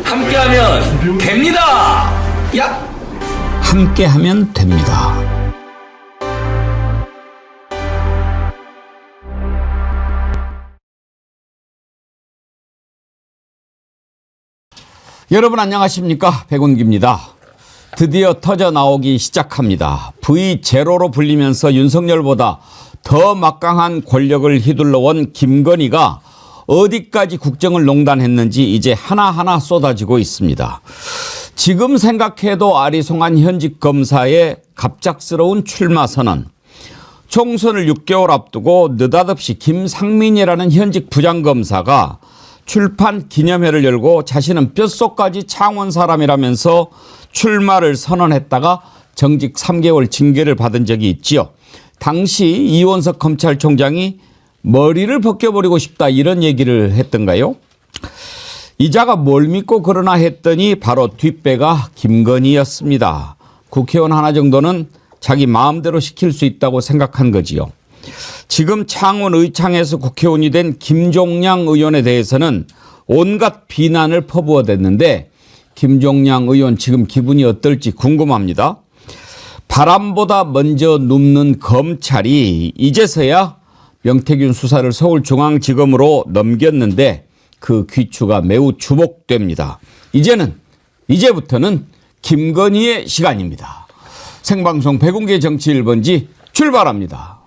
함께하면 됩니다. 야! 함께하면 됩니다. 여러분 안녕하십니까? 백운기입니다. 드디어 터져 나오기 시작합니다. V0로 불리면서 윤석열보다 더 막강한 권력을 휘둘러온 김건희가 어디까지 국정을 농단했는지 이제 하나하나 쏟아지고 있습니다. 지금 생각해도 아리송한 현직 검사의 갑작스러운 출마 선언. 총선을 6개월 앞두고 느닷없이 김상민이라는 현직 부장검사가 출판 기념회를 열고 자신은 뼛속까지 창원 사람이라면서 출마를 선언했다가 정직 3개월 징계를 받은 적이 있지요. 당시 이원석 검찰총장이 머리를 벗겨버리고 싶다 이런 얘기를 했던가요? 이자가 뭘 믿고 그러나 했더니 바로 뒷배가 김건희였습니다. 국회의원 하나 정도는 자기 마음대로 시킬 수 있다고 생각한 거지요. 지금 창원 의창에서 국회의원이 된 김종량 의원에 대해서는 온갖 비난을 퍼부어댔는데 김종량 의원 지금 기분이 어떨지 궁금합니다. 바람보다 먼저 눕는 검찰이 이제서야 명태균 수사를 서울중앙지검으로 넘겼는데 그 귀추가 매우 주목됩니다. 이제부터는 김건희의 시간입니다. 생방송 백운기의 정치 1번지 출발합니다.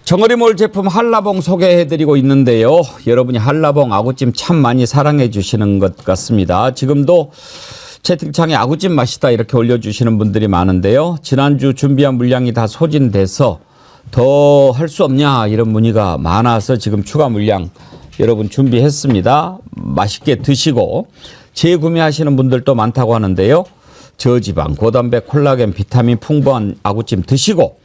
정어리몰 제품 한라봉 소개해드리고 있는데요. 여러분이 한라봉 아구찜 참 많이 사랑해 주시는 것 같습니다. 지금도 채팅창에 아구찜 맛있다 이렇게 올려주시는 분들이 많은데요. 지난주 준비한 물량이 다 소진돼서 더 할 수 없냐 이런 문의가 많아서 지금 추가 물량 여러분 준비했습니다. 맛있게 드시고 재구매하시는 분들도 많다고 하는데요. 저지방, 고단백, 콜라겐, 비타민 풍부한 아구찜 드시고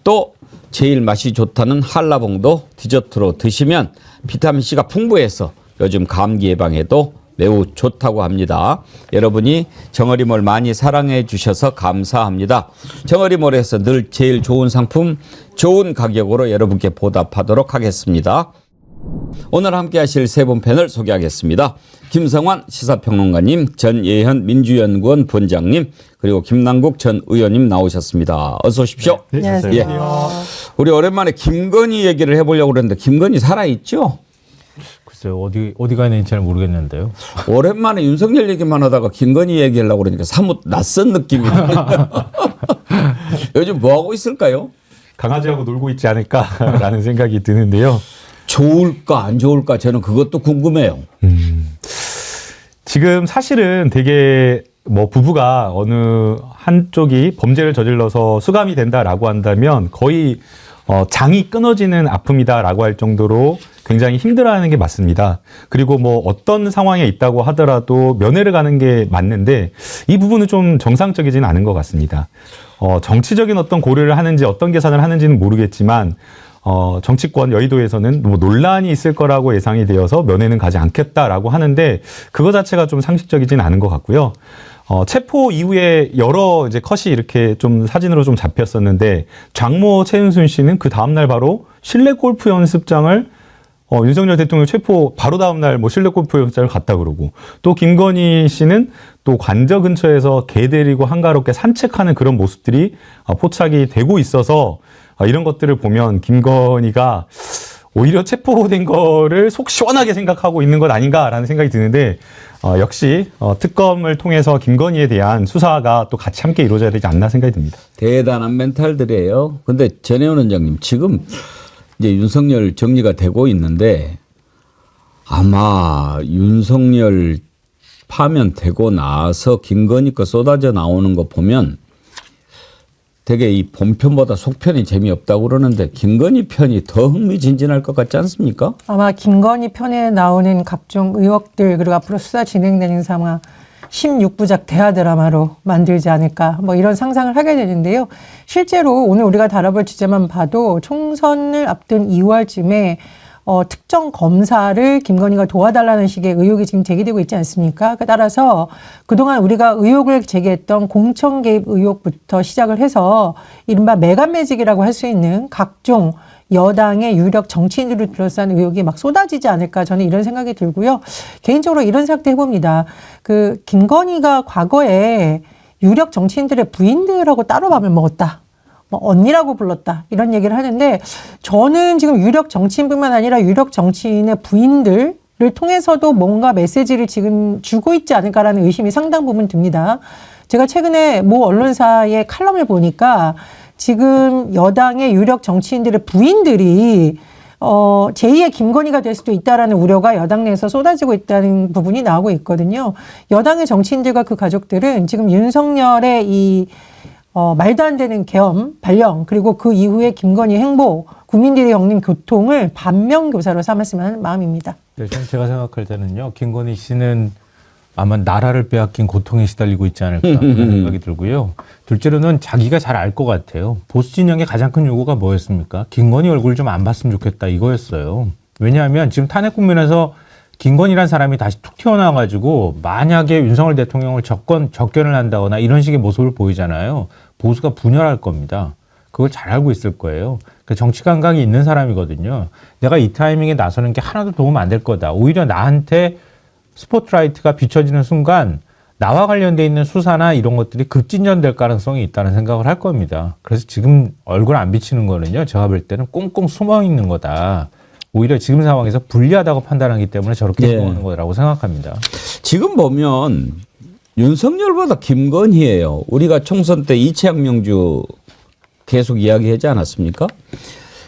또 제일 맛이 좋다는 한라봉도 디저트로 드시면 비타민C가 풍부해서 요즘 감기 예방에도 매우 좋다고 합니다. 여러분이 정어리몰 많이 사랑해 주셔서 감사합니다. 정어리몰에서 늘 제일 좋은 상품, 좋은 가격으로 여러분께 보답하도록 하겠습니다. 오늘 함께 하실 세 분 패널 소개하겠습니다. 김성환 시사평론가님, 전예현 민주연구원 본장님, 그리고 김남국 전 의원님 나오셨습니다. 어서 오십시오. 네, 안녕하세요. 예. 우리 오랜만에 김건희 얘기를 해보려고 그랬는데 김건희 살아있죠? 글쎄요, 어디 가 있는지 잘 모르겠는데요. 오랜만에 윤석열 얘기만 하다가 김건희 얘기하려고 그러니까 사뭇 낯선 느낌이 요즘 뭐하고 있을까요? 강아지하고 놀고 있지 않을까라는 생각이 드는데요. 좋을까 안 좋을까 저는 그것도 궁금해요. 지금 사실은 되게 뭐 부부가 어느 한쪽이 범죄를 저질러서 수감이 된다라고 한다면 거의 장이 끊어지는 아픔이다라고 할 정도로 굉장히 힘들어하는 게 맞습니다. 그리고 뭐 어떤 상황에 있다고 하더라도 면회를 가는 게 맞는데 이 부분은 좀 정상적이지는 않은 것 같습니다. 정치적인 어떤 고려를 하는지 어떤 계산을 하는지는 모르겠지만 정치권 여의도에서는 뭐 논란이 있을 거라고 예상이 되어서 면회는 가지 않겠다라고 하는데 그거 자체가 좀 상식적이진 않은 것 같고요. 체포 이후에 여러 이제 컷이 이렇게 좀 사진으로 좀 잡혔었는데 장모 최은순 씨는 그 다음날 바로 실내 골프 연습장을 윤석열 대통령 체포 바로 다음날 뭐 실내 골프 연습장을 갔다 그러고 또 김건희 씨는 또 관저 근처에서 개 데리고 한가롭게 산책하는 그런 모습들이 포착이 되고 있어서 이런 것들을 보면 김건희가 오히려 체포된 거를 속 시원하게 생각하고 있는 것 아닌가라는 생각이 드는데 역시 특검을 통해서 김건희에 대한 수사가 또 같이 함께 이루어져야 되지 않나 생각이 듭니다. 대단한 멘탈들이에요. 근데 전혜원 원장님 지금 이제 윤석열 정리가 되고 있는데 아마 윤석열 파면되고 나서 김건희 거 쏟아져 나오는 거 보면 되게 이 본편보다 속편이 재미없다고 그러는데 김건희 편이 더 흥미진진할 것 같지 않습니까? 아마 김건희 편에 나오는 각종 의혹들 그리고 앞으로 수사 진행되는 상황 16부작 대하 드라마로 만들지 않을까 뭐 이런 상상을 하게 되는데요. 실제로 오늘 우리가 다뤄볼 주제만 봐도 총선을 앞둔 2월쯤에 특정 검사를 김건희가 도와달라는 식의 의혹이 지금 제기되고 있지 않습니까? 따라서 그동안 우리가 의혹을 제기했던 공천 개입 의혹부터 시작을 해서 이른바 매간매직이라고 할 수 있는 각종 여당의 유력 정치인들을 둘러싼 의혹이 막 쏟아지지 않을까 저는 이런 생각이 들고요. 개인적으로 이런 생각도 해봅니다. 그 김건희가 과거에 유력 정치인들의 부인들하고 따로 밥을 먹었다. 뭐 언니라고 불렀다. 이런 얘기를 하는데 저는 지금 유력 정치인뿐만 아니라 유력 정치인의 부인들을 통해서도 뭔가 메시지를 지금 주고 있지 않을까라는 의심이 상당 부분 듭니다. 제가 최근에 모 언론사의 칼럼을 보니까 지금 여당의 유력 정치인들의 부인들이 제2의 김건희가 될 수도 있다라는 우려가 여당 내에서 쏟아지고 있다는 부분이 나오고 있거든요. 여당의 정치인들과 그 가족들은 지금 윤석열의 이 말도 안 되는 계엄, 발령, 그리고 그 이후에 김건희 행보, 국민들이 겪는 교통을 반면교사로 삼았으면 하는 마음입니다. 네, 제가 생각할 때는요, 김건희 씨는 아마 나라를 빼앗긴 고통에 시달리고 있지 않을까 그런 생각이 들고요. 둘째로는 자기가 잘 알 것 같아요. 보수 진영의 가장 큰 요구가 뭐였습니까? 김건희 얼굴 좀 안 봤으면 좋겠다 이거였어요. 왜냐하면 지금 탄핵 국면에서 김건희란 사람이 다시 툭 튀어나와가지고 만약에 윤석열 대통령을 접견을 한다거나 이런 식의 모습을 보이잖아요. 보수가 분열할 겁니다. 그걸 잘 알고 있을 거예요. 정치 감각이 있는 사람이거든요. 내가 이 타이밍에 나서는 게 하나도 도움 안 될 거다. 오히려 나한테 스포트라이트가 비춰지는 순간 나와 관련돼 있는 수사나 이런 것들이 급진전될 가능성이 있다는 생각을 할 겁니다. 그래서 지금 얼굴 안 비치는 거는요. 제가 볼 때는 꽁꽁 숨어 있는 거다. 오히려 지금 상황에서 불리하다고 판단하기 때문에 저렇게 행동하는 거라고 생각합니다. 지금 보면 윤석열보다 김건희예요. 우리가 총선 때 이채양 명주 계속 이야기하지 않았습니까?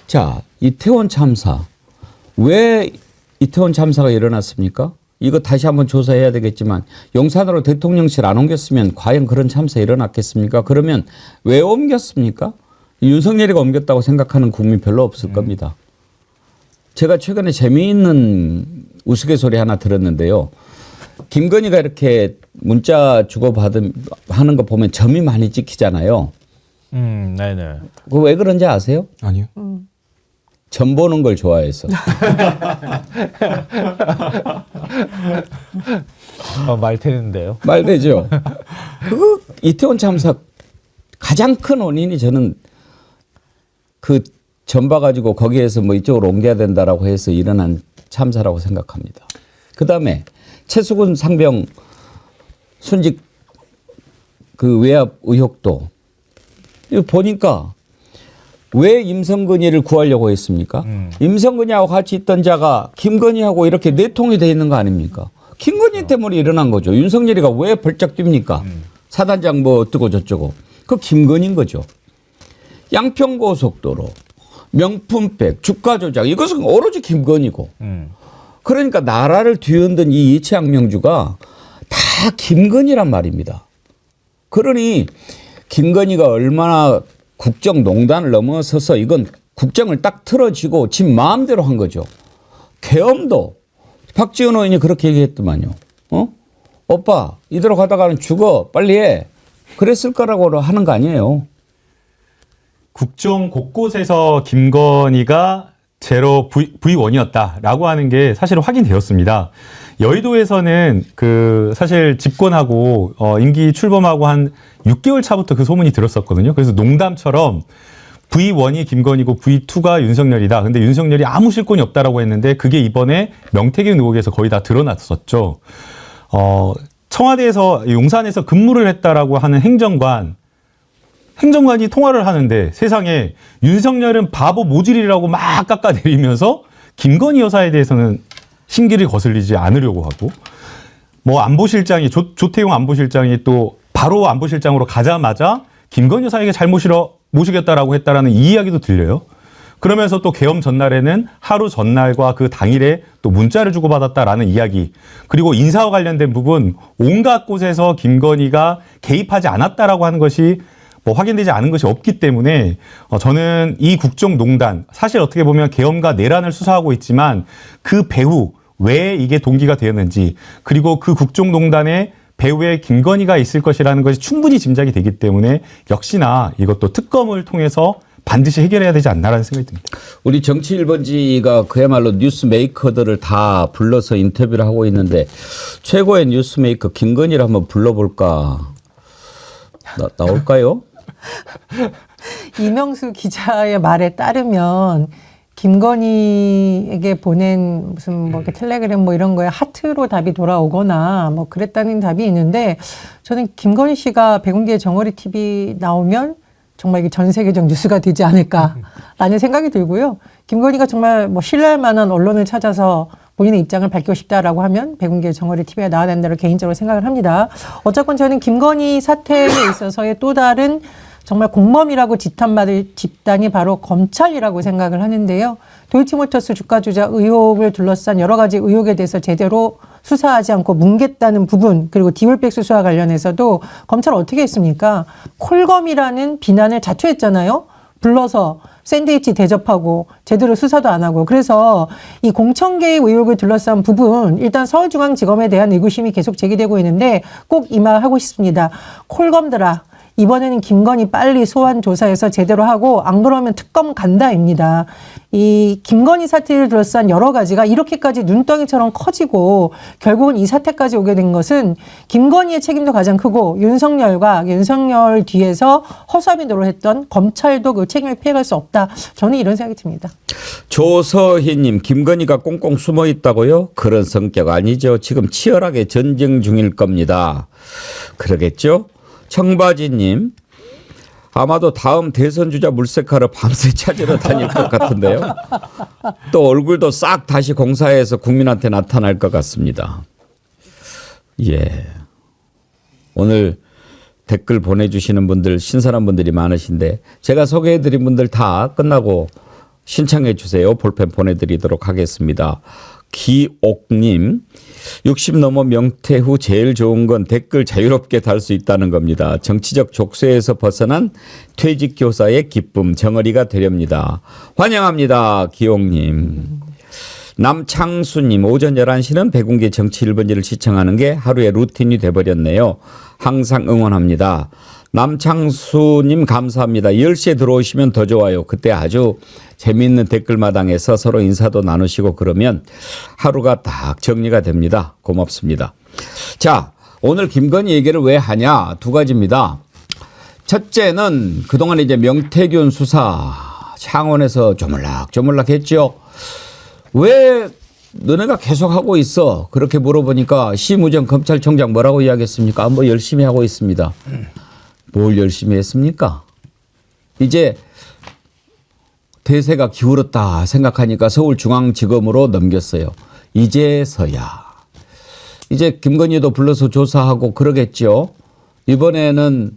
자, 이태원 참사. 왜 이태원 참사가 일어났습니까? 이거 다시 한번 조사해야 되겠지만 용산으로 대통령실 안 옮겼으면 과연 그런 참사 일어났겠습니까? 그러면 왜 옮겼습니까? 윤석열이가 옮겼다고 생각하는 국민 별로 없을 겁니다. 제가 최근에 재미있는 우스갯소리 하나 들었는데요. 김건희가 이렇게 문자 주고하는 거 보면 점이 많이 찍히잖아요. 네네. 그거 왜 그런지 아세요? 아니요. 점 보는 걸 좋아해서. 말 되는데요. 말 되죠? 그 이태원 참사 가장 큰 원인이 저는 그 점 봐가지고 거기에서 뭐 이쪽으로 옮겨야 된다라고 해서 일어난 참사라고 생각합니다. 그 다음에 최수근 상병 순직 그 외압 의혹도 이거 보니까 왜 임성근이를 구하려고 했습니까? 임성근이하고 같이 있던 자가 김건희하고 이렇게 내통이 돼 있는 거 아닙니까? 김건희 때문에 일어난 거죠. 윤석열이가 왜 벌쩍 뜁니까? 사단장 뭐 어쩌고 저쩌고. 그 김건희인 거죠. 양평고속도로, 명품백, 주가 조작 이것은 오로지 김건희고. 그러니까 나라를 뒤흔든 이 이채양 명주가 다 김건희란 말입니다. 그러니 김건희가 얼마나 국정농단을 넘어서서 이건 국정을 딱 틀어지고 지 마음대로 한 거죠. 계엄도 박지원 의원이 그렇게 얘기했더만요. 오빠 이대로 가다가는 죽어 빨리 해. 그랬을 거라고 하는 거 아니에요. 국정 곳곳에서 김건희가 제로 V1이었다라고 하는 게 사실은 확인되었습니다. 여의도에서는 그 사실 집권하고 임기 출범하고 한 6개월 차부터 그 소문이 들었었거든요. 그래서 농담처럼 V1이 김건희고 V2가 윤석열이다. 근데 윤석열이 아무 실권이 없다라고 했는데 그게 이번에 명태균 의혹에서 거의 다 드러났었죠. 청와대에서 용산에서 근무를 했다라고 하는 행정관이 통화를 하는데 세상에 윤석열은 바보 모질이라고 막 깎아내리면서 김건희 여사에 대해서는 심기를 거슬리지 않으려고 하고 뭐 안보실장이 조태용 안보실장이 또 바로 안보실장으로 가자마자 김건희 여사에게 잘 모시겠다라고 했다라는 이 이야기도 들려요. 그러면서 또 계엄 전날에는 하루 전날과 그 당일에 또 문자를 주고받았다라는 이야기. 그리고 인사와 관련된 부분 온갖 곳에서 김건희가 개입하지 않았다라고 하는 것이 뭐 확인되지 않은 것이 없기 때문에 저는 이 국정농단 사실 어떻게 보면 계엄과 내란을 수사하고 있지만 그 배후 왜 이게 동기가 되었는지 그리고 그 국정농단의 배후에 김건희가 있을 것이라는 것이 충분히 짐작이 되기 때문에 역시나 이것도 특검을 통해서 반드시 해결해야 되지 않나라는 생각이 듭니다. 우리 정치 1번지가 그야말로 뉴스메이커들을 다 불러서 인터뷰를 하고 있는데 최고의 뉴스메이커 김건희를 한번 불러볼까? 나올까요? 이명수 기자의 말에 따르면 김건희에게 보낸 무슨 뭐 이렇게 텔레그램 뭐 이런 거에 하트로 답이 돌아오거나 뭐 그랬다는 답이 있는데 저는 김건희 씨가 백운기의 정어리 TV 나오면 정말 이게 전 세계적 뉴스가 되지 않을까라는 생각이 들고요. 김건희가 정말 뭐 신뢰할 만한 언론을 찾아서 본인의 입장을 밝히고 싶다라고 하면 백운기의 정어리 TV에 나와야 된다고 개인적으로 생각을 합니다. 어쨌건 저는 김건희 사태에 있어서의 또 다른 정말 공범이라고 지탄받을 집단이 바로 검찰이라고 생각을 하는데요. 도이치모터스 주가 조작 의혹을 둘러싼 여러 가지 의혹에 대해서 제대로 수사하지 않고 뭉갰다는 부분, 그리고 디올백 수사와 관련해서도 검찰 어떻게 했습니까? 콜검이라는 비난을 자초했잖아요. 불러서 샌드위치 대접하고 제대로 수사도 안 하고. 그래서 이 공천개입 의혹을 둘러싼 부분, 일단 서울중앙지검에 대한 의구심이 계속 제기되고 있는데 꼭 이 말 하고 싶습니다. 콜검들아, 이번에는 김건희 빨리 소환 조사해서 제대로 하고 안 그러면 특검 간다입니다. 이 김건희 사태를 둘러싼 여러 가지가 이렇게까지 눈덩이처럼 커지고 결국은 이 사태까지 오게 된 것은 김건희의 책임도 가장 크고 윤석열 뒤에서 허수아비 노릇했던 검찰도 그 책임을 피해갈 수 없다. 저는 이런 생각이 듭니다. 조서희님, 김건희가 꽁꽁 숨어 있다고요? 그런 성격 아니죠. 지금 치열하게 전쟁 중일 겁니다. 그러겠죠? 청바지님, 아마도 다음 대선 주자 물색하러 밤새 찾으러 다닐 것 같은데요. 또 얼굴도 싹 다시 공사해서 국민한테 나타날 것 같습니다. 예. 오늘 댓글 보내주시는 분들, 신선한 분들이 많으신데 제가 소개해드린 분들 다 끝나고 신청해 주세요. 볼펜 보내드리도록 하겠습니다. 기옥님, 60 넘어 명퇴 후 제일 좋은 건 댓글 자유롭게 달 수 있다는 겁니다. 정치적 족쇄에서 벗어난 퇴직 교사의 기쁨, 정어리가 되렵니다. 환영합니다. 기옥님. 남창수님, 오전 11시는 백운기 정치 1번지를 시청하는 게 하루의 루틴이 돼버렸네요. 항상 응원합니다. 남창수님 감사합니다. 10시에 들어오시면 더 좋아요. 그때 아주 재미있는 댓글마당에서 서로 인사도 나누시고 그러면 하루가 딱 정리가 됩니다. 고맙습니다. 자, 오늘 김건희 얘기를 왜 하냐? 두 가지입니다. 첫째는 그동안 이제 명태균 수사 창원에서 조물락조물락 했죠. 왜 너네가 계속 하고 있어? 그렇게 물어보니까 심우정 검찰총장 뭐라고 이야기했습니까? 뭐 열심히 하고 있습니다. 뭘 열심히 했습니까? 이제 대세가 기울었다 생각하니까 서울중앙지검으로 넘겼어요. 이제서야. 이제 김건희도 불러서 조사하고 그러겠죠. 이번에는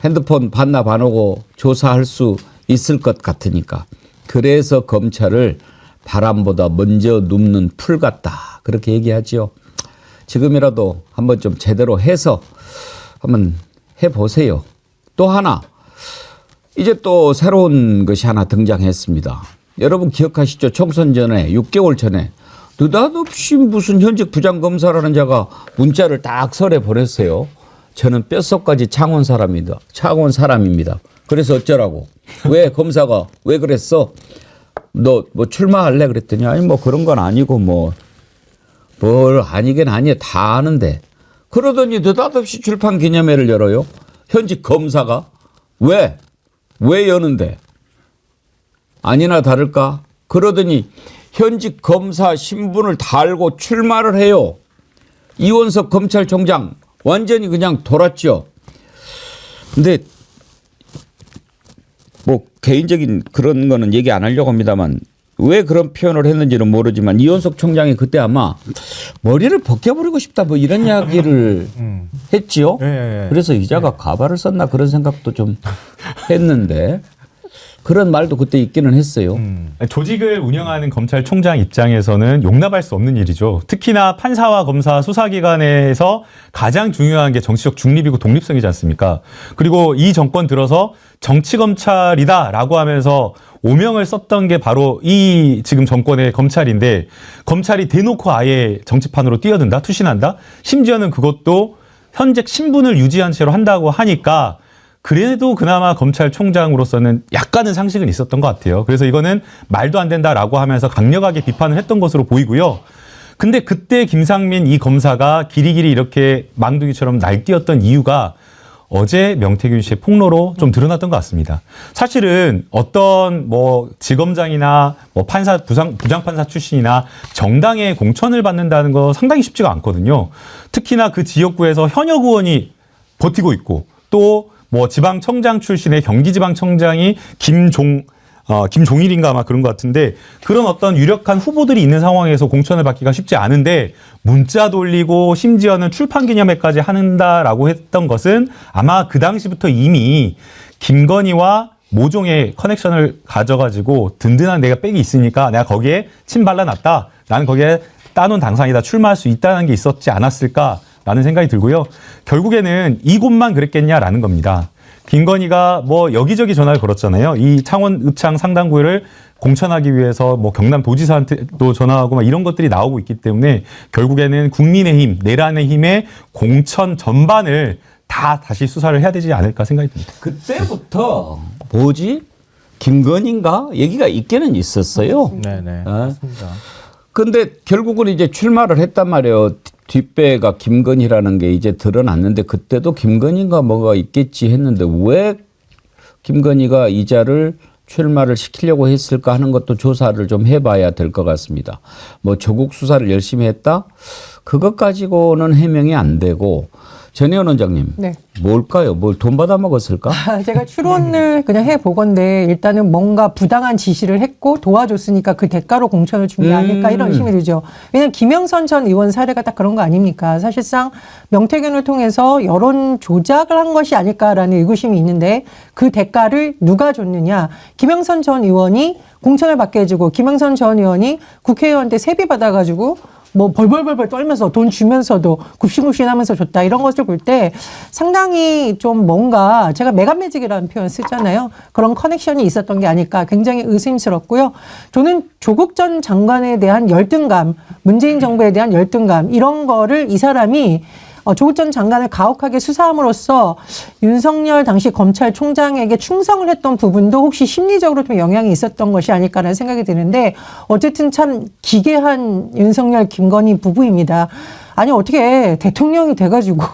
핸드폰 반납 안 오고 조사할 수 있을 것 같으니까. 그래서 검찰을 바람보다 먼저 눕는 풀 같다. 그렇게 얘기하죠. 지금이라도 한번 좀 제대로 해서 한번 해보세요. 또 하나, 이제 또 새로운 것이 하나 등장했습니다. 여러분 기억하시죠? 총선 전에 6개월 전에 느닷없이 무슨 현직 부장검사라는 자가 문자를 딱 설에 보냈어요. 저는 뼛속까지 창원 사람입니다. 그래서 어쩌라고? 왜 검사가 왜 그랬어? 너 뭐 출마할래? 그랬더니 아니 뭐 그런 건 아니고 뭘 아니긴 아니에요. 다 아는데. 그러더니 느닷없이 출판 기념회를 열어요. 현직 검사가. 왜 여는데? 아니나 다를까? 그러더니 현직 검사 신분을 달고 출마를 해요. 이원석 검찰총장 완전히 그냥 돌았죠. 근데 뭐 개인적인 그런 거는 얘기 안 하려고 합니다만 왜 그런 표현을 했는지는 모르지만 이원석 총장이 그때 아마 머리를 벗겨버리고 싶다 뭐 이런 이야기를 했지요. 그래서 이 자가 가발을 썼나 그런 생각도 좀 했는데 그런 말도 그때 있기는 했어요. 조직을 운영하는 검찰총장 입장에서는 용납할 수 없는 일이죠. 특히나 판사와 검사 수사기관에서 가장 중요한 게 정치적 중립이고 독립성이지 않습니까? 그리고 이 정권 들어서 정치검찰이다라고 하면서 오명을 썼던 게 바로 이 지금 정권의 검찰인데 검찰이 대놓고 아예 정치판으로 뛰어든다, 투신한다. 심지어는 그것도 현직 신분을 유지한 채로 한다고 하니까 그래도 그나마 검찰총장으로서는 약간은 상식은 있었던 것 같아요. 그래서 이거는 말도 안 된다라고 하면서 강력하게 비판을 했던 것으로 보이고요. 근데 그때 김상민 이 검사가 길이길이 이렇게 망둥이처럼 날뛰었던 이유가 어제 명태균 씨의 폭로로 좀 드러났던 것 같습니다. 사실은 어떤 뭐 지검장이나 뭐 판사, 부장판사 출신이나 정당의 공천을 받는다는 거 상당히 쉽지가 않거든요. 특히나 그 지역구에서 현역 의원이 버티고 있고 또 뭐 지방청장 출신의 경기지방청장이 김종일인가 아마 그런 것 같은데 그런 어떤 유력한 후보들이 있는 상황에서 공천을 받기가 쉽지 않은데 문자 돌리고 심지어는 출판 기념회까지 한다라고 했던 것은 아마 그 당시부터 이미 김건희와 모종의 커넥션을 가져가지고 든든한 내가 백이 있으니까 내가 거기에 침 발라놨다. 나는 거기에 따놓은 당상이다. 출마할 수 있다는 게 있었지 않았을까라는 생각이 들고요. 결국에는 이곳만 그랬겠냐라는 겁니다. 김건희가 뭐 여기저기 전화를 걸었잖아요. 이 창원 읍창 상당구를 공천하기 위해서 뭐 경남 도지사한테도 전화하고 막 이런 것들이 나오고 있기 때문에 결국에는 국민의힘, 내란의 힘의 공천 전반을 다 다시 수사를 해야 되지 않을까 생각이 듭니다. 그때부터 뭐지? 김건희인가? 얘기가 있기는 있었어요. 네네. 맞습니다. 근데 결국은 이제 출마를 했단 말이에요. 뒷배가 김건희라는 게 이제 드러났는데 그때도 김건희가 뭐가 있겠지 했는데 왜 김건희가 이자를 출마를 시키려고 했을까 하는 것도 조사를 좀 해봐야 될 것 같습니다. 뭐 조국 수사를 열심히 했다? 그것 가지고는 해명이 안 되고 전혜원 원장님, 네. 뭘까요? 뭘 돈 받아 먹었을까? 제가 추론을 그냥 해보건데 일단은 뭔가 부당한 지시를 했고 도와줬으니까 그 대가로 공천을 준 게 아닐까 이런 의심이 들죠. 왜냐하면 김영선 전 의원 사례가 딱 그런 거 아닙니까? 사실상 명태균을 통해서 여론 조작을 한 것이 아닐까라는 의구심이 있는데 그 대가를 누가 줬느냐. 김영선 전 의원이 공천을 받게 해주고 김영선 전 의원이 국회의원한테 세비 받아가지고 뭐 벌벌벌벌 떨면서 돈 주면서도 굽신굽신하면서 줬다 이런 것을 볼 때 상당히 좀 뭔가 제가 메가매직이라는 표현 쓰잖아요. 그런 커넥션이 있었던 게 아닐까 굉장히 의심스럽고요. 저는 조국 전 장관에 대한 열등감, 문재인 정부에 대한 열등감 이런 거를 이 사람이 조국 전 장관을 가혹하게 수사함으로써 윤석열 당시 검찰총장에게 충성을 했던 부분도 혹시 심리적으로 좀 영향이 있었던 것이 아닐까라는 생각이 드는데 어쨌든 참 기괴한 윤석열 김건희 부부입니다. 아니 어떻게 대통령이 돼가지고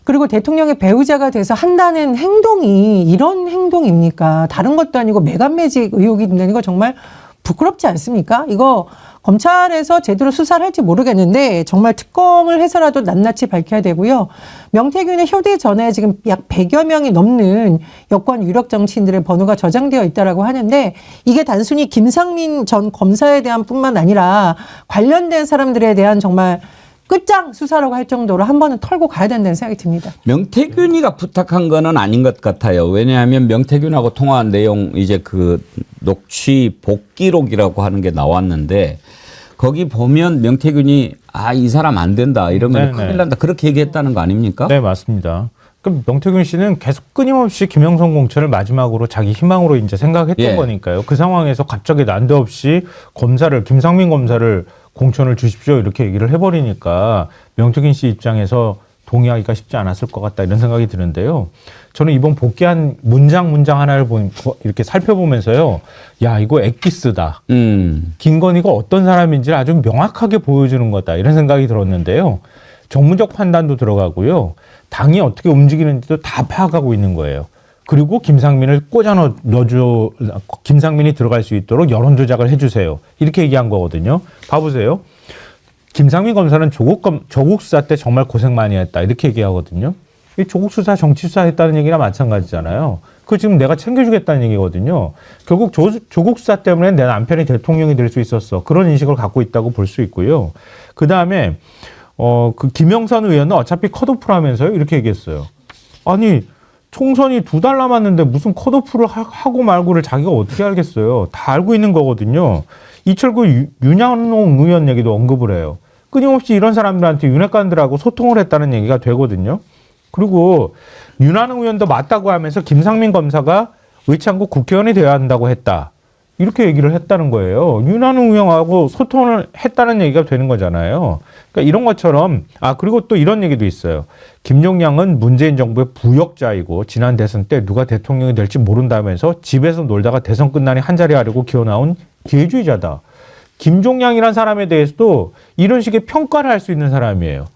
그리고 대통령의 배우자가 돼서 한다는 행동이 이런 행동입니까? 다른 것도 아니고 메간매직 의혹이 있는 거 정말 부끄럽지 않습니까? 이거 검찰에서 제대로 수사를 할지 모르겠는데 정말 특검을 해서라도 낱낱이 밝혀야 되고요. 명태균의 휴대전화에 지금 약 100여 명이 넘는 여권 유력 정치인들의 번호가 저장되어 있다라고 하는데 이게 단순히 김상민 전 검사에 대한 뿐만 아니라 관련된 사람들에 대한 정말 끝장 수사라고 할 정도로 한 번은 털고 가야 된다는 생각이 듭니다. 명태균이가 부탁한 거는 아닌 것 같아요. 왜냐하면 명태균하고 통화한 내용 이제 그 녹취 복기록이라고 하는 게 나왔는데 거기 보면 명태균이 이 사람 안 된다 이러면 큰일 난다 그렇게 얘기했다는 거 아닙니까? 네, 맞습니다. 그럼 명태균 씨는 계속 끊임없이 김영선 공천을 마지막으로 자기 희망으로 이제 생각했던 거니까요. 그 상황에서 갑자기 난데없이 김상민 검사를 공천을 주십시오 이렇게 얘기를 해버리니까 명태균 씨 입장에서 동의하기가 쉽지 않았을 것 같다 이런 생각이 드는데요. 저는 이번 복귀한 문장 하나를 이렇게 살펴보면서요. 야 이거 엑기스다. 김건희가 어떤 사람인지를 아주 명확하게 보여주는 거다 이런 생각이 들었는데요. 정무적 판단도 들어가고요. 당이 어떻게 움직이는지도 다 파악하고 있는 거예요. 그리고 김상민을 김상민이 들어갈 수 있도록 여론 조작을 해주세요. 이렇게 얘기한 거거든요. 봐보세요. 김상민 검사는 조국 수사 때 정말 고생 많이 했다. 이렇게 얘기하거든요. 이 조국 수사 정치 수사 했다는 얘기랑 마찬가지잖아요. 그거 지금 내가 챙겨주겠다는 얘기거든요. 결국 조국 수사 때문에 내 남편이 대통령이 될 수 있었어. 그런 인식을 갖고 있다고 볼 수 있고요. 그 다음에 그 김영선 의원은 어차피 컷오프라면서요. 이렇게 얘기했어요. 아니 총선이 2달 남았는데 무슨 컷오프를 하고 말고를 자기가 어떻게 알겠어요. 다 알고 있는 거거든요. 이철구 윤양홍 의원 얘기도 언급을 해요. 끊임없이 이런 사람들한테 윤핵관들하고 소통을 했다는 얘기가 되거든요. 그리고 윤한홍 의원도 맞다고 하면서 김상민 검사가 의창구 국회의원이 되어야 한다고 했다. 이렇게 얘기를 했다는 거예요. 윤한홍 의원하고 소통을 했다는 얘기가 되는 거잖아요. 그러니까 이런 것처럼 그리고 또 이런 얘기도 있어요. 김용량은 문재인 정부의 부역자이고 지난 대선 때 누가 대통령이 될지 모른다면서 집에서 놀다가 대선 끝나니 한자리 하려고 기어나온 기회주의자다. 김종량이란 사람에 대해서도 이런 식의 평가를 할 수 있는 사람이에요.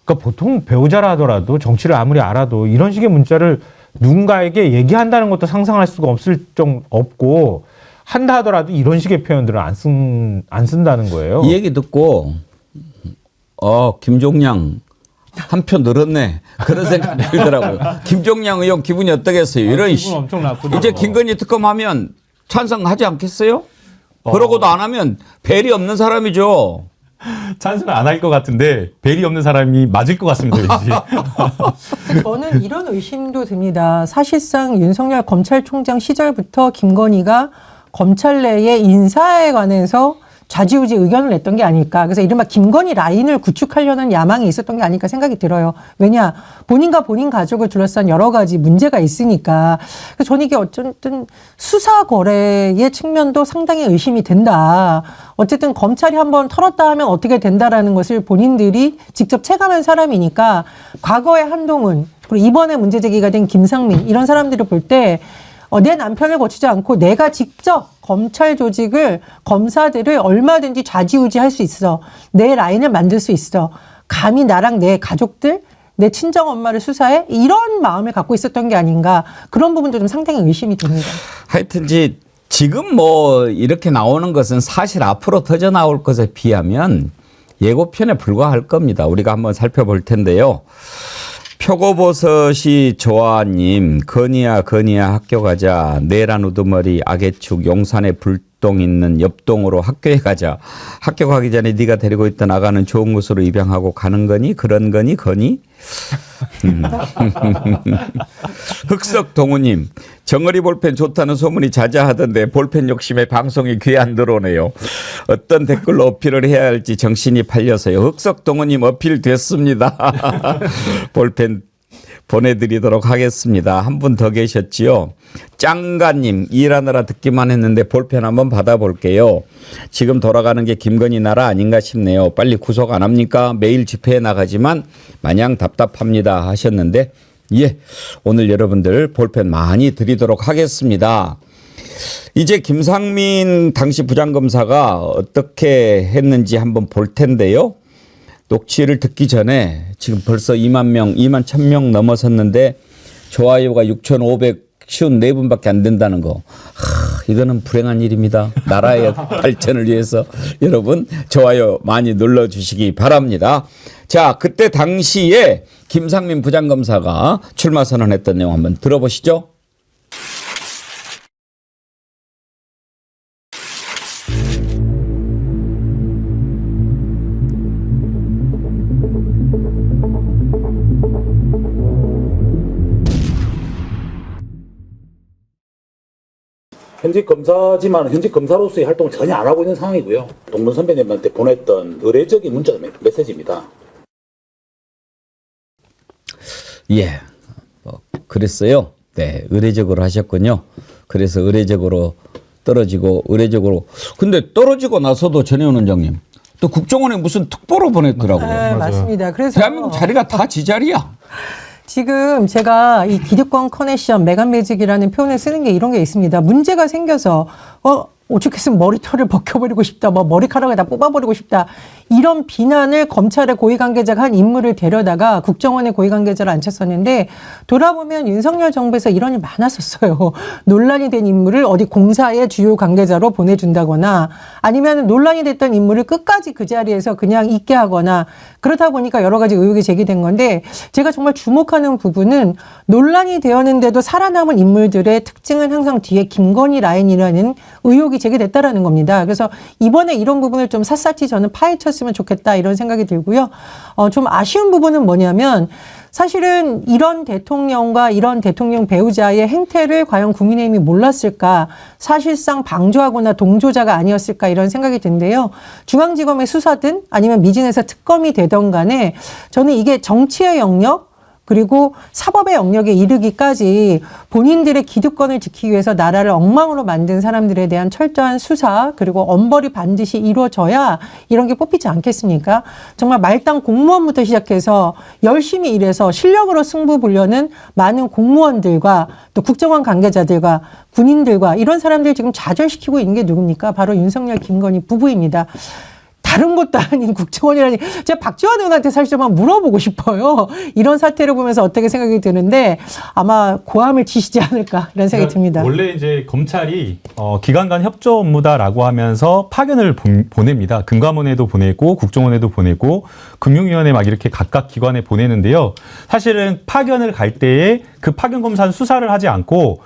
그러니까 보통 배우자라 하더라도 정치를 아무리 알아도 이런 식의 문자를 누군가에게 얘기한다는 것도 상상할 수가 없고 한다 하더라도 이런 식의 표현들은 안 쓴다는 거예요. 이 얘기 듣고 김종량 한 표 늘었네 그런 생각이 들더라고요. 김종량 의원 기분이 어떠겠어요? 이런 기분 엄청 나쁘죠. 이제 김건희 특검하면 찬성하지 않겠어요? 그러고도 안 하면 벨이 없는 사람이죠. 찬성을 안 할 것 같은데 벨이 없는 사람이 맞을 것 같습니다. 왠지. 저는 이런 의심도 듭니다. 사실상 윤석열 검찰총장 시절부터 김건희가 검찰 내의 인사에 관해서 좌지우지 의견을 냈던 게 아닐까. 그래서 이른바 김건희 라인을 구축하려는 야망이 있었던 게 아닐까 생각이 들어요. 왜냐, 본인과 본인 가족을 둘러싼 여러 가지 문제가 있으니까. 그래서 저는 이게 어쨌든 수사 거래의 측면도 상당히 의심이 된다. 어쨌든 검찰이 한번 털었다 하면 어떻게 된다라는 것을 본인들이 직접 체감한 사람이니까 과거에 한동훈, 그리고 이번에 문제 제기가 된 김상민 이런 사람들을 볼 때 내 남편을 거치지 않고 내가 직접 검찰 조직을, 검사들을 얼마든지 좌지우지할 수 있어. 내 라인을 만들 수 있어. 감히 나랑 내 가족들, 내 친정엄마를 수사해? 이런 마음을 갖고 있었던 게 아닌가. 그런 부분도 좀 상당히 의심이 됩니다. 하여튼 지금 뭐 이렇게 나오는 것은 사실 앞으로 터져 나올 것에 비하면 예고편에 불과할 겁니다. 우리가 한번 살펴볼 텐데요. 표고버섯이 조아님, 건이야 학교 가자. 내란 우두머리 악의축 용산에 불똥 있는 옆동으로 학교에 가자. 학교 가기 전에 네가 데리고 있던 아가는 좋은 곳으로 입양하고 가는 거니? 그런 거니? 거니? 흑석동우님, 정어리 볼펜 좋다는 소문이 자자하던데 볼펜 욕심에 방송이 귀에 안 들어오네요. 어떤 댓글로 어필을 해야 할지 정신이 팔려서요. 흑석동우님 어필 됐습니다. 볼펜 보내드리도록 하겠습니다. 한 분 더 계셨지요. 짱가님, 일하느라 듣기만 했는데 볼펜 한번 받아볼게요. 지금 돌아가는 게 김건희 나라 아닌가 싶네요. 빨리 구속 안 합니까? 매일 집회에 나가지만 마냥 답답합니다 하셨는데, 예, 오늘 여러분들 볼펜 많이 드리도록 하겠습니다. 이제 김상민 당시 부장검사가 어떻게 했는지 한번 볼 텐데요. 녹취를 듣기 전에 지금 벌써 2만 1,000명 넘어섰는데 좋아요가 6,554분밖에 안 된다는 거. 이거는 불행한 일입니다. 나라의 발전을 위해서 여러분 좋아요 많이 눌러주시기 바랍니다. 자, 그때 당시에 김상민 부장검사가 출마 선언했던 내용 한번 들어보시죠. 현직 검사지만 현직 검사로서의 활동을 전혀 안 하고 있는 상황이고요. 동문 선배님한테 보냈던 의례적인 문자 메시지입니다. 예, 그랬어요. 네, 의례적으로 하셨군요. 그래서 의례적으로 떨어지고 의례적으로. 근데 떨어지고 나서도 전혜원 원장님 또 국정원에 무슨 특보로 보냈더라고요. 네, 맞습니다. 그래서 대한민국 자리가 다 지자리야. 지금 제가 이 기득권 커넥션, 메간 매직이라는 표현을 쓰는 게 이런 게 있습니다. 문제가 생겨서 오죽했으면 머리털을 벗겨버리고 싶다, 뭐 머리카락을 다 뽑아버리고 싶다, 이런 비난을 검찰의 고위관계자가 한 인물을 데려다가 국정원의 고위관계자를 앉혔었는데, 돌아보면 윤석열 정부에서 이런 일 많았었어요. 논란이 된 인물을 어디 공사의 주요 관계자로 보내준다거나, 아니면 논란이 됐던 인물을 끝까지 그 자리에서 그냥 있게 하거나, 그러다 보니까 여러 가지 의혹이 제기된 건데, 제가 정말 주목하는 부분은 논란이 되었는데도 살아남은 인물들의 특징은 항상 뒤에 김건희 라인이라는 의혹이 제기됐다라는 겁니다. 그래서 이번에 이런 부분을 좀 샅샅이 저는 파헤쳤으면 좋겠다, 이런 생각이 들고요. 좀 아쉬운 부분은 뭐냐면, 사실은 이런 대통령과 이런 대통령 배우자의 행태를 과연 국민의힘이 몰랐을까, 사실상 방조하거나 동조자가 아니었을까, 이런 생각이 드는데요. 중앙지검의 수사든 아니면 미진에서 특검이 되던 간에 저는 이게 정치의 영역, 그리고 사법의 영역에 이르기까지 본인들의 기득권을 지키기 위해서 나라를 엉망으로 만든 사람들에 대한 철저한 수사, 그리고 엄벌이 반드시 이루어져야 이런 게 뽑히지 않겠습니까? 정말 말단 공무원부터 시작해서 열심히 일해서 실력으로 승부 보려는 많은 공무원들과 또 국정원 관계자들과 군인들과 이런 사람들 지금 좌절시키고 있는 게 누굽니까? 바로 윤석열, 김건희 부부입니다. 다 다른 것도 아닌 국정원이라니 제가 박지원 의원한테 사실 좀 한번 물어보고 싶어요. 이런 사태를 보면서 어떻게 생각이 드는데 아마 고함을 치시지 않을까 이런 생각이 듭니다. 원래 이제 검찰이 기관 간 협조 업무다라고 하면서 파견을 보냅니다. 금감원에도 보내고 국정원에도 보내고 금융위원회 막 이렇게 각각 기관에 보내는데요. 사실은 파견을 갈 때에 그 파견 검사는 수사를 하지 않고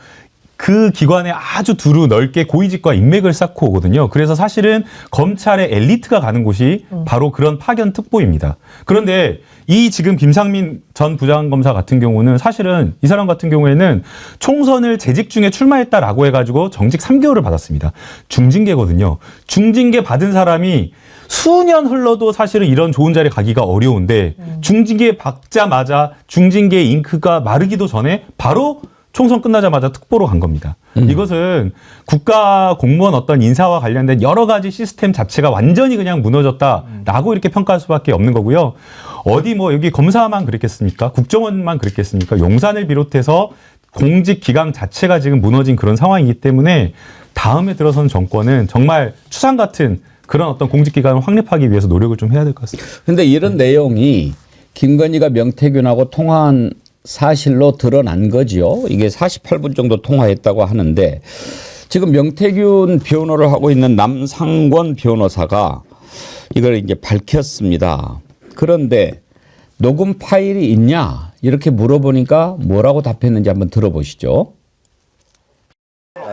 그 기관에 아주 두루 넓게 고위직과 인맥을 쌓고 오거든요. 그래서 사실은 검찰의 엘리트가 가는 곳이 바로 그런 파견 특보입니다. 그런데 이 지금 김상민 전 부장검사 같은 경우는 사실은 이 사람 같은 경우에는 총선을 재직 중에 출마했다라고 해가지고 정직 3개월을 받았습니다. 중징계거든요. 중징계 받은 사람이 수년 흘러도 사실은 이런 좋은 자리에 가기가 어려운데 중징계 받자마자 중징계 잉크가 마르기도 전에 바로 총선 끝나자마자 특보로 간 겁니다. 이것은 국가 공무원 어떤 인사와 관련된 여러 가지 시스템 자체가 완전히 그냥 무너졌다라고 이렇게 평가할 수밖에 없는 거고요. 어디 뭐 여기 검사만 그랬겠습니까? 국정원만 그랬겠습니까? 용산을 비롯해서 공직 기강 자체가 지금 무너진 그런 상황이기 때문에 다음에 들어선 정권은 정말 추상 같은 그런 어떤 공직기관을 확립하기 위해서 노력을 좀 해야 될 것 같습니다. 근데 이런 내용이 김건희가 명태균하고 통화한 사실로 드러난 거죠. 이게 48분 정도 통화했다고 하는데 지금 명태균 변호를 하고 있는 남상권 변호사가 이걸 이제 밝혔습니다. 그런데 녹음 파일이 있냐 이렇게 물어보니까 뭐라고 답했는지 한번 들어보시죠.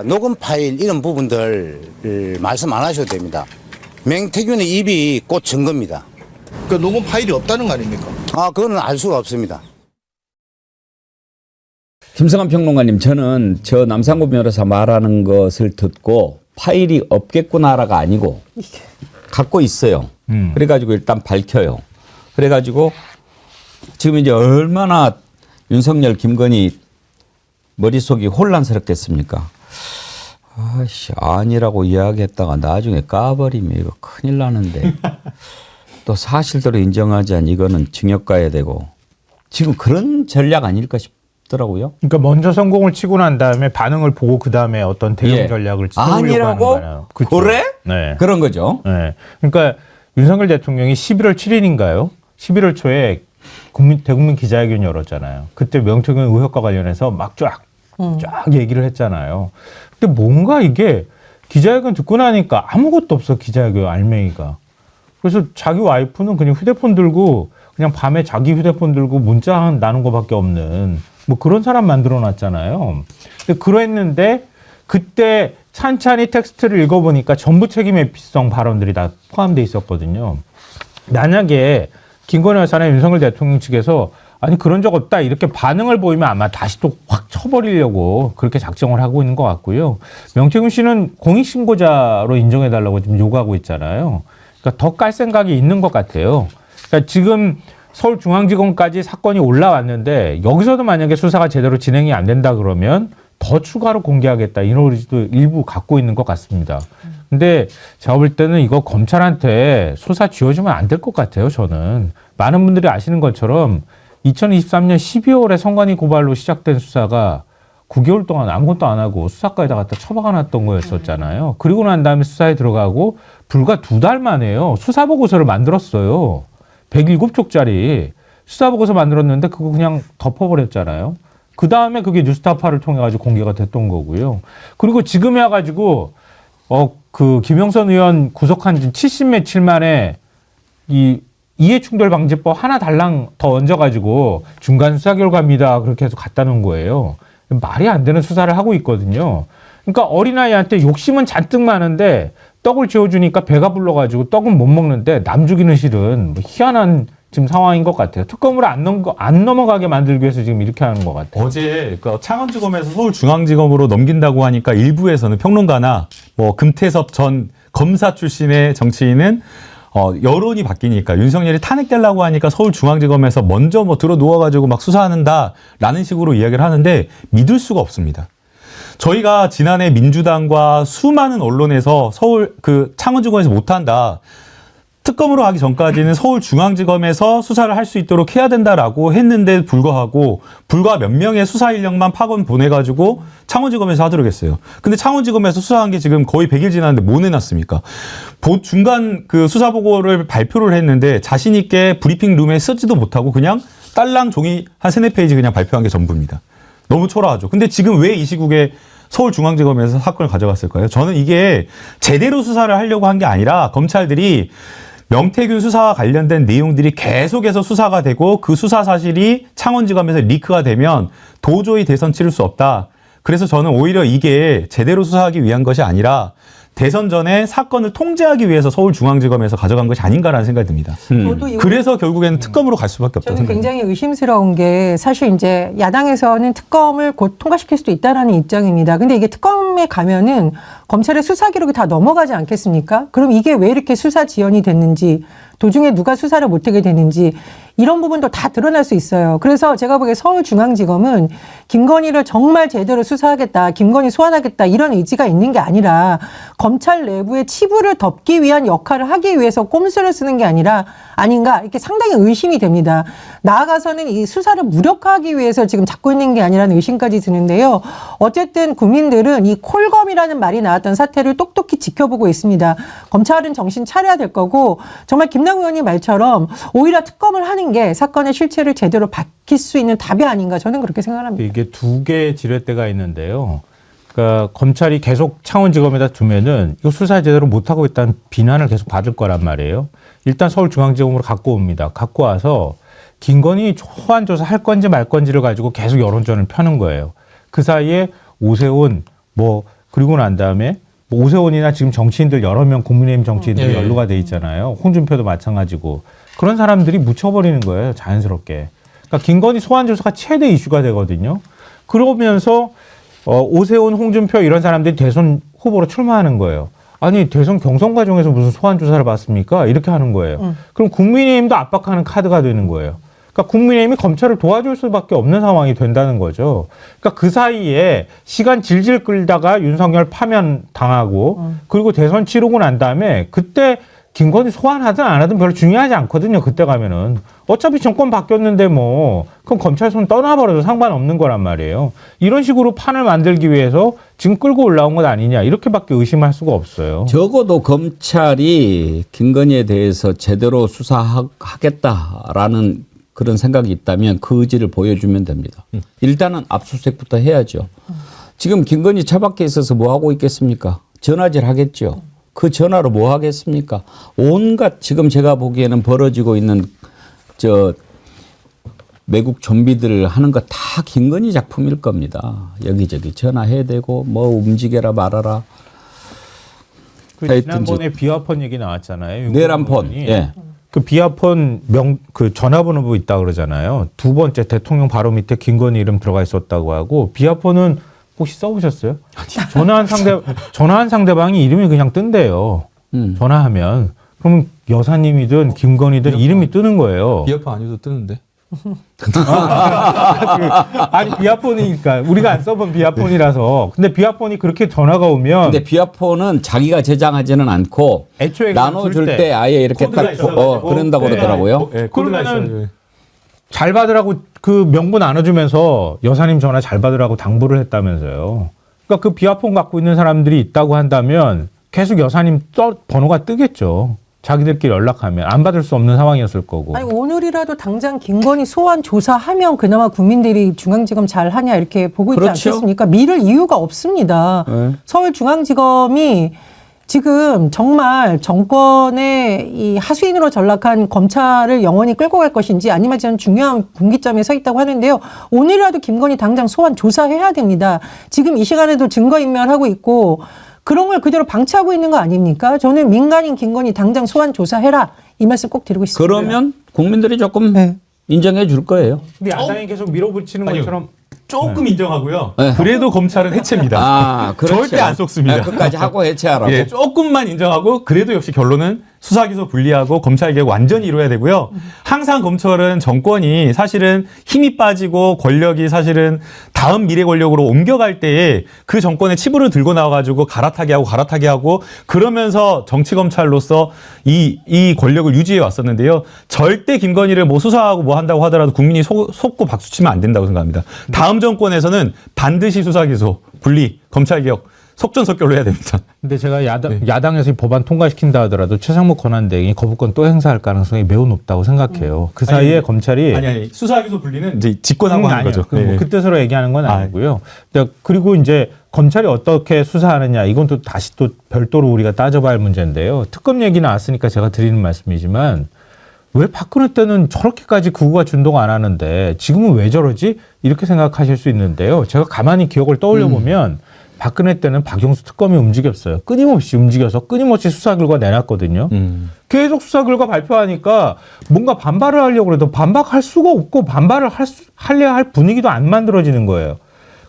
녹음 파일 이런 부분들 말씀 안 하셔도 됩니다. 명태균의 입이 곧 증거입니다. 그 녹음 파일이 없다는 거 아닙니까? 그거는 알 수가 없습니다. 김성환 평론가님, 저는 저 남상권 변호사 말하는 것을 듣고 파일이 없겠구나라가 아니고 갖고 있어요. 그래가지고 일단 밝혀요. 그래가지고 지금 이제 얼마나 윤석열, 김건희 머릿속이 혼란스럽겠습니까? 아씨, 아니라고 이야기했다가 나중에 까버리면 이거 큰일 나는데 또 사실대로 인정하지 않으면 이거는 징역 가야 되고 지금 그런 전략 아닐까 싶더라고요. 그러니까 먼저 성공을 치고 난 다음에 반응을 보고 그 다음에 어떤 대응 예. 전략을 세우려고 하는 아니라고? 거예요. 그렇죠? 그래? 네. 그런 거죠. 네. 그러니까 윤석열 대통령이 11월 7일인가요? 11월 초에 대국민 기자회견 열었잖아요. 그때 명태균 의혹과 관련해서 막 쫙 얘기를 했잖아요. 근데 뭔가 이게 기자회견 듣고 나니까 아무것도 없어, 기자회견 알맹이가. 그래서 자기 와이프는 그냥 휴대폰 들고 그냥 밤에 자기 휴대폰 들고 문자 나눈 거밖에 없는 뭐 그런 사람 만들어 놨잖아요. 근데 그랬는데 그때 찬찬히 텍스트를 읽어보니까 전부 책임 회피성 발언들이 다 포함되어 있었거든요. 만약에 김건희 여사나 윤석열 대통령 측에서 아니 그런 적 없다 이렇게 반응을 보이면 아마 다시 또 확 쳐버리려고 그렇게 작정을 하고 있는 것 같고요. 명태균 씨는 공익신고자로 인정해달라고 지금 요구하고 있잖아요. 그러니까 더 깔 생각이 있는 것 같아요. 그러니까 지금 서울중앙지검까지 사건이 올라왔는데 여기서도 만약에 수사가 제대로 진행이 안 된다 그러면 더 추가로 공개하겠다 이런 의지도 일부 갖고 있는 것 같습니다. 근데 제가 볼 때는 이거 검찰한테 수사 쥐어주면 안 될 것 같아요. 저는 많은 분들이 아시는 것처럼 2023년 12월에 성관이 고발로 시작된 수사가 9개월 동안 아무것도 안 하고 수사과에다 갖다 처박아놨던 거였었잖아요. 그리고 난 다음에 수사에 들어가고 불과 2달 만에요. 수사보고서를 만들었어요. 107쪽짜리 수사보고서 만들었는데 그거 그냥 덮어버렸잖아요. 그 다음에 그게 뉴스타파를 통해 가지고 공개가 됐던 거고요. 그리고 지금 해가지고 그 김영선 의원 구속한 지 70며칠 만에 이 이해충돌방지법 하나 달랑 더 얹어가지고 중간 수사 결과입니다. 그렇게 해서 갖다 놓은 거예요. 말이 안 되는 수사를 하고 있거든요. 그러니까 어린아이한테 욕심은 잔뜩 많은데 떡을 지어주니까 배가 불러가지고 떡은 못 먹는데 남 죽이는 실은 뭐 희한한 지금 상황인 것 같아요. 특검으로 안 넘어가게 만들기 위해서 지금 이렇게 하는 것 같아요. 어제 그 창원지검에서 서울중앙지검으로 넘긴다고 하니까 일부에서는 평론가나 뭐 금태섭 전 검사 출신의 정치인은 여론이 바뀌니까 윤석열이 탄핵되려고 하니까 서울중앙지검에서 먼저 뭐 들어 누워가지고 막 수사하는다라는 식으로 이야기를 하는데 믿을 수가 없습니다. 저희가 지난해 민주당과 수많은 언론에서 서울 창원지검에서 못한다. 특검으로 하기 전까지는 서울중앙지검에서 수사를 할 수 있도록 해야 된다라고 했는데 불구하고 불과 몇 명의 수사 인력만 파견 보내가지고 창원지검에서 하도록 했어요. 근데 창원지검에서 수사한 게 지금 거의 100일 지났는데 뭐 내놨습니까? 중간 그 수사 보고를 발표를 했는데 자신 있게 브리핑 룸에 쓰지도 못하고 그냥 딸랑 종이 한 3-4페이지 그냥 발표한 게 전부입니다. 너무 초라하죠. 근데 지금 왜 이 시국에 서울중앙지검에서 사건을 가져갔을까요? 저는 이게 제대로 수사를 하려고 한 게 아니라 검찰들이 명태균 수사와 관련된 내용들이 계속해서 수사가 되고 그 수사 사실이 창원지검에서 리크가 되면 도저히 대선 치를 수 없다. 그래서 저는 오히려 이게 제대로 수사하기 위한 것이 아니라 대선 전에 사건을 통제하기 위해서 서울중앙지검에서 가져간 것이 아닌가라는 생각이 듭니다. 저도 이거 그래서 결국에는 특검으로 갈 수밖에 없다고 저는 생각합니다. 굉장히 의심스러운 게 사실 이제 야당에서는 특검을 곧 통과시킬 수도 있다라는 입장입니다. 근데 이게 특검에 가면은 검찰의 수사 기록이 다 넘어가지 않겠습니까? 그럼 이게 왜 이렇게 수사 지연이 됐는지, 도중에 누가 수사를 못하게 되는지 이런 부분도 다 드러날 수 있어요. 그래서 제가 보기에 서울중앙지검은 김건희를 정말 제대로 수사하겠다, 김건희 소환하겠다 이런 의지가 있는 게 아니라 검찰 내부의 치부를 덮기 위한 역할을 하기 위해서 꼼수를 쓰는 게 아닌가 이렇게 상당히 의심이 됩니다. 나아가서는 이 수사를 무력화하기 위해서 지금 잡고 있는 게 아니라는 의심까지 드는데요. 어쨌든 국민들은 이 콜검이라는 말이 나왔던 사태를 똑똑히 지켜보고 있습니다. 검찰은 정신 차려야 될 거고 정말 김남국 의원님 말처럼 오히려 특검을 하는 게 사건의 실체를 제대로 밝힐 수 있는 답이 아닌가 저는 그렇게 생각합니다. 이게 두 개의 지렛대가 있는데요. 그러니까 검찰이 계속 창원지검에다 두면은 이거 수사 제대로 못하고 있다는 비난을 계속 받을 거란 말이에요. 일단 서울중앙지검으로 갖고 옵니다. 갖고 와서 김건희 소환 조사 할 건지 말 건지를 가지고 계속 여론전을 펴는 거예요. 그 사이에 오세훈 그리고 난 다음에 오세훈이나 지금 정치인들 여러 명 국민의힘 정치인들이 연루가 돼 있잖아요. 홍준표도 마찬가지고 그런 사람들이 묻혀버리는 거예요. 자연스럽게. 그러니까 김건희 소환 조사가 최대 이슈가 되거든요. 그러면서 오세훈, 홍준표 이런 사람들이 대선 후보로 출마하는 거예요. 아니 대선 경선 과정에서 무슨 소환 조사를 받습니까? 이렇게 하는 거예요. 그럼 국민의힘도 압박하는 카드가 되는 거예요. 그러니까 국민의힘이 검찰을 도와줄 수밖에 없는 상황이 된다는 거죠. 그러니까 그 사이에 시간 질질 끌다가 윤석열 파면 당하고 그리고 대선 치르고 난 다음에 그때 김건희 소환하든 안 하든 별로 중요하지 않거든요. 그때 가면은. 어차피 정권 바뀌었는데 그럼 검찰 손 떠나버려도 상관없는 거란 말이에요. 이런 식으로 판을 만들기 위해서 지금 끌고 올라온 것 아니냐. 이렇게밖에 의심할 수가 없어요. 적어도 검찰이 김건희에 대해서 제대로 수사하겠다라는 그런 생각이 있다면 그 의지를 보여주면 됩니다. 일단은 압수수색부터 해야죠. 지금 김건희 차 밖에 있어서 뭐 하고 있겠습니까? 전화질 하겠죠. 그 전화로 뭐 하겠습니까? 온갖 지금 제가 보기에는 벌어지고 있는 외국 좀비들 하는 거 다 김건희 작품일 겁니다. 여기저기 전화해야 되고 뭐 움직여라 말아라. 지난번에 비화폰 얘기 나왔잖아요. 내란폰. 예. 그 비화폰 그 전화번호 있다 그러잖아요. 두 번째 대통령 바로 밑에 김건희 이름 들어가 있었다고 하고 비화폰은 혹시 써보셨어요? 전화한 상대방이 이름이 그냥 뜬대요. 전화하면. 그러면 여사님이든 김건희든 이름이 뜨는 거예요. 비협화 아니어도 뜨는데. 아니 비화폰이니까 우리가 안 써본 비화폰이라서. 근데 비화폰이 그렇게 전화가 오면. 근데 비화폰은 자기가 저장하지는 않고 애초에 나눠줄 때 아예 이렇게 딱 그런다고 그러더라고요. 그러면은 잘 받으라고 그 명분 나눠주면서 여사님 전화 잘 받으라고 당부를 했다면서요. 그러니까 그 비화폰 갖고 있는 사람들이 있다고 한다면 계속 여사님 번호가 뜨겠죠. 자기들끼리 연락하면 안 받을 수 없는 상황이었을 거고. 아니 오늘이라도 당장 김건희 소환 조사하면 그나마 국민들이 중앙지검 잘하냐 이렇게 보고 있지 그렇죠. 않겠습니까? 미룰 이유가 없습니다. 서울중앙지검이 지금 정말 정권의 이 하수인으로 전락한 검찰을 영원히 끌고 갈 것인지 아니면 저는 중요한 분기점에 서 있다고 하는데요. 오늘이라도 김건희 당장 소환 조사해야 됩니다. 지금 이 시간에도 증거인멸하고 있고 그런 걸 그대로 방치하고 있는 거 아닙니까? 저는 민간인 김건희 당장 소환 조사해라 이 말씀 꼭 드리고 있습니다. 그러면 국민들이 조금 인정해 줄 거예요. 근데 야당이 계속 밀어붙이는 것처럼 조금 인정하고요. 네. 그래도 검찰은 해체입니다. 그렇죠. 절대 안 속습니다. 끝까지 하고 해체하라고. 예, 조금만 인정하고 그래도 역시 결론은 수사기소 분리하고 검찰개혁 완전히 이루어야 되고요. 항상 검찰은 정권이 사실은 힘이 빠지고 권력이 사실은 다음 미래 권력으로 옮겨갈 때에 그 정권의 치부를 들고 나와가지고 갈아타게 하고 그러면서 정치검찰로서 이 권력을 유지해 왔었는데요. 절대 김건희를 뭐 수사하고 뭐 한다고 하더라도 국민이 속고 박수치면 안 된다고 생각합니다. 다음 정권에서는 반드시 수사기소 분리, 검찰개혁 속전속결로 해야 됩니다. 근데 제가 야당에서 이 법안 통과시킨다 하더라도 최상목 권한대행이 거부권 또 행사할 가능성이 매우 높다고 생각해요. 그 사이에 검찰이 아니 수사기소 분리는 이제 집권하고 하는 거죠. 뭐 그 뜻으로 얘기하는 건 아니고요. 그리고 이제 검찰이 어떻게 수사하느냐 이건 또 다시 또 별도로 우리가 따져봐야 할 문제인데요. 특검 얘기 나왔으니까 제가 드리는 말씀이지만 왜 박근혜 때는 저렇게까지 구구가 준동 안 하는데 지금은 왜 저러지? 이렇게 생각하실 수 있는데요. 제가 가만히 기억을 떠올려 보면 박근혜 때는 박영수 특검이 움직였어요. 끊임없이 움직여서 끊임없이 수사 결과 내놨거든요. 계속 수사 결과 발표하니까 뭔가 반발을 하려고 해도 반박할 수가 없고 반발을 하려 할 분위기도 안 만들어지는 거예요.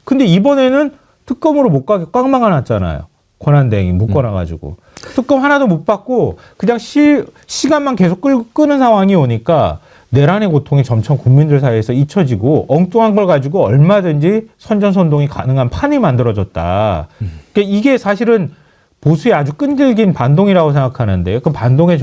근데 이번에는 특검으로 못 가게 꽉 막아놨잖아요. 권한대행이 묶어놔가지고. 특검 하나도 못 받고 그냥 시간만 계속 끄는 상황이 오니까 내란의 고통이 점점 국민들 사이에서 잊혀지고 엉뚱한 걸 가지고 얼마든지 선전선동이 가능한 판이 만들어졌다. 그러니까 이게 사실은 보수의 아주 끈질긴 반동이라고 생각하는데요. 그 반동의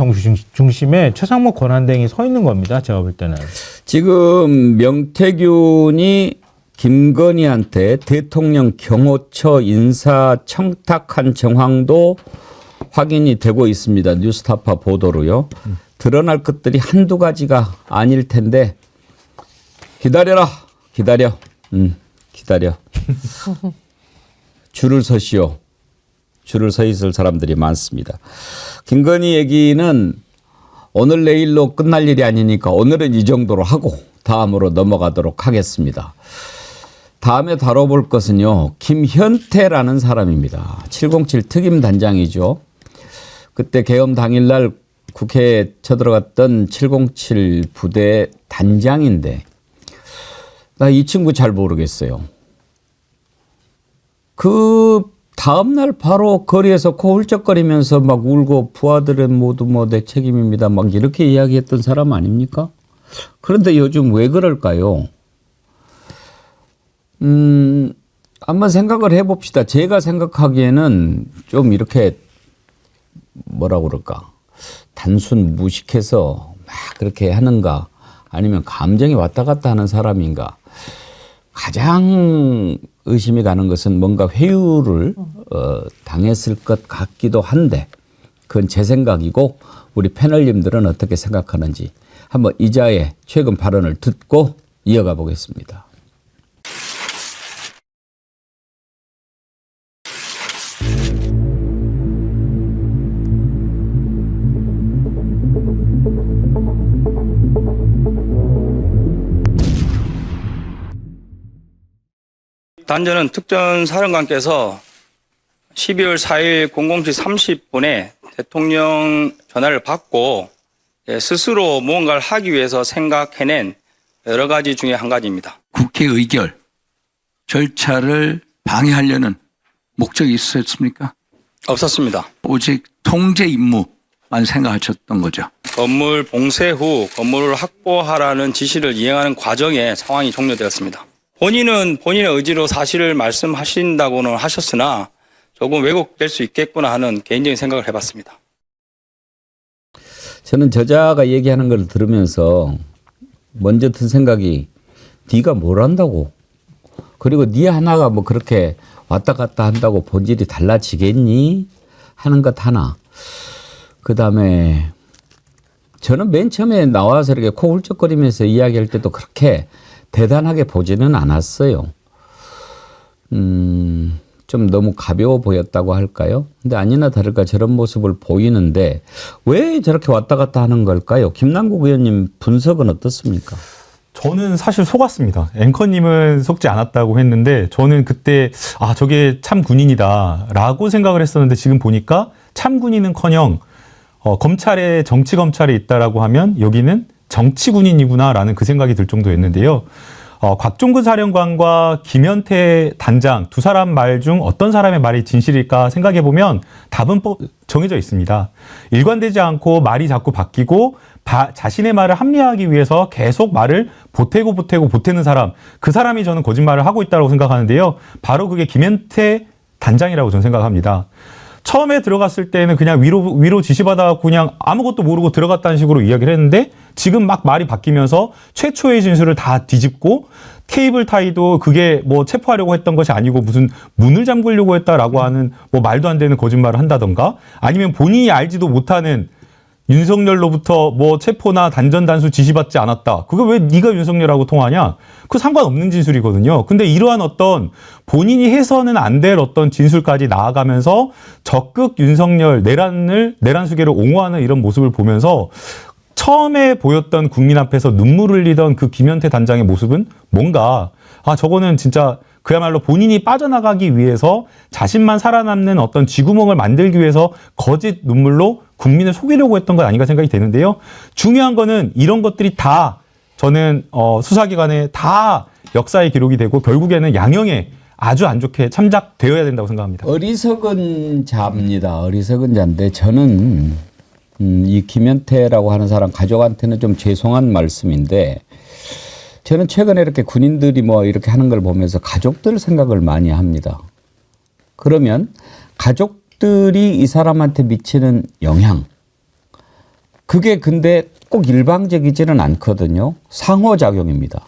중심에 최상목 권한대행이 서 있는 겁니다. 제가 볼 때는. 지금 명태균이 김건희한테 대통령 경호처 인사 청탁한 정황도 확인이 되고 있습니다. 뉴스타파 보도로요. 드러날 것들이 한두 가지가 아닐 텐데 기다려. 줄을 서시오. 줄을 서 있을 사람들이 많습니다. 김건희 얘기는 오늘 내일로 끝날 일이 아니니까 오늘은 이 정도로 하고 다음으로 넘어가도록 하겠습니다. 다음에 다뤄볼 것은요. 김현태라는 사람입니다. 707 특임단장이죠. 그때 계엄 당일날 국회에 쳐들어갔던 707 부대 단장인데 나 이 친구 잘 모르겠어요. 그 다음날 바로 거리에서 코 훌쩍거리면서 막 울고 부하들은 모두 뭐 내 책임입니다. 막 이렇게 이야기했던 사람 아닙니까? 그런데 요즘 왜 그럴까요? 한번 생각을 해봅시다. 제가 생각하기에는 좀 이렇게 뭐라고 그럴까? 단순 무식해서 막 그렇게 하는가? 아니면 감정이 왔다 갔다 하는 사람인가? 가장 의심이 가는 것은 뭔가 회유를 당했을 것 같기도 한데 그건 제 생각이고 우리 패널님들은 어떻게 생각하는지 한번 이자의 최근 발언을 듣고 이어가 보겠습니다. 단전은 특전사령관께서 12월 4일 00시 30분에 대통령 전화를 받고 스스로 무언가를 하기 위해서 생각해낸 여러 가지 중에 한 가지입니다. 국회 의결 절차를 방해하려는 목적이 있었습니까? 없었습니다. 오직 통제 임무만 생각하셨던 거죠. 건물 봉쇄 후 건물을 확보하라는 지시를 이행하는 과정에 상황이 종료되었습니다. 본인은 본인의 의지로 사실을 말씀하신다고는 하셨으나 조금 왜곡될 수 있겠구나 하는 개인적인 생각을 해봤습니다. 저는 저자가 얘기하는 걸 들으면서 먼저 든 생각이 네가 뭘 한다고 그리고 네 하나가 뭐 그렇게 왔다 갔다 한다고 본질이 달라지겠니 하는 것 하나. 그다음에 저는 맨 처음에 나와서 이렇게 코 훌쩍거리면서 이야기할 때도 그렇게 대단하게 보지는 않았어요. 좀 너무 가벼워 보였다고 할까요? 근데 아니나 다를까 저런 모습을 보이는데 왜 저렇게 왔다 갔다 하는 걸까요? 김남국 의원님 분석은 어떻습니까? 저는 사실 속았습니다. 앵커님은 속지 않았다고 했는데 저는 그때 아 저게 참 군인이다라고 생각을 했었는데 지금 보니까 참 군인은커녕 검찰에 정치 검찰에 있다라고 하면 여기는 정치 군인이구나라는 그 생각이 들 정도였는데요. 곽종근 사령관과 김현태 단장 두 사람 말 중 어떤 사람의 말이 진실일까 생각해 보면 답은 정해져 있습니다. 일관되지 않고 말이 자꾸 바뀌고 자신의 말을 합리화하기 위해서 계속 말을 보태는 사람, 그 사람이 저는 거짓말을 하고 있다고 생각하는데요. 바로 그게 김현태 단장이라고 저는 생각합니다. 처음에 들어갔을 때는 그냥 위로 지시받아갖고 그냥 아무것도 모르고 들어갔다는 식으로 이야기를 했는데 지금 막 말이 바뀌면서 최초의 진술을 다 뒤집고 케이블 타이도 그게 뭐 체포하려고 했던 것이 아니고 무슨 문을 잠그려고 했다라고 하는 뭐 말도 안 되는 거짓말을 한다던가 아니면 본인이 알지도 못하는 윤석열로부터 뭐 체포나 단전 단수 지시받지 않았다. 그거 왜 네가 윤석열하고 통하냐? 그 상관없는 진술이거든요. 근데 이러한 어떤 본인이 해서는 안 될 어떤 진술까지 나아가면서 적극 윤석열 내란 수계를 옹호하는 이런 모습을 보면서 처음에 보였던 국민 앞에서 눈물을 흘리던 그 김현태 단장의 모습은 뭔가 저거는 진짜 그야말로 본인이 빠져나가기 위해서 자신만 살아남는 어떤 쥐구멍을 만들기 위해서 거짓 눈물로 국민을 속이려고 했던 것 아닌가 생각이 되는데요. 중요한 거는 이런 것들이 다 저는 수사기관에 다 역사의 기록이 되고 결국에는 양형에 아주 안 좋게 참작되어야 된다고 생각합니다. 어리석은 자입니다. 어리석은 자인데 저는 이 김현태라고 하는 사람 가족한테는 좀 죄송한 말씀인데 저는 최근에 이렇게 군인들이 뭐 이렇게 하는 걸 보면서 가족들 생각을 많이 합니다. 그러면 가족들이 이 사람한테 미치는 영향, 그게 근데 꼭 일방적이지는 않거든요. 상호작용입니다.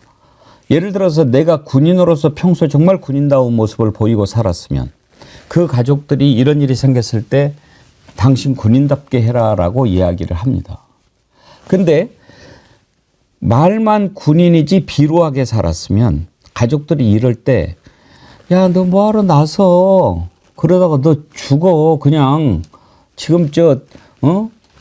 예를 들어서 내가 군인으로서 평소에 정말 군인다운 모습을 보이고 살았으면 그 가족들이 이런 일이 생겼을 때 당신 군인답게 해라라고 이야기를 합니다. 근데 말만 군인이지 비루하게 살았으면 가족들이 이럴 때 야, 너 뭐하러 나서 그러다가 너 죽어 그냥 지금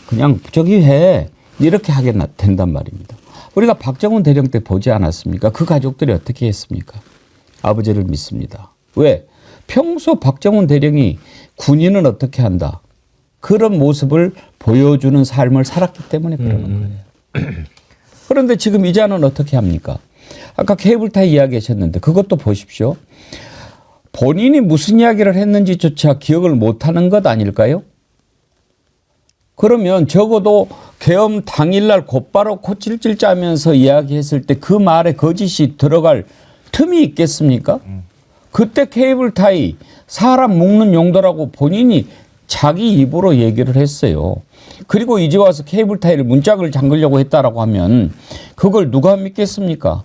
그냥 저기 해 이렇게 하게 된단 말입니다. 우리가 박정훈 대령 때 보지 않았습니까? 그 가족들이 어떻게 했습니까? 아버지를 믿습니다. 왜? 평소 박정훈 대령이 군인은 어떻게 한다. 그런 모습을 보여주는 삶을 살았기 때문에 그러는 거예요. 그런데 지금 이자는 어떻게 합니까? 아까 케이블타이 이야기하셨는데 그것도 보십시오. 본인이 무슨 이야기를 했는지조차 기억을 못하는 것 아닐까요? 그러면 적어도 계엄 당일날 곧바로 코찔찔 짜면서 이야기했을 때 그 말에 거짓이 들어갈 틈이 있겠습니까? 그때 케이블타이 사람 묶는 용도라고 본인이 자기 입으로 얘기를 했어요. 그리고 이제 와서 케이블타이를 문짝을 잠그려고 했다라고 하면 그걸 누가 믿겠습니까?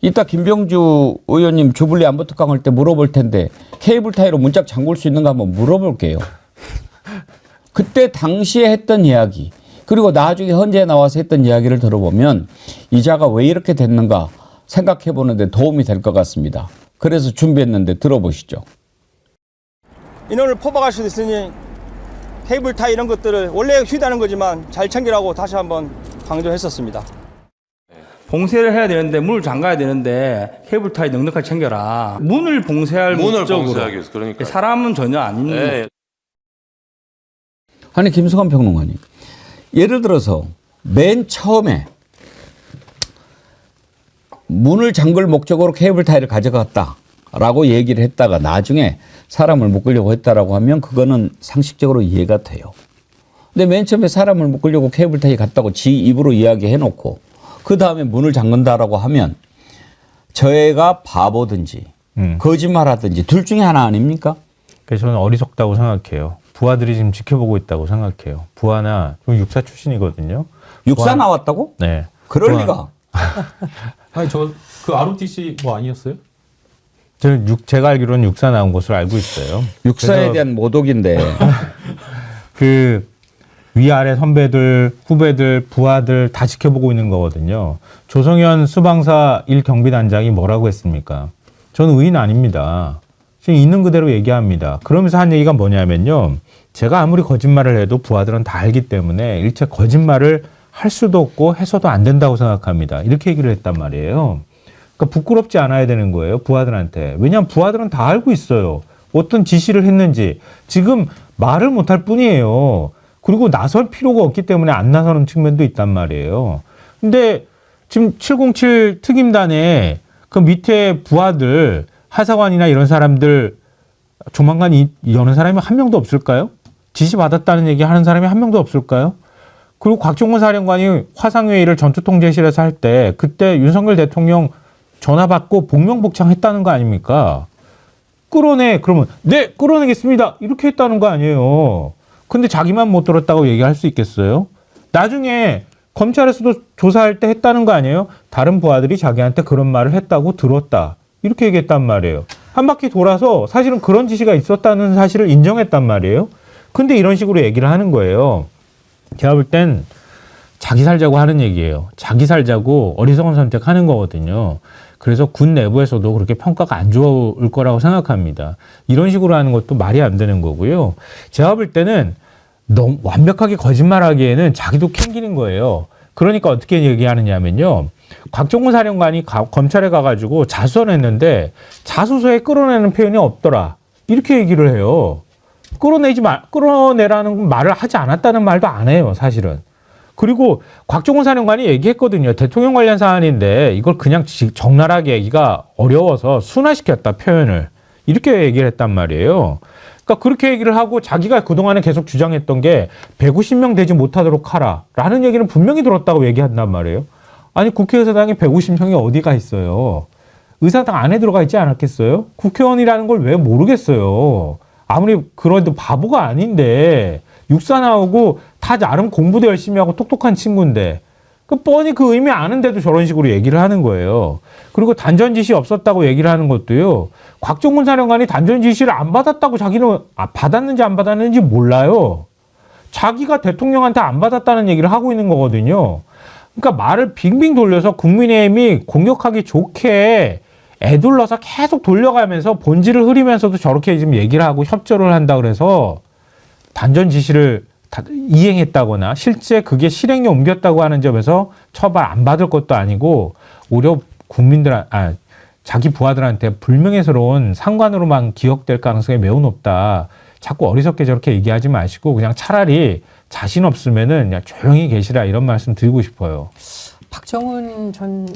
이따 김병주 의원님 주불리 안보 특강 할 때 물어볼 텐데 케이블타이로 문짝 잠글 수 있는가 한번 물어볼게요. 그때 당시에 했던 이야기 그리고 나중에 헌재에 나와서 했던 이야기를 들어보면 이자가 왜 이렇게 됐는가 생각해 보는데 도움이 될 것 같습니다. 그래서 준비했는데 들어보시죠. 인원을 포박할 수도 있으니 케이블타이 이런 것들을 원래 휘다는 거지만 잘 챙기라고 다시 한번 강조했었습니다. 봉쇄를 해야 되는데 문을 잠가야 되는데 케이블타이 넉넉하게 챙겨라. 문을 봉쇄할 목적으로 봉쇄하기 위해서 그러니까 사람은 전혀 아닌. 네. 아니 김성환 평론가님 예를 들어서 맨 처음에 문을 잠글 목적으로 케이블타이를 가져갔다라고 얘기를 했다가 나중에 사람을 묶으려고 했다라고 하면 그거는 상식적으로 이해가 돼요. 근데 맨 처음에 사람을 묶으려고 케이블타이 갔다고 지 입으로 이야기해놓고 그 다음에 문을 잠근다라고 하면 저 애가 바보든지 거짓말하든지 둘 중에 하나 아닙니까? 그래서 저는 어리석다고 생각해요. 부하들이 지금 지켜보고 있다고 생각해요. 부하나 육사 출신이거든요. 육사 나왔다고? 네. 그럴 부하. 리가. 아니 그 ROTC 뭐 아니었어요? 저는 제가 알기로는 육사 나온 것으로 알고 있어요. 육사에 대한 모독인데 그 위아래 선배들, 후배들, 부하들 다 지켜보고 있는 거거든요. 조성현 수방사 1경비단장이 뭐라고 했습니까? 저는 의인 아닙니다. 지금 있는 그대로 얘기합니다. 그러면서 한 얘기가 뭐냐면요. 제가 아무리 거짓말을 해도 부하들은 다 알기 때문에 일체 거짓말을 할 수도 없고 해서도 안 된다고 생각합니다. 이렇게 얘기를 했단 말이에요. 그러니까 부끄럽지 않아야 되는 거예요. 부하들한테. 왜냐하면 부하들은 다 알고 있어요. 어떤 지시를 했는지. 지금 말을 못할 뿐이에요. 그리고 나설 필요가 없기 때문에 안 나서는 측면도 있단 말이에요. 근데 지금 707 특임단에 그 밑에 부하들, 하사관이나 이런 사람들 조만간 여는 사람이 한 명도 없을까요? 지시받았다는 얘기 하는 사람이 한 명도 없을까요? 그리고 곽종훈 사령관이 화상회의를 전투통제실에서 할 때 그때 윤석열 대통령 전화 받고 복명복창했다는 거 아닙니까? 끌어내 그러면 네 끌어내겠습니다 이렇게 했다는 거 아니에요. 근데 자기만 못 들었다고 얘기할 수 있겠어요? 나중에 검찰에서도 조사할 때 했다는 거 아니에요? 다른 부하들이 자기한테 그런 말을 했다고 들었다 이렇게 얘기했단 말이에요. 한 바퀴 돌아서 사실은 그런 지시가 있었다는 사실을 인정했단 말이에요. 근데 이런 식으로 얘기를 하는 거예요. 제가 볼 땐 자기 살자고 하는 얘기예요. 자기 살자고 어리석은 선택하는 거거든요. 그래서 군 내부에서도 그렇게 평가가 안 좋을 거라고 생각합니다. 이런 식으로 하는 것도 말이 안 되는 거고요. 제가 볼 때는 너무 완벽하게 거짓말하기에는 자기도 캥기는 거예요. 그러니까 어떻게 얘기하느냐면요. 곽종훈 사령관이 검찰에 가가지고 자수를 했는데 자수서에 끌어내는 표현이 없더라. 이렇게 얘기를 해요. 끌어내라는 말을 하지 않았다는 말도 안 해요, 사실은. 그리고 곽종훈 사령관이 얘기했거든요. 대통령 관련 사안인데 이걸 그냥 적나라하게 얘기가 어려워서 순화시켰다, 표현을. 이렇게 얘기를 했단 말이에요. 그러니까 그렇게 얘기를 하고 자기가 그동안에 계속 주장했던 게 150명 되지 못하도록 하라 라는 얘기는 분명히 들었다고 얘기한단 말이에요. 아니 국회의사당에 150명이 어디가 있어요. 의사당 안에 들어가 있지 않았겠어요? 국회의원이라는 걸 왜 모르겠어요. 아무리 그래도 바보가 아닌데 육사 나오고 다 나름 공부도 열심히 하고 똑똑한 친구인데 그 뻔히 그 의미 아는데도 저런 식으로 얘기를 하는 거예요. 그리고 단전 지시 없었다고 얘기를 하는 것도요. 곽종훈 사령관이 단전 지시를 안 받았다고 자기는 받았는지 안 받았는지 몰라요. 자기가 대통령한테 안 받았다는 얘기를 하고 있는 거거든요. 그러니까 말을 빙빙 돌려서 국민의힘이 공격하기 좋게 애둘러서 계속 돌려가면서 본질을 흐리면서도 저렇게 지금 얘기를 하고 협조를 한다 그래서 단전 지시를 이행했다거나 실제 그게 실행에 옮겼다고 하는 점에서 처벌 안 받을 것도 아니고 오히려 자기 부하들한테 불명예스러운 상관으로만 기억될 가능성이 매우 높다. 자꾸 어리석게 저렇게 얘기하지 마시고 그냥 차라리 자신 없으면은 그냥 조용히 계시라 이런 말씀 드리고 싶어요. 박정훈 전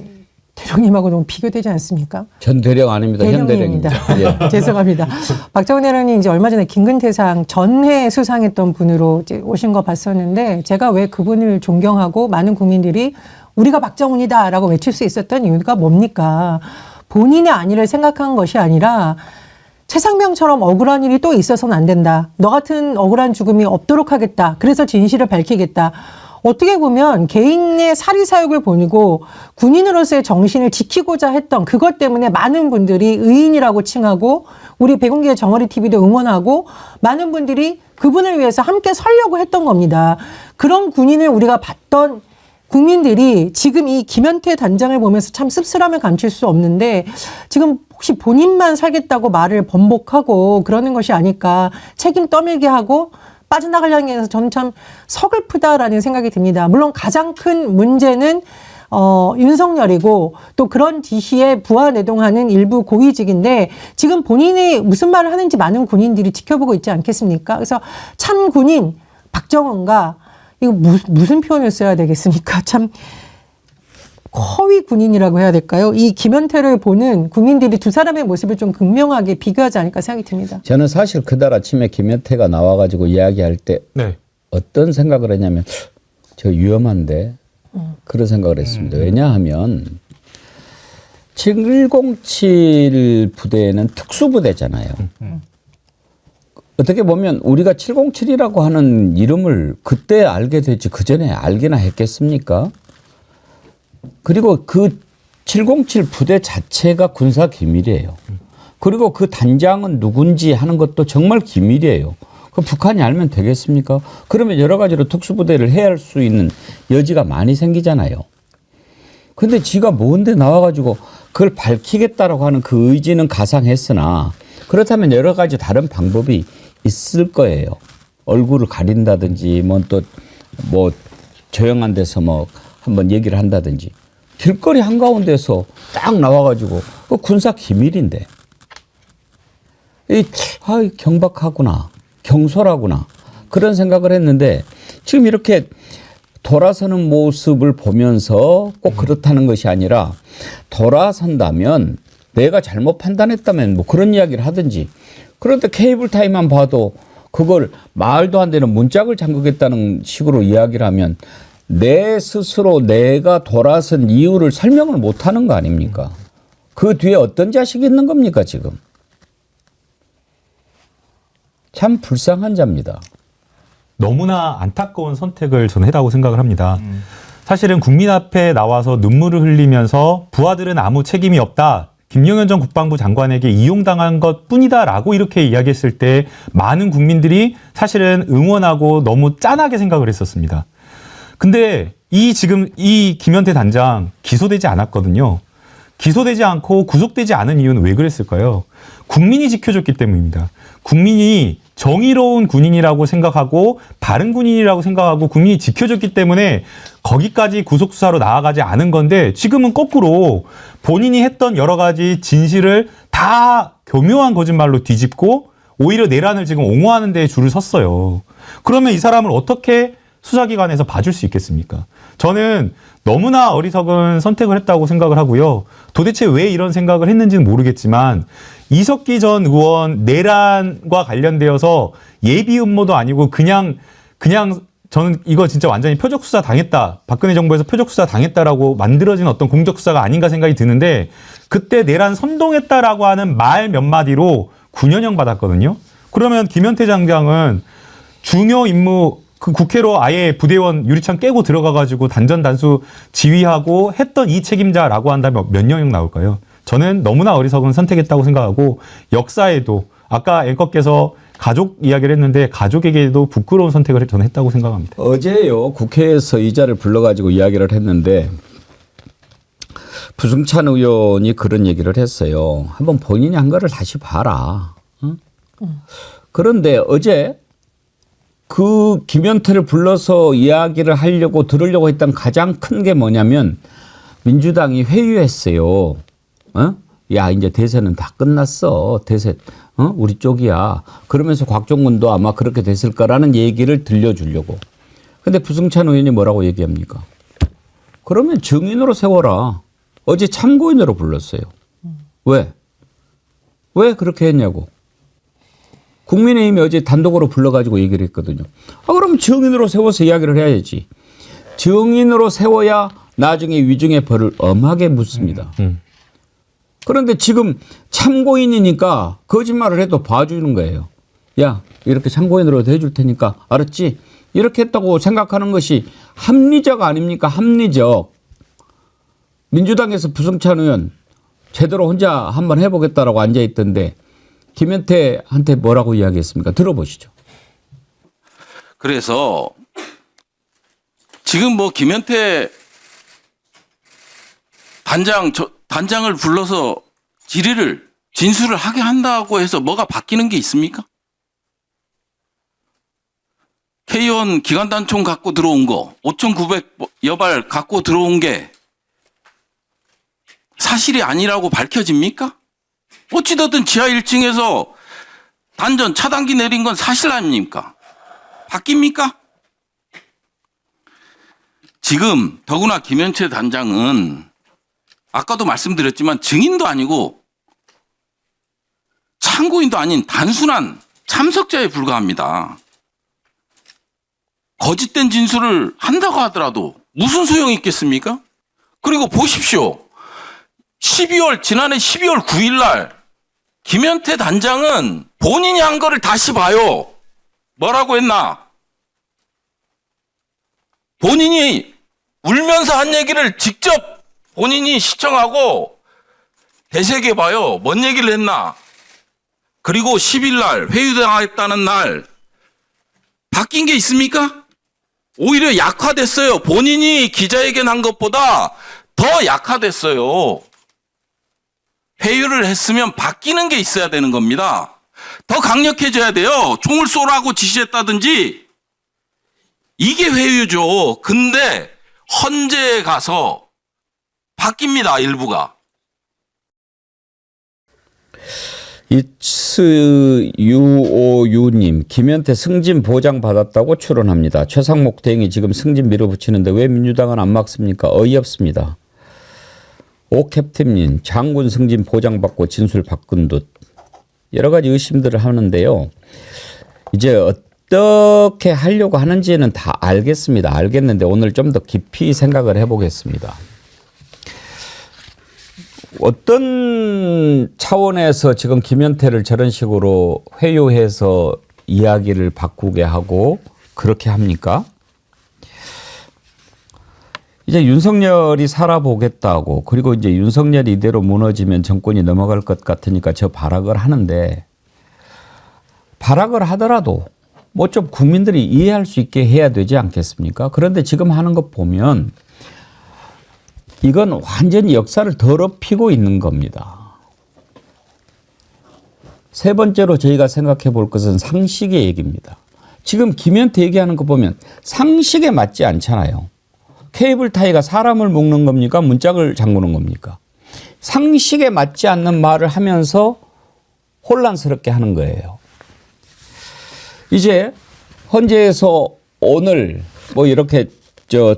대령님하고 너무 비교되지 않습니까? 전 대령 아닙니다. 현 대령입니다. 예. 죄송합니다. 박정훈 대령님 이제 얼마 전에 김근태상 전회 수상했던 분으로 이제 오신 거 봤었는데 제가 왜 그분을 존경하고 많은 국민들이 우리가 박정훈이다라고 외칠 수 있었던 이유가 뭡니까? 본인의 안위를 생각한 것이 아니라 최상병처럼 억울한 일이 또 있어서는 안 된다. 너 같은 억울한 죽음이 없도록 하겠다. 그래서 진실을 밝히겠다. 어떻게 보면 개인의 사리사욕을 보이고 군인으로서의 정신을 지키고자 했던 그것 때문에 많은 분들이 의인이라고 칭하고 우리 백운기의 정어리 TV도 응원하고 많은 분들이 그분을 위해서 함께 서려고 했던 겁니다. 그런 군인을 우리가 봤던 국민들이 지금 이 김현태 단장을 보면서 참 씁쓸함을 감출 수 없는데 지금 혹시 본인만 살겠다고 말을 번복하고 그러는 것이 아닐까 책임 떠밀게 하고 빠져나가려는 게 저는 참 서글프다라는 생각이 듭니다. 물론 가장 큰 문제는 윤석열이고 또 그런 지시에 부하내동하는 일부 고위직인데 지금 본인이 무슨 말을 하는지 많은 군인들이 지켜보고 있지 않겠습니까? 그래서 참 군인 박정훈과 이거 무슨 표현을 써야 되겠습니까? 참 허위 군인이라고 해야 될까요? 이 김현태를 보는 국민들이 두 사람의 모습을 좀 극명하게 비교하지 않을까 생각이 듭니다. 저는 사실 그날 아침에 김현태가 나와가지고 이야기할 때 네. 어떤 생각을 했냐면 저 위험한데 그런 생각을 했습니다. 왜냐하면 707 부대는 특수부대잖아요. 어떻게 보면 우리가 707이라고 하는 이름을 그때 알게 됐지 그전에 알기나 했겠습니까? 그리고 그 707 부대 자체가 군사 기밀이에요. 그리고 그 단장은 누군지 하는 것도 정말 기밀이에요. 그 북한이 알면 되겠습니까? 그러면 여러 가지로 특수부대를 해야 할 수 있는 여지가 많이 생기잖아요. 근데 지가 뭔데 나와가지고 그걸 밝히겠다라고 하는 그 의지는 가상했으나 그렇다면 여러 가지 다른 방법이 있을 거예요. 얼굴을 가린다든지 뭐 조용한 데서 뭐 한번 얘기를 한다든지 길거리 한가운데서 딱 나와가지고 그 군사 기밀인데 경박하구나 경솔하구나 그런 생각을 했는데 지금 이렇게 돌아서는 모습을 보면서 꼭 그렇다는 것이 아니라 돌아선다면 내가 잘못 판단했다면 뭐 그런 이야기를 하든지. 그런데 케이블 타이만 봐도 그걸 말도 안 되는 문짝을 잠그겠다는 식으로 이야기를 하면 내 스스로 내가 돌아선 이유를 설명을 못하는 거 아닙니까? 그 뒤에 어떤 자식이 있는 겁니까 지금? 참 불쌍한 자입니다. 너무나 안타까운 선택을 저는 했다고 생각을 합니다. 사실은 국민 앞에 나와서 눈물을 흘리면서 부하들은 아무 책임이 없다. 김용현 전 국방부 장관에게 이용당한 것뿐이다라고 이렇게 이야기했을 때 많은 국민들이 사실은 응원하고 너무 짠하게 생각을 했었습니다. 근데 지금 이 김현태 단장 기소되지 않았거든요. 기소되지 않고 구속되지 않은 이유는 왜 그랬을까요? 국민이 지켜줬기 때문입니다. 국민이 정의로운 군인이라고 생각하고 바른 군인이라고 생각하고 국민이 지켜줬기 때문에 거기까지 구속수사로 나아가지 않은 건데 지금은 거꾸로 본인이 했던 여러 가지 진실을 다 교묘한 거짓말로 뒤집고 오히려 내란을 지금 옹호하는 데 줄을 섰어요. 그러면 이 사람을 어떻게 수사기관에서 봐줄 수 있겠습니까? 저는 너무나 어리석은 선택을 했다고 생각을 하고요. 도대체 왜 이런 생각을 했는지는 모르겠지만 이석기 전 의원 내란과 관련되어서 예비 음모도 아니고 그냥 저는 이거 진짜 완전히 표적수사 당했다. 박근혜 정부에서 표적수사 당했다라고 만들어진 어떤 공적수사가 아닌가 생각이 드는데 그때 내란 선동했다라고 하는 말 몇 마디로 9년형 받았거든요. 그러면 김현태 장장은 중요 임무 그 국회로 아예 부대원 유리창 깨고 들어가가지고 단전단수 지휘하고 했던 이 책임자라고 한다면 몇 년형 나올까요? 저는 너무나 어리석은 선택했다고 생각하고 역사에도 아까 앵커께서 가족 이야기를 했는데 가족에게도 부끄러운 선택을 저는 했다고 생각합니다. 어제요 국회에서 이자를 불러가지고 이야기를 했는데 부승찬 의원이 그런 얘기를 했어요. 한번 본인이 한 거를 다시 봐라. 응? 그런데 어제 그 김현태를 불러서 이야기를 하려고 들으려고 했던 가장 큰 게 뭐냐면 민주당이 회유했어요. 어? 야 이제 대세는 다 끝났어. 대세 우리 쪽이야. 그러면서 곽종근도 아마 그렇게 됐을 거라는 얘기를 들려주려고. 근데 부승찬 의원이 뭐라고 얘기합니까? 그러면 증인으로 세워라. 어제 참고인으로 불렀어요. 왜? 왜 그렇게 했냐고. 국민의힘이 어제 단독으로 불러가지고 얘기를 했거든요. 그럼 증인으로 세워서 이야기를 해야지. 증인으로 세워야 나중에 위증의 벌을 엄하게 묻습니다. 그런데 지금 참고인이니까 거짓말을 해도 봐주는 거예요. 야 이렇게 참고인으로 해줄 테니까 알았지? 이렇게 했다고 생각하는 것이 합리적 아닙니까? 합리적. 민주당에서 부승찬 의원 제대로 혼자 한번 해보겠다라고 앉아있던데 김현태한테 뭐라고 이야기했습니까? 들어보시죠. 그래서 지금 뭐 김현태 단장을 불러서 진술을 하게 한다고 해서 뭐가 바뀌는 게 있습니까? K1 기관단총 갖고 들어온 거 5,900여 발 갖고 들어온 게 사실이 아니라고 밝혀집니까? 어찌됐든 지하 1층에서 단전 차단기 내린 건 사실 아닙니까? 바뀝니까? 지금 더구나 김현태 단장은 아까도 말씀드렸지만 증인도 아니고 참고인도 아닌 단순한 참석자에 불과합니다. 거짓된 진술을 한다고 하더라도 무슨 소용이 있겠습니까? 그리고 보십시오. 지난해 12월 9일 날 김현태 단장은 본인이 한 거를 다시 봐요. 뭐라고 했나? 본인이 울면서 한 얘기를 직접 본인이 시청하고 되새겨 봐요. 뭔 얘기를 했나? 그리고 10일 날 회유당했다는 날 바뀐 게 있습니까? 오히려 약화됐어요. 본인이 기자회견 한 것보다 더 약화됐어요. 회유를 했으면 바뀌는 게 있어야 되는 겁니다. 더 강력해져야 돼요. 총을 쏘라고 지시했다든지. 이게 회유죠. 근데 헌재에 가서 바뀝니다. 일부가. 이츠유오유님, 김현태 승진 보장 받았다고 추론합니다. 최상목 대행이 지금 승진 밀어붙이는데 왜 민주당은 안 막습니까? 어이없습니다. 오캡틴님, 장군 승진 보장받고 진술 바꾼 듯. 여러 가지 의심들을 하는데요. 이제 어떻게 하려고 하는지는 다 알겠습니다. 알겠는데 오늘 좀 더 깊이 생각을 해보겠습니다. 어떤 차원에서 지금 김현태를 저런 식으로 회유해서 이야기를 바꾸게 하고 그렇게 합니까? 이제 윤석열이 살아보겠다고, 그리고 이제 윤석열이 이대로 무너지면 정권이 넘어갈 것 같으니까 저 발악을 하는데, 발악을 하더라도 뭐 좀 국민들이 이해할 수 있게 해야 되지 않겠습니까? 그런데 지금 하는 것 보면 이건 완전히 역사를 더럽히고 있는 겁니다. 세 번째로 저희가 생각해 볼 것은 상식의 얘기입니다. 지금 김현태 얘기하는 거 보면 상식에 맞지 않잖아요. 케이블 타이가 사람을 묶는 겁니까? 문짝을 잠그는 겁니까? 상식에 맞지 않는 말을 하면서 혼란스럽게 하는 거예요. 이제 헌재에서 오늘 뭐 이렇게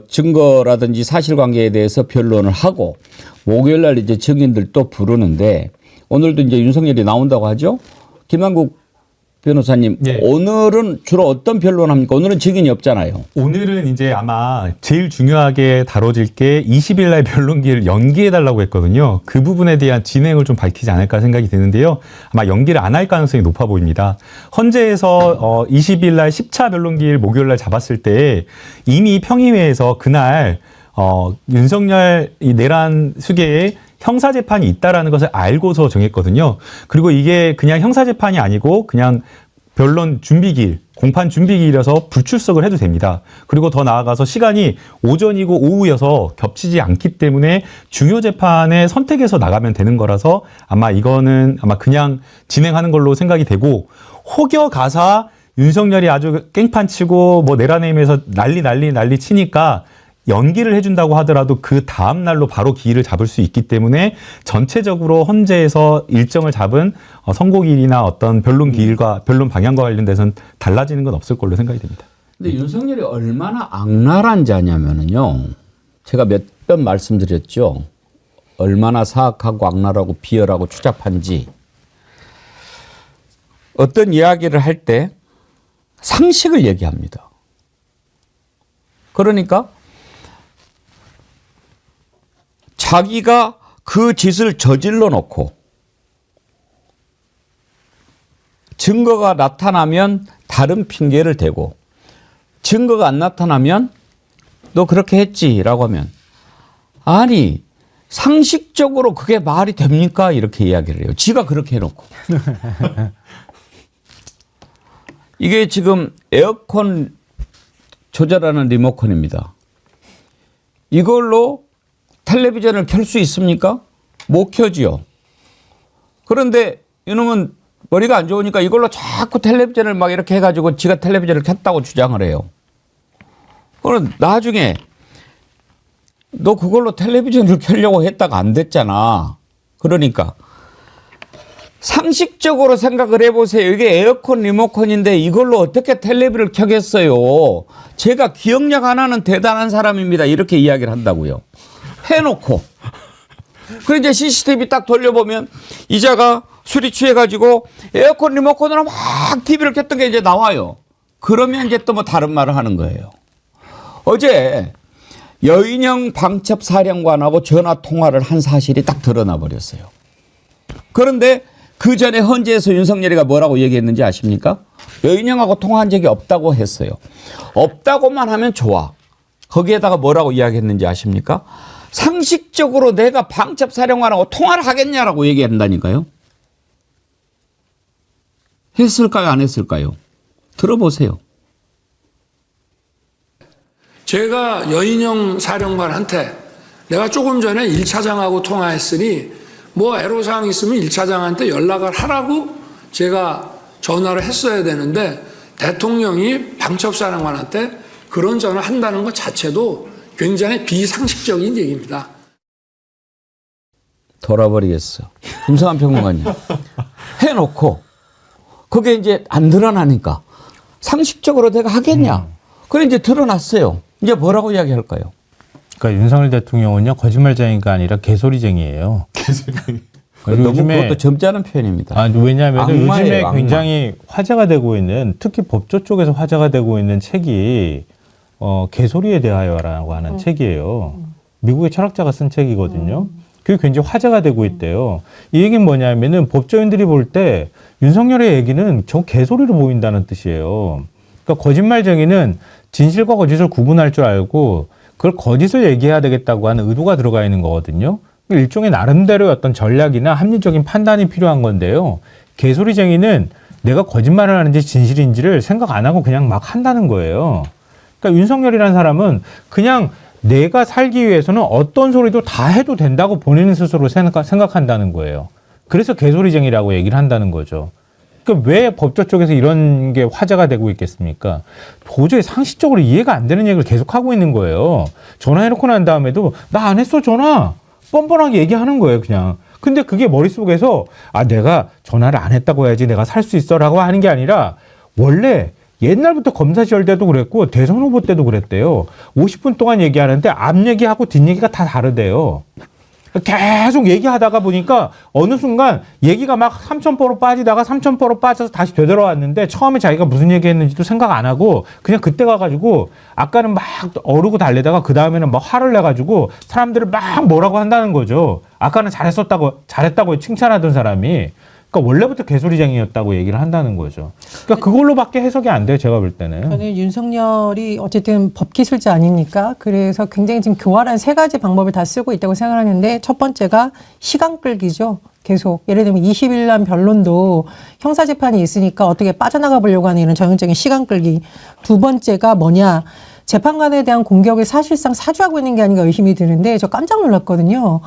증거라든지 사실관계에 대해서 변론을 하고 목요일 날 이제 증인들 또 부르는데, 오늘도 이제 윤석열이 나온다고 하죠. 김한국 변호사님, 네. 오늘은 주로 어떤 변론합니까? 오늘은 증인이 없잖아요. 오늘은 이제 아마 제일 중요하게 다뤄질 게 20일 날 변론기를 연기해달라고 했거든요. 그 부분에 대한 진행을 좀 밝히지 않을까 생각이 드는데요. 아마 연기를 안 할 가능성이 높아 보입니다. 헌재에서 20일 날 10차 변론기를 목요일 날 잡았을 때 이미 평의회에서 그날 윤석열 이 내란 수계에 형사재판이 있다라는 것을 알고서 정했거든요. 그리고 이게 그냥 형사재판이 아니고 그냥 변론 준비기일, 공판 준비기일이라서 불출석을 해도 됩니다. 그리고 더 나아가서 시간이 오전이고 오후여서 겹치지 않기 때문에 중요 재판에 선택해서 나가면 되는 거라서 아마 이거는 아마 그냥 진행하는 걸로 생각이 되고, 혹여 가사 윤석열이 아주 깽판 치고 뭐 내란해임에서 난리 치니까 연기를 해준다고 하더라도 그 다음 날로 바로 기일을 잡을 수 있기 때문에 전체적으로 헌재에서 일정을 잡은 선고기일이나 어떤 변론 기일과 변론 방향과 관련돼서는 달라지는 건 없을 걸로 생각이 됩니다. 근데 윤석열이 얼마나 악랄한 자냐면은요, 제가 몇 번 말씀드렸죠. 얼마나 사악하고 악랄하고 비열하고 추잡한지. 어떤 이야기를 할 때 상식을 얘기합니다. 그러니까 자기가 그 짓을 저질러 놓고 증거가 나타나면 다른 핑계를 대고, 증거가 안 나타나면 너 그렇게 했지라고 하면, 아니 상식적으로 그게 말이 됩니까? 이렇게 이야기를 해요. 지가 그렇게 해놓고. 이게 지금 에어컨 조절하는 리모컨입니다. 이걸로 텔레비전을 켤 수 있습니까? 못 켜지요. 그런데 이놈은 머리가 안 좋으니까 이걸로 자꾸 텔레비전을 막 이렇게 해가지고 지가 텔레비전을 켰다고 주장을 해요. 그럼 나중에 너 그걸로 텔레비전을 켜려고 했다가 안 됐잖아. 그러니까 상식적으로 생각을 해보세요. 이게 에어컨 리모컨인데 이걸로 어떻게 텔레비를 켜겠어요. 제가 기억력 하나는 대단한 사람입니다. 이렇게 이야기를 한다고요. 해놓고. 그리고 이제 CCTV 딱 돌려보면 이자가 술이 취해가지고 에어컨 리모컨으로 막 TV를 켰던 게 이제 나와요. 그러면 이제 또 뭐 다른 말을 하는 거예요. 어제 여인영 방첩사령관하고 전화 통화를 한 사실이 딱 드러나 버렸어요. 그런데 그 전에 헌재에서 윤석열이가 뭐라고 얘기했는지 아십니까? 여인영하고 통화한 적이 없다고 했어요. 없다고만 하면 좋아. 거기에다가 뭐라고 이야기했는지 아십니까? 상식적으로 내가 방첩사령관하고 통화를 하겠냐라고 얘기한다니까요. 했을까요? 안 했을까요? 들어보세요. 제가 여인영 사령관한테 내가 조금 전에 1차장하고 통화했으니 뭐 애로사항 있으면 1차장한테 연락을 하라고 제가 전화를 했어야 되는데, 대통령이 방첩사령관한테 그런 전화를 한다는 것 자체도 굉장히 비상식적인 얘기입니다. 돌아버리겠어. 김성환 평론가님. 해놓고 그게 이제 안 드러나니까 상식적으로 내가 하겠냐. 그래 이제 드러났어요. 이제 뭐라고 이야기할까요? 그러니까 윤석열 대통령은요 거짓말쟁이가 아니라 개소리쟁이에요. 너무 그것도 점잖은 표현입니다. 왜냐하면 악마예요, 요즘에 악마. 굉장히 화제가 되고 있는 특히 법조 쪽에서 화제가 되고 있는 책이 개소리에 대하여라고 하는 책이에요. 미국의 철학자가 쓴 책이거든요. 그게 굉장히 화제가 되고 있대요. 이 얘기는 뭐냐면은 법조인들이 볼 때 윤석열의 얘기는 저 개소리로 보인다는 뜻이에요. 그러니까 거짓말쟁이는 진실과 거짓을 구분할 줄 알고 그걸 거짓을 얘기해야 되겠다고 하는 의도가 들어가 있는 거거든요. 일종의 나름대로의 어떤 전략이나 합리적인 판단이 필요한 건데요. 개소리쟁이는 내가 거짓말을 하는지 진실인지를 생각 안 하고 그냥 막 한다는 거예요. 그러니까 윤석열이라는 사람은 그냥 내가 살기 위해서는 어떤 소리도 다 해도 된다고 본인 스스로 생각한다는 거예요. 그래서 개소리쟁이라고 얘기를 한다는 거죠. 그러니까 왜 법조 쪽에서 이런 게 화제가 되고 있겠습니까? 도저히 상식적으로 이해가 안 되는 얘기를 계속하고 있는 거예요. 전화해놓고 난 다음에도 나 안 했어 전화. 뻔뻔하게 얘기하는 거예요 그냥. 근데 그게 머릿속에서 내가 전화를 안 했다고 해야지 내가 살 수 있어 라고 하는 게 아니라 원래 옛날부터 검사 시절 때도 그랬고 대선 후보 때도 그랬대요. 50분 동안 얘기하는데 앞 얘기하고 뒷 얘기가 다 다르대요. 계속 얘기하다가 보니까 어느 순간 얘기가 막 3,000%로 빠지다가 3,000%로 빠져서 다시 되돌아왔는데 처음에 자기가 무슨 얘기했는지도 생각 안 하고 그냥 그때 가가지고 아까는 막 어르고 달래다가 그 다음에는 막 화를 내가지고 사람들을 막 뭐라고 한다는 거죠. 아까는 잘했다고 칭찬하던 사람이. 그러니까 원래부터 개소리쟁이였다고 얘기를 한다는 거죠. 그러니까 그걸로밖에 해석이 안 돼요. 제가 볼 때는. 저는 윤석열이 어쨌든 법기술자 아닙니까? 그래서 굉장히 지금 교활한 세 가지 방법을 다 쓰고 있다고 생각하는데 첫 번째가 시간 끌기죠. 계속 예를 들면 20일 변론도 형사재판이 있으니까 어떻게 빠져나가 보려고 하는 이런 전형적인 시간 끌기. 두 번째가 뭐냐. 재판관에 대한 공격을 사실상 사주하고 있는 게 아닌가 의심이 드는데 저 깜짝 놀랐거든요.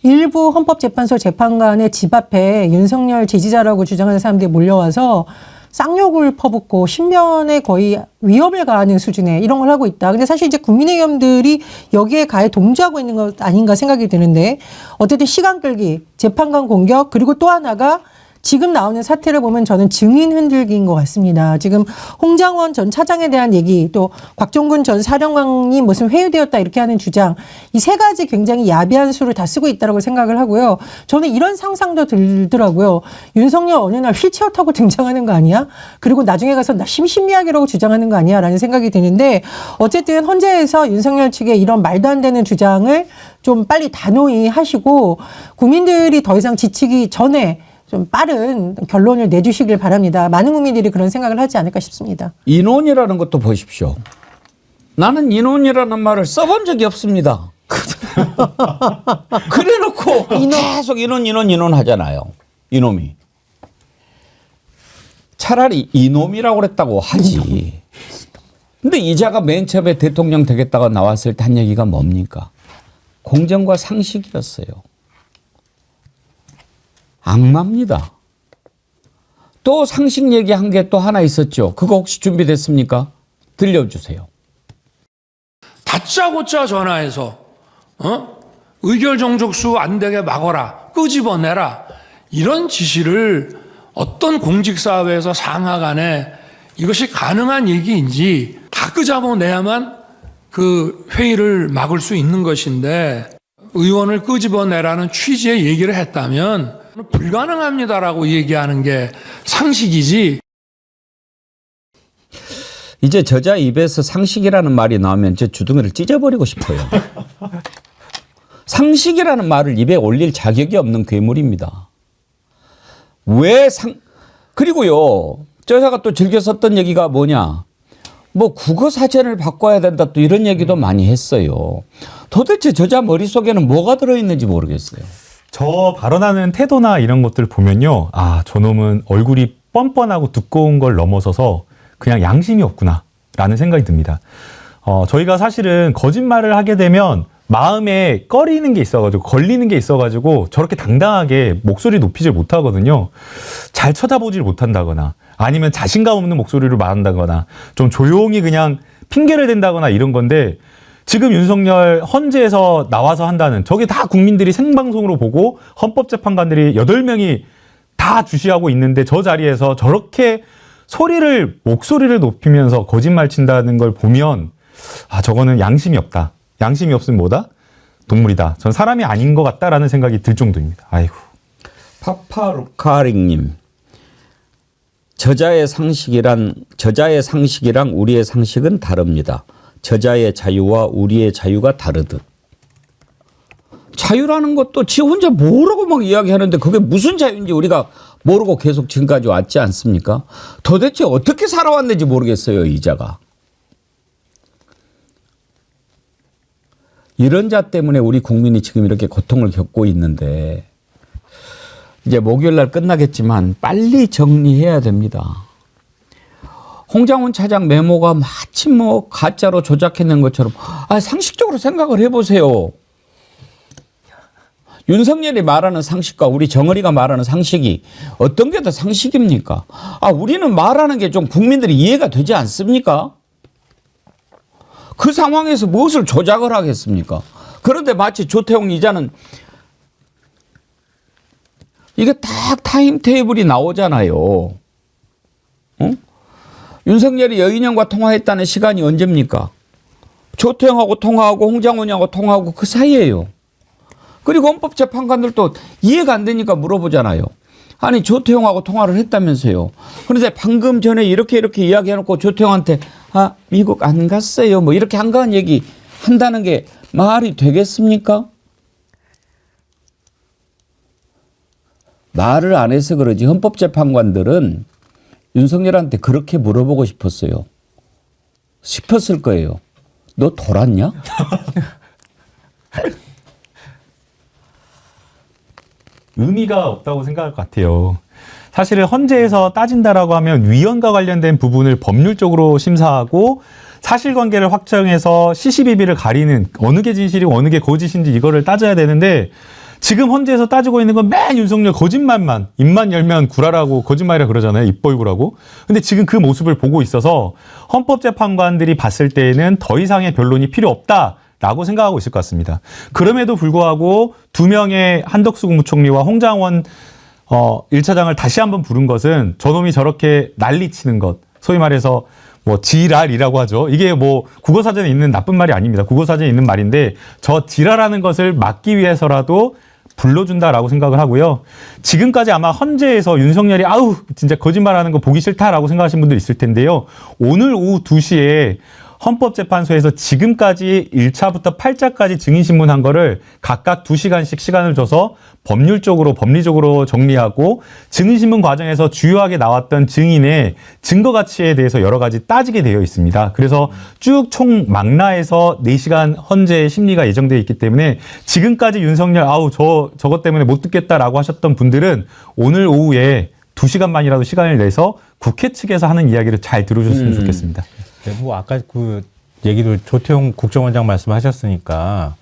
일부 헌법재판소 재판관의 집 앞에 윤석열 지지자라고 주장하는 사람들이 몰려와서 쌍욕을 퍼붓고 신변에 거의 위협을 가하는 수준의 이런 걸 하고 있다. 근데 사실 이제 국민의힘들이 여기에 가해 동조하고 있는 것 아닌가 생각이 드는데 어쨌든 시간 끌기, 재판관 공격, 그리고 또 하나가 지금 나오는 사태를 보면 저는 증인 흔들기인 것 같습니다. 지금 홍장원 전 차장에 대한 얘기, 또 곽종근 전 사령관이 무슨 회유되었다 이렇게 하는 주장, 이 세 가지 굉장히 야비한 수를 다 쓰고 있다고 생각을 하고요. 저는 이런 상상도 들더라고요. 윤석열 어느 날 휠체어 타고 등장하는 거 아니야? 그리고 나중에 가서 나 심신미약이라고 주장하는 거 아니야? 라는 생각이 드는데 어쨌든 헌재에서 윤석열 측의 이런 말도 안 되는 주장을 좀 빨리 단호히 하시고 국민들이 더 이상 지치기 전에 좀 빠른 결론을 내주시길 바랍니다. 많은 국민들이 그런 생각을 하지 않을까 싶습니다. 인원이라는 것도 보십시오. 나는 인원이라는 말을 써본 적이 없습니다. 그래놓고 계속 인원 하잖아요. 이놈이. 차라리 이놈이라고 그랬다고 하지. 근데 이자가 맨 처음에 대통령 되겠다고 나왔을 때 한 얘기가 뭡니까? 공정과 상식이었어요. 악마입니다. 또 상식 얘기한 게 또 하나 있었죠. 그거 혹시 준비됐습니까? 들려주세요. 다짜고짜 전화해서 의결 정족수 안 되게 막아라, 끄집어내라, 이런 지시를 어떤 공직사회에서 상하 간에 이것이 가능한 얘기인지 다 끄집어내야만 그 회의를 막을 수 있는 것인데 의원을 끄집어내라는 취지의 얘기를 했다면 불가능합니다라고 얘기하는 게 상식이지. 이제 저자 입에서 상식이라는 말이 나오면 제 주둥이를 찢어버리고 싶어요. 상식이라는 말을 입에 올릴 자격이 없는 괴물입니다. 그리고요, 저자가 또 즐겨 썼던 얘기가 뭐냐. 뭐 국어 사전을 바꿔야 된다 또 이런 얘기도 많이 했어요. 도대체 저자 머릿속에는 뭐가 들어있는지 모르겠어요. 저 발언하는 태도나 이런 것들 보면요. 저놈은 얼굴이 뻔뻔하고 두꺼운 걸 넘어서서 그냥 양심이 없구나 라는 생각이 듭니다. 저희가 사실은 거짓말을 하게 되면 마음에 꺼리는 게 있어가지고 걸리는 게 있어가지고 저렇게 당당하게 목소리 높이질 못하거든요. 잘 쳐다보질 못한다거나 아니면 자신감 없는 목소리로 말한다거나 좀 조용히 그냥 핑계를 댄다거나 이런 건데 지금 윤석열 헌재에서 나와서 한다는 저게 다 국민들이 생방송으로 보고 헌법재판관들이 8명이 다 주시하고 있는데 저 자리에서 저렇게 목소리를 높이면서 거짓말 친다는 걸 보면 저거는 양심이 없다. 양심이 없으면 뭐다? 동물이다. 전 사람이 아닌 것 같다라는 생각이 들 정도입니다. 아이고. 파파루카링님. 저자의 상식이랑 우리의 상식은 다릅니다. 저자의 자유와 우리의 자유가 다르듯. 자유라는 것도 지 혼자 모르고 막 이야기하는데 그게 무슨 자유인지 우리가 모르고 계속 지금까지 왔지 않습니까? 도대체 어떻게 살아왔는지 모르겠어요, 이자가. 이런 자 때문에 우리 국민이 지금 이렇게 고통을 겪고 있는데 이제 목요일 날 끝나겠지만 빨리 정리해야 됩니다. 홍장훈 차장 메모가 마치 뭐 가짜로 조작해낸 것처럼 상식적으로 생각을 해보세요. 윤석열이 말하는 상식과 우리 정의리가 말하는 상식이 어떤 게 더 상식입니까? 우리는 말하는 게 좀 국민들이 이해가 되지 않습니까? 그 상황에서 무엇을 조작을 하겠습니까? 그런데 마치 조태용 이자는 이게 딱 타임테이블이 나오잖아요. 윤석열이 여인형과 통화했다는 시간이 언제입니까? 조태용하고 통화하고 홍장훈이하고 통화하고 그 사이에요. 그리고 헌법재판관들도 이해가 안 되니까 물어보잖아요. 아니 조태용하고 통화를 했다면서요. 그런데 방금 전에 이렇게 이야기해놓고 조태용한테 미국 안 갔어요. 뭐 이렇게 한가한 얘기 한다는 게 말이 되겠습니까? 말을 안 해서 그러지 헌법재판관들은 윤석열한테 그렇게 물어보고 싶었을 거예요. 너 돌았냐? 의미가 없다고 생각할 것 같아요. 사실은 헌재에서 따진다라고 하면 위헌과 관련된 부분을 법률적으로 심사하고 사실관계를 확정해서 시시비비를 가리는 어느 게 진실이고 어느 게 거짓인지 이거를 따져야 되는데 지금 헌재에서 따지고 있는 건 맨 윤석열 거짓말만 입만 열면 구라라고 거짓말이라 그러잖아요. 입 벌구라고. 근데 지금 그 모습을 보고 있어서 헌법재판관들이 봤을 때에는 더 이상의 변론이 필요 없다. 라고 생각하고 있을 것 같습니다. 그럼에도 불구하고 두 명의 한덕수 국무총리와 홍장원 1차장을 다시 한번 부른 것은 저놈이 저렇게 난리치는 것, 소위 말해서 뭐 지랄이라고 하죠. 이게 뭐 국어사전에 있는 나쁜 말이 아닙니다. 국어사전에 있는 말인데 저 지랄하는 것을 막기 위해서라도 불러준다라고 생각을 하고요. 지금까지 아마 헌재에서 윤석열이 진짜 거짓말하는 거 보기 싫다라고 생각하시는 분들 있을 텐데요. 오늘 오후 2시에 헌법재판소에서 지금까지 1차부터 8차까지 증인신문한 거를 각각 2시간씩 시간을 줘서 법리적으로 정리하고 증인신문 과정에서 주요하게 나왔던 증인의 증거 가치에 대해서 여러 가지 따지게 되어 있습니다. 그래서 쭉 총 망라해서 4시간 헌재 심리가 예정되어 있기 때문에 지금까지 윤석열 저것 때문에 못 듣겠다라고 하셨던 분들은 오늘 오후에 2시간만이라도 시간을 내서 국회 측에서 하는 이야기를 잘 들어줬으면 좋겠습니다. 네, 뭐 아까 그 얘기도 조태용 국정원장 말씀하셨으니까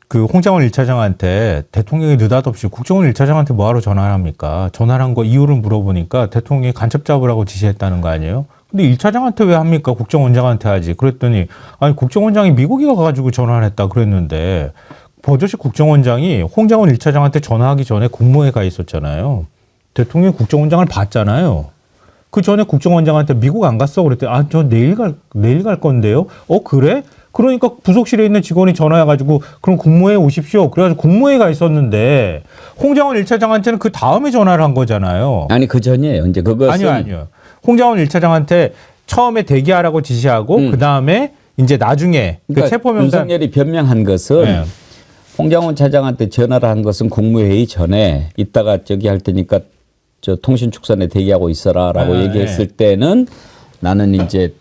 그 홍장원 1차장한테 대통령이 느닷없이 국정원 1차장한테 뭐하러 전화를 합니까? 전화를 한 거 이유를 물어보니까 대통령이 간첩 잡으라고 지시했다는 거 아니에요? 근데 1차장한테 왜 합니까? 국정원장한테 하지. 그랬더니 국정원장이 미국에 가가지고 전화를 했다 그랬는데 버젓이 국정원장이 홍장원 1차장한테 전화하기 전에 국무회에 가 있었잖아요. 대통령이 국정원장을 봤잖아요. 그 전에 국정원장한테 미국 안 갔어? 그랬더니 저 내일 갈 건데요. 그래? 그러니까 부속실에 있는 직원이 전화해가지고 그럼 국무회에 오십시오. 그래가지고 국무회에 가 있었는데 홍장원 1차장한테는 그 다음에 전화를 한 거잖아요. 아니 그 전이에요. 이제 그것은 아니요. 홍장원 1차장한테 처음에 대기하라고 지시하고 그 다음에 이제 나중에 그러니까 그 체포명단 윤석열이 변명한 것은 홍장원 차장한테 전화를 한 것은 국무회의 전에 이따가 할 테니까 저 통신축선에 대기하고 있어라라고 얘기했을 때는 나는 이제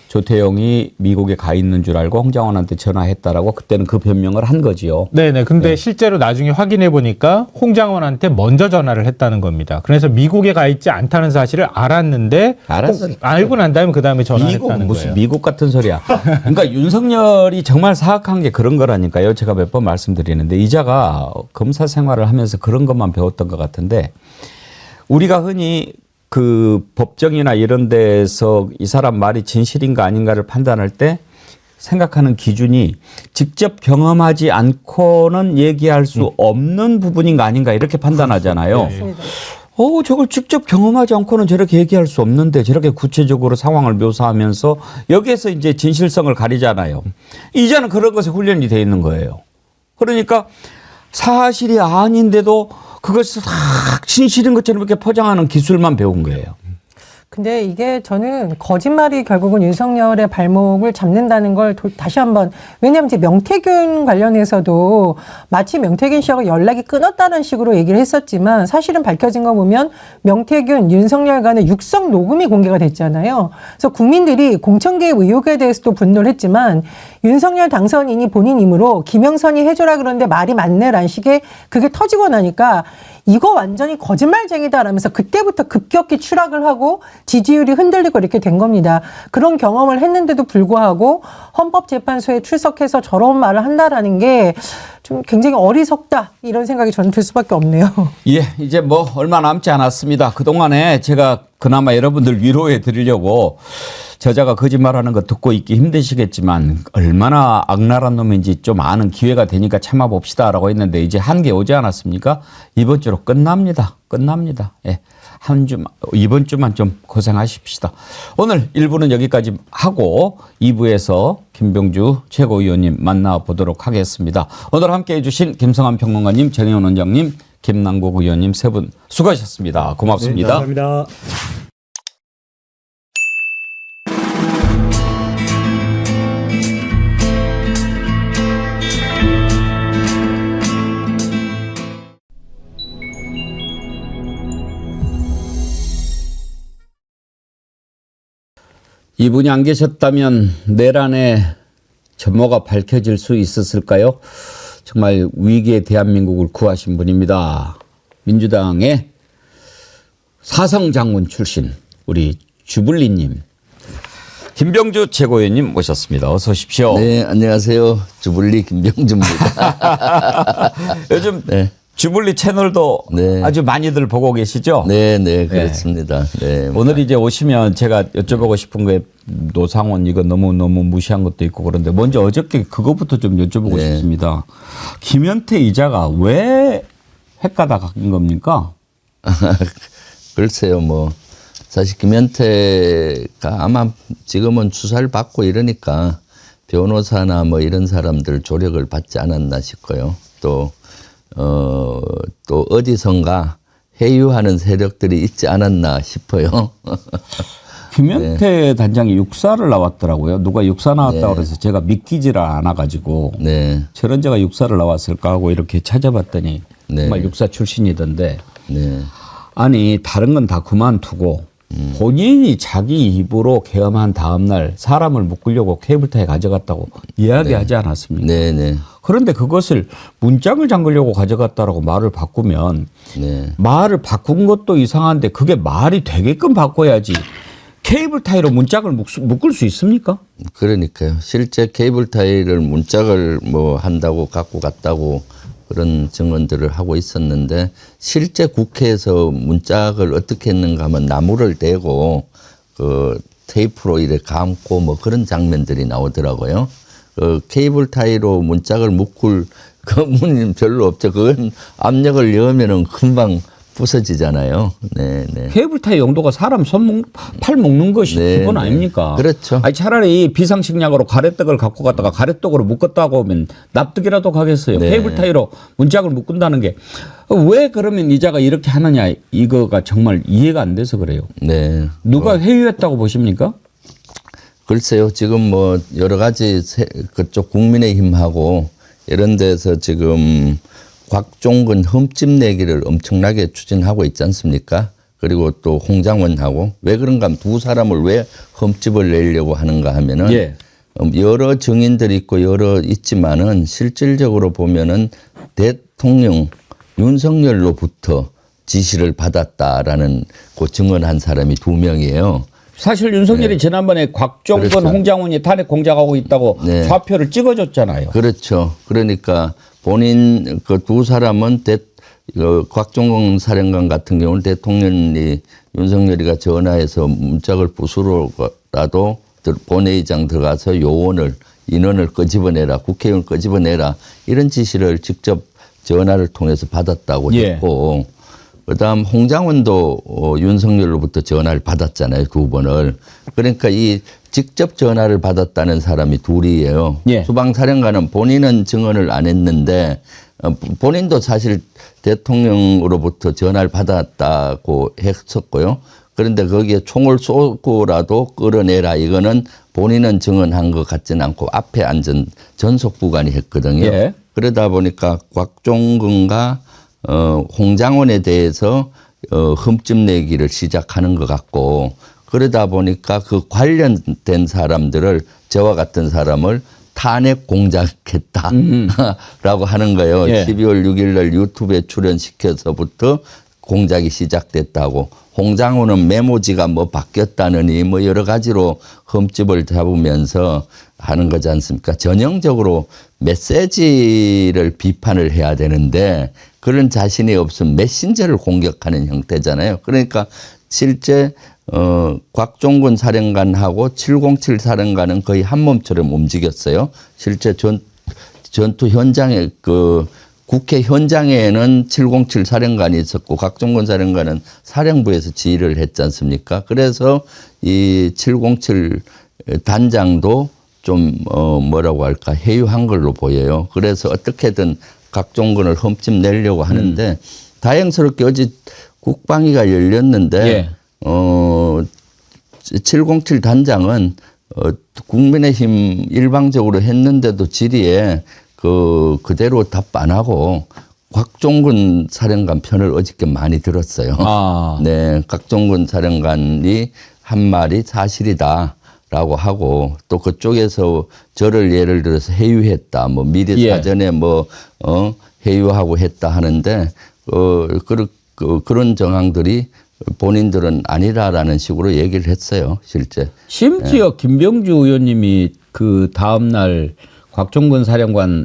조태용이 미국에 가 있는 줄 알고 홍장원한테 전화했다라고 그때는 그 변명을 한 거지요. 네네. 근데 실제로 나중에 확인해 보니까 홍장원한테 먼저 전화를 했다는 겁니다. 그래서 미국에 가 있지 않다는 사실을 알았는데 알고 난 다음에 그 다음에 전화했다는 무슨 거예요. 미국 같은 소리야. 그러니까 윤석열이 정말 사악한 게 그런 거라니까요. 제가 몇 번 말씀드리는데 이자가 검사 생활을 하면서 그런 것만 배웠던 것 같은데 우리가 흔히 그 법정이나 이런 데서 이 사람 말이 진실인가 아닌가를 판단할 때 생각하는 기준이 직접 경험하지 않고는 얘기할 수 없는 부분인 거 아닌가 이렇게 판단하잖아요. 저걸 직접 경험하지 않고는 저렇게 얘기할 수 없는데 저렇게 구체적으로 상황을 묘사하면서 여기에서 이제 진실성을 가리잖아요. 이제는 그런 것에 훈련이 돼 있는 거예요. 그러니까 사실이 아닌데도 그것을 다 진실인 것처럼 이렇게 포장하는 기술만 배운 거예요. 근데 이게 저는 거짓말이 결국은 윤석열의 발목을 잡는다는 걸 다시 한번, 왜냐하면 이제 명태균 관련해서도 마치 명태균 씨하고 연락이 끊었다는 식으로 얘기를 했었지만 사실은 밝혀진 거 보면 명태균, 윤석열 간의 육성 녹음이 공개가 됐잖아요. 그래서 국민들이 공천개입 의혹에 대해서도 분노를 했지만 윤석열 당선인이 본인 힘으로 김영선이 해줘라 그러는데 말이 맞네라는 식의 그게 터지고 나니까 이거 완전히 거짓말쟁이다라면서 그때부터 급격히 추락을 하고 지지율이 흔들리고 이렇게 된 겁니다. 그런 경험을 했는데도 불구하고 헌법재판소에 출석해서 저런 말을 한다라는 게 좀 굉장히 어리석다 이런 생각이 저는 들 수밖에 없네요. 예, 이제 뭐 얼마 남지 않았습니다. 그동안에 제가 그나마 여러분들 위로해 드리려고 저자가 거짓말하는 거 듣고 있기 힘드시겠지만 얼마나 악랄한 놈인지 좀 아는 기회가 되니까 참아봅시다라고 했는데 이제 한계 오지 않았습니까? 이번 주로 끝납니다. 예. 이번 주만 좀 고생하십시다. 오늘 1부는 여기까지 하고 2부에서 김병주 최고위원님 만나보도록 하겠습니다. 오늘 함께해 주신 김성환 평론가님, 정혜원 원장님, 김남국 의원님 세 분 수고하셨습니다. 고맙습니다. 네, 감사합니다. 이분이 안 계셨다면 내란의 전모가 밝혀질 수 있었을까요? 정말 위기의 대한민국을 구하신 분입니다. 민주당의 사성장군 출신 우리 주불리님, 김병주 최고위원님 모셨습니다. 어서 오십시오. 네, 안녕하세요. 주불리 김병주입니다. 요즘 네. 주불리 채널도 네. 아주 많이들 보고 계시죠? 네, 그렇습니다. 네. 오늘 이제 오시면 제가 여쭤보고 싶은 게 노상원 이거 너무 무시한 것도 있고 그런데 먼저 어저께 그거부터 좀 여쭤보고 싶습니다. 김현태 이자가 왜 횟가다 간 겁니까? 글쎄요, 뭐 사실 김현태가 아마 지금은 수사를 받고 이러니까 변호사나 뭐 이런 사람들 조력을 받지 않았나 싶고요. 또 어디선가 회유하는 세력들이 있지 않았나 싶어요. 김현태 단장이 육사를 나왔더라고요. 누가 육사 나왔다고 그래서 제가 믿기지를 않아가지고 저런 제가 육사를 나왔을까 하고 이렇게 찾아봤더니 정말 육사 출신이던데 아니 다른 건 다 그만두고 본인이 자기 입으로 계엄한 다음 날 사람을 묶으려고 케이블타에 가져갔다고 이야기하지 않았습니까? 그런데 그것을 문짝을 잠그려고 가져갔다라고 말을 바꾸면 말을 바꾼 것도 이상한데 그게 말이 되게끔 바꿔야지 케이블 타이로 문짝을 묶을 수 있습니까? 그러니까요. 실제 케이블 타이를 문짝을 뭐 한다고 갖고 갔다고 그런 증언들을 하고 있었는데 실제 국회에서 문짝을 어떻게 했는가 하면 나무를 대고 그 테이프로 이렇게 감고 뭐 그런 장면들이 나오더라고요. 그 케이블 타이로 문짝을 묶을 그 문은 별로 없죠. 그건 압력을 넣으면은 금방 부서지잖아요. 케이블 타이 용도가 사람 팔 묶는 것이 기본 아닙니까? 그렇죠. 아니 차라리 비상식량으로 가래떡을 갖고 갔다가 가래떡으로 묶었다고 하면 납득이라도 가겠어요. 케이블 타이로 문짝을 묶는다는 게 왜 그러면 이자가 이렇게 하느냐 이거가 정말 이해가 안 돼서 그래요. 누가 회유했다고 보십니까? 글쎄요. 지금 뭐 여러 가지 그쪽 국민의힘하고 이런 데서 지금 곽종근 흠집 내기를 엄청나게 추진하고 있지 않습니까? 그리고 또 홍장원하고 왜 그런가 하면 두 사람을 왜 흠집을 내려고 하는가 하면은 여러 증인들이 있고 여러 있지만은 실질적으로 보면은 대통령 윤석열로부터 지시를 받았다라는 그 증언한 사람이 2명이에요. 사실 윤석열이 지난번에 곽종근, 홍장원이 탄핵 공작하고 있다고 좌표를 찍어줬잖아요. 그렇죠. 그러니까 본인 그 두 사람은 곽종근 사령관 같은 경우는 대통령이 윤석열이가 전화해서 문짝을 부수러라도 본회의장 들어가서 요원을 인원을 끄집어내라, 국회의원 끄집어내라 이런 지시를 직접 전화를 통해서 받았다고 예. 했고 그다음 홍장원도 윤석열로부터 전화를 받았잖아요. 2번을. 그러니까 이 직접 전화를 받았다는 사람이 둘이에요. 예. 수방사령관은 본인은 증언을 안 했는데 본인도 사실 대통령으로부터 전화를 받았다고 했었고요. 그런데 거기에 총을 쏘고라도 끌어내라. 이거는 본인은 증언한 것 같지는 않고 앞에 앉은 전속부관이 했거든요. 예. 그러다 보니까 곽종근과 홍장원에 대해서 흠집 내기를 시작하는 것 같고 그러다 보니까 그 관련된 사람들을 저와 같은 사람을 탄핵 공작했다라고 하는 거예요. 예. 12월 6일 날 유튜브에 출연시켜서부터 공작이 시작됐다고. 홍장호는 메모지가 뭐 바뀌었다느니 뭐 여러 가지로 흠집을 잡으면서 하는 거지 않습니까? 전형적으로 메시지를 비판을 해야 되는데 그런 자신이 없으면 메신저를 공격하는 형태잖아요. 그러니까 실제 곽종근 사령관하고 707 사령관은 거의 한 몸처럼 움직였어요. 실제 전투 현장에 국회 현장에는 707 사령관이 있었고 곽종근 사령관은 사령부에서 지휘를 했지 않습니까? 그래서 이 707 단장도 좀 뭐라고 할까 해유한 걸로 보여요. 그래서 어떻게든 곽종근을 흠집 내려고 하는데 다행스럽게 어제 국방위가 열렸는데 예. 707 단장은 국민의힘 일방적으로 했는데도 질의에 그대로 답 안 하고 곽종근 사령관 편을 어저께 많이 들었어요. 네, 곽종근 사령관이 한 말이 사실이다라고 하고 또 그쪽에서 저를 예를 들어서 해유했다, 뭐 미리 예. 사전에 해유하고 했다 하는데 그런 정황들이 본인들은 아니다라는 식으로 얘기를 했어요, 실제. 심지어 김병주 의원님이 그 다음날 곽종근 사령관,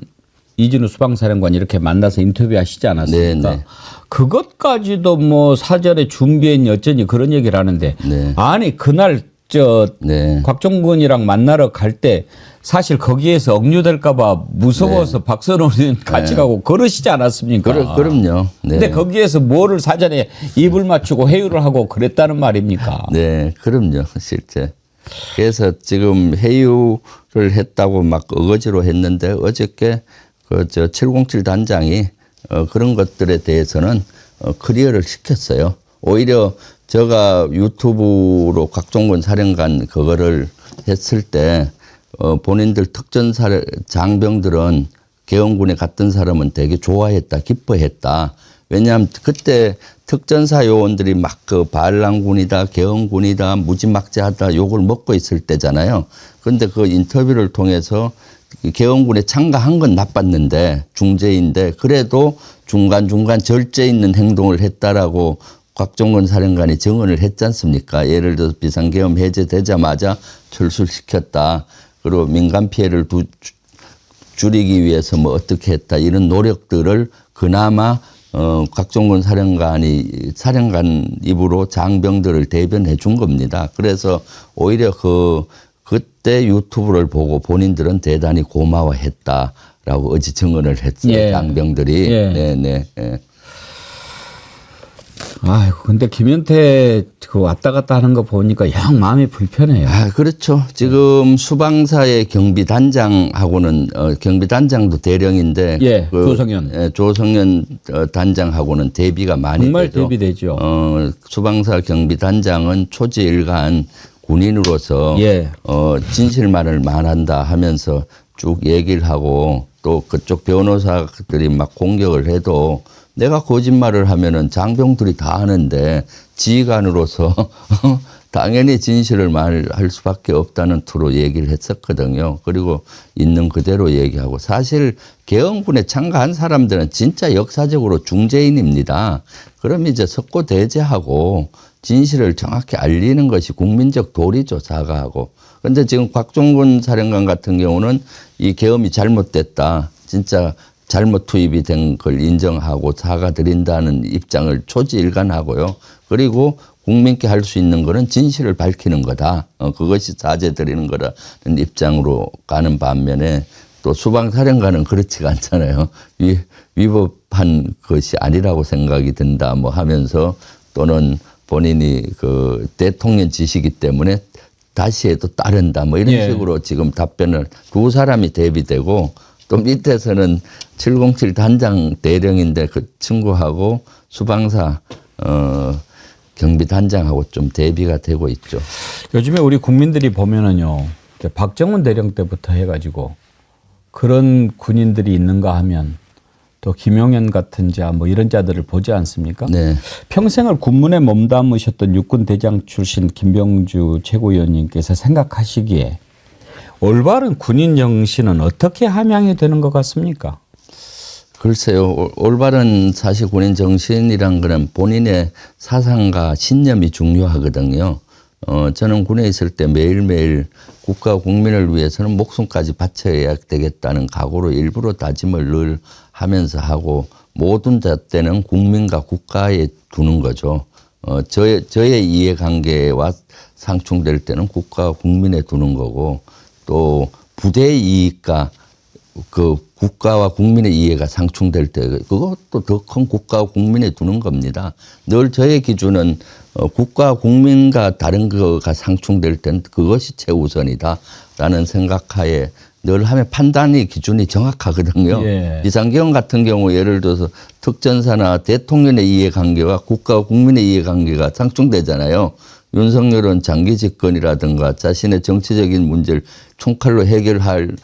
이진우 수방사령관 이렇게 만나서 인터뷰하시지 않았습니까? 네네. 그것까지도 뭐 사전에 준비했니 어쩌니 그런 얘기를 하는데 네. 아니 그날 네. 곽종근이랑 만나러 갈 때 사실 거기에서 억류될까 봐 무서워서 박선호 의원 같이 가고 그러시지 않았습니까? 그럼요. 네. 근데 거기에서 뭐를 사전에 입을 맞추고 회유를 하고 그랬다는 말입니까? 네, 그럼요, 실제. 그래서 지금 회유를 했다고 막 어거지로 했는데 어저께 707 단장이 그런 것들에 대해서는 클리어를 시켰어요. 오히려 제가 유튜브로 곽종근 사령관 그거를 했을 때 본인들 장병들은 계엄군에 갔던 사람은 되게 좋아했다, 기뻐했다. 왜냐하면 그때 특전사 요원들이 막 반란군이다, 계엄군이다, 무지막지하다 욕을 먹고 있을 때잖아요. 그런데 그 인터뷰를 통해서 계엄군에 참가한 건 나빴는데 중재인데 그래도 중간중간 절제 있는 행동을 했다라고 곽종근 사령관이 증언을 했지 않습니까? 예를 들어서 비상계엄 해제되자마자 철수시켰다. 그리고 민간 피해를 줄이기 위해서 뭐 어떻게 했다. 이런 노력들을 그나마 곽종근 사령관 입으로 장병들을 대변해 준 겁니다. 그래서 오히려 그때 유튜브를 보고 본인들은 대단히 고마워했다라고 어제 증언을 했어요. 예. 장병들이. 예. 네네. 예. 아이고, 근데 김현태 그 왔다 갔다 하는 거 보니까 영 마음이 불편해요. 그렇죠. 지금 수방사의 경비단장하고는 경비단장도 대령인데 예, 조성현. 조성현 단장하고는 대비가 많이 정말 되죠. 대비되죠. 수방사 경비단장은 초지일간 군인으로서 예. 진실만을 말한다 하면서 쭉 얘기를 하고 또 그쪽 변호사들이 막 공격을 해도 내가 거짓말을 하면은 장병들이 다 하는데 지휘관으로서 당연히 진실을 말할 수밖에 없다는 투로 얘기를 했었거든요. 그리고 있는 그대로 얘기하고 사실 계엄군에 참가한 사람들은 진짜 역사적으로 중재인입니다. 그럼 이제 석고대죄하고 진실을 정확히 알리는 것이 국민적 도리죠. 사과하고. 그런데 지금 곽종근 사령관 같은 경우는 이 계엄이 잘못됐다. 진짜 잘못 투입이 된 걸 인정하고 사과드린다는 입장을 초지일간하고요. 그리고 국민께 할 수 있는 거는 진실을 밝히는 거다. 그것이 사죄드리는 거라는 입장으로 가는 반면에 또 수방사령관은 그렇지가 않잖아요. 위법한 것이 아니라고 생각이 든다 뭐 하면서 또는 본인이 그 대통령 지시기 때문에 다시 해도 따른다 뭐 이런 예. 식으로 지금 답변을 두 사람이 대비되고 또 밑에서는 707 단장 대령인데 그 친구하고 수방사 경비 단장하고 좀 대비가 되고 있죠. 요즘에 우리 국민들이 보면은요, 박정훈 대령 때부터 해가지고 그런 군인들이 있는가 하면 또 김용현 같은 자 뭐 이런 자들을 보지 않습니까? 네. 평생을 군문에 몸담으셨던 육군 대장 출신 김병주 최고위원님께서 생각하시기에 올바른 군인 정신은 어떻게 함양이 되는 것 같습니까? 글쎄요. 올바른 사실 군인 정신이란 거는 본인의 사상과 신념이 중요하거든요. 저는 군에 있을 때 매일매일 국가 국민을 위해서는 목숨까지 바쳐야 되겠다는 각오로 일부러 다짐을 늘 하면서 하고 모든 잣대는 국민과 국가에 두는 거죠. 저의 이해관계와 상충될 때는 국가와 국민에 두는 거고 또 부대의 이익과 그 국가와 국민의 이해가 상충될 때 그것도 더 큰 국가와 국민에 두는 겁니다. 늘 저의 기준은 국가와 국민과 다른 거가 상충될 때는 그것이 최우선이다라는 생각하에 늘 하면 판단의 기준이 정확하거든요. 예. 비상계엄 같은 경우 예를 들어서 특전사나 대통령의 이해관계와 국가와 국민의 이해관계가 상충되잖아요. 윤석열은 장기 집권이라든가 자신의 정치적인 문제를 총칼로 해결하는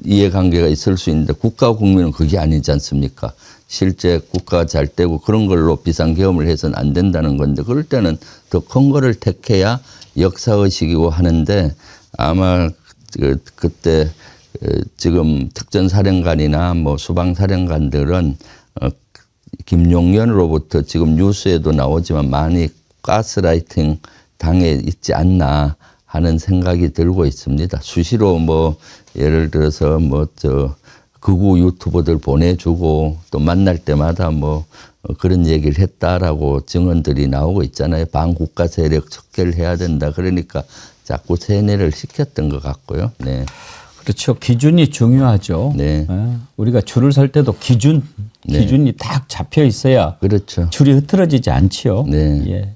이해관계가 있을 수 있는데 국가와 국민은 그게 아니지 않습니까? 실제 국가가 잘 되고 그런 걸로 비상계엄을 해서는 안 된다는 건데 그럴 때는 더 큰 거를 택해야 역사의식이고 하는데 아마 그때 지금 특전사령관이나 뭐 수방사령관들은 김용현으로부터 지금 뉴스에도 나오지만 많이 가스라이팅 당해 있지 않나 하는 생각이 들고 있습니다. 수시로 뭐 예를 들어서 뭐 극우 유튜버들 보내주고 또 만날 때마다 뭐 그런 얘기를 했다라고 증언들이 나오고 있잖아요. 반국가 세력 척결을 해야 된다. 그러니까 자꾸 세뇌를 시켰던 것 같고요. 네. 그렇죠. 기준이 중요하죠. 네. 우리가 줄을 설 때도 기준이 딱 잡혀 있어야 그렇죠. 줄이 흐트러지지 않지요. 네. 예.